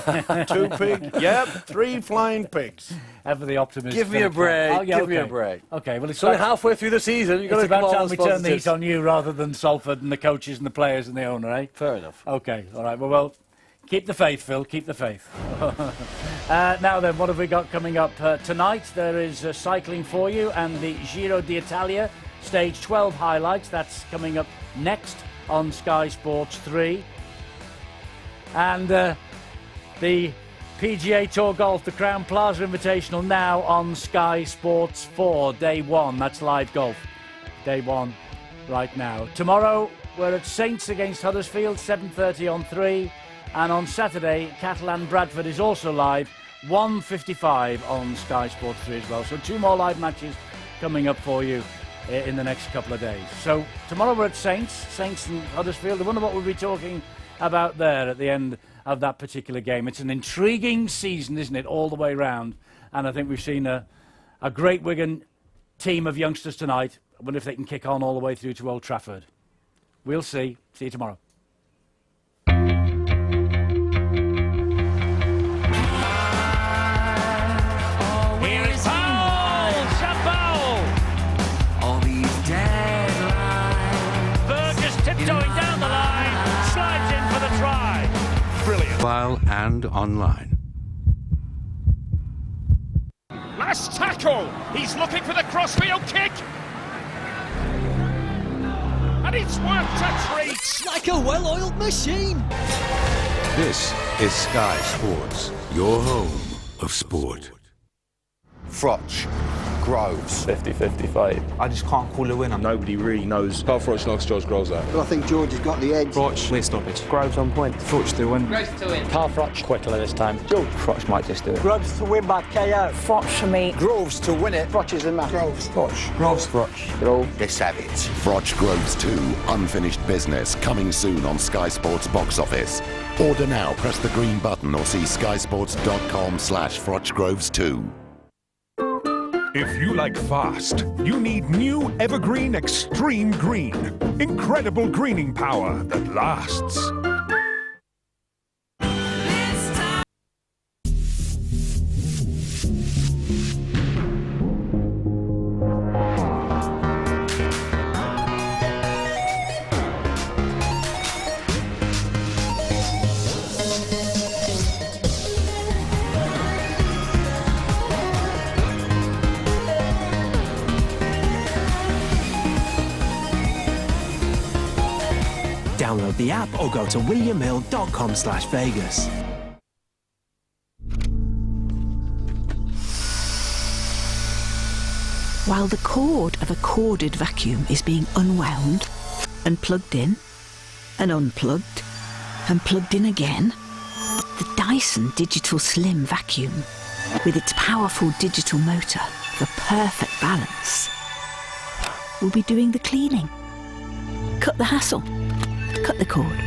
2 pig, yep, 3 flying pigs. Ever the optimist. Give me a break. Give me a break. Okay, well, it's only halfway through the season. You've got it's to come about on time we turn the heat on you rather than Salford and the coaches and the players and the owner, eh? Fair enough. Okay, all right. Well, Keep the faith, Phil, keep the faith. Now then, what have we got coming up tonight? There is cycling for you and the Giro d'Italia, stage 12 highlights. That's coming up next on Sky Sports 3. And the PGA Tour Golf, the Crown Plaza Invitational, now on Sky Sports 4, day 1. That's live golf, day 1 right now. Tomorrow, we're at Saints against Huddersfield, 7:30 on 3. And on Saturday, Catalan Bradford is also live, 1:55 on Sky Sports 3 as well. So 2 more live matches coming up for you in the next couple of days. So tomorrow we're at Saints and Huddersfield. I wonder what we'll be talking about there at the end of that particular game. It's an intriguing season, isn't it, all the way round. And I think we've seen a great Wigan team of youngsters tonight. I wonder if they can kick on all the way through to Old Trafford. We'll see. See you tomorrow. Tiptoeing down the line, slides in for the try. Brilliant. Mobile and online. Last tackle. He's looking for the crossfield kick. And it's worked a treat. Like a well-oiled machine. This is Sky Sports, your home of sport. Froch, Groves. 50-50 fight. I just can't call a winner. Nobody really knows how Froch knocks George Groves out. I think George has got the edge. Froch, clear stoppage. Groves on point. Froch to win. Groves to win. Carl Froch quickly this time. George. Froch might just do it. Groves to win by KO. Froch for me. Groves to win it. Froch is the man. Groves. Froch. Groves. Froch. Groves. They savage. Froch Groves 2, Unfinished Business, coming soon on Sky Sports box office. Order now, press the green button or see skysports.com/FrochGroves2. If you like fast, you need new Evergreen Extreme Green. Incredible greening power that lasts. Download the app or go to williamhill.com/Vegas. While the cord of a corded vacuum is being unwound and plugged in and unplugged and plugged in again, the Dyson Digital Slim Vacuum, with its powerful digital motor for perfect balance, will be doing the cleaning. Cut the hassle. Cut the cord.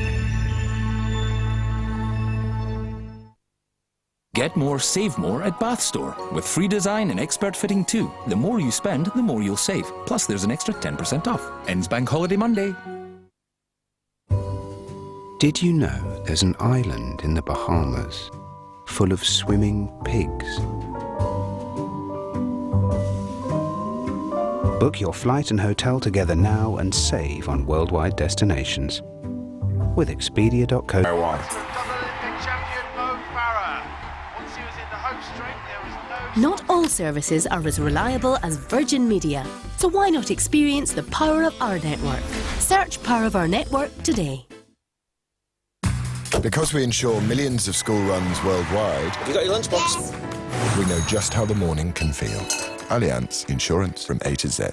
Get more, save more at Bath Store. With free design and expert fitting too. The more you spend, the more you'll save. Plus there's an extra 10% off. Ends Bank Holiday Monday. Did you know there's an island in the Bahamas full of swimming pigs? Book your flight and hotel together now and save on worldwide destinations with Expedia.co. Not all services are as reliable as Virgin Media, so why not experience the power of our network? Search Power of Our Network today. Because we insure millions of school runs worldwide, Have you got your lunchbox? we know just how the morning can feel. Allianz Insurance from A to Z.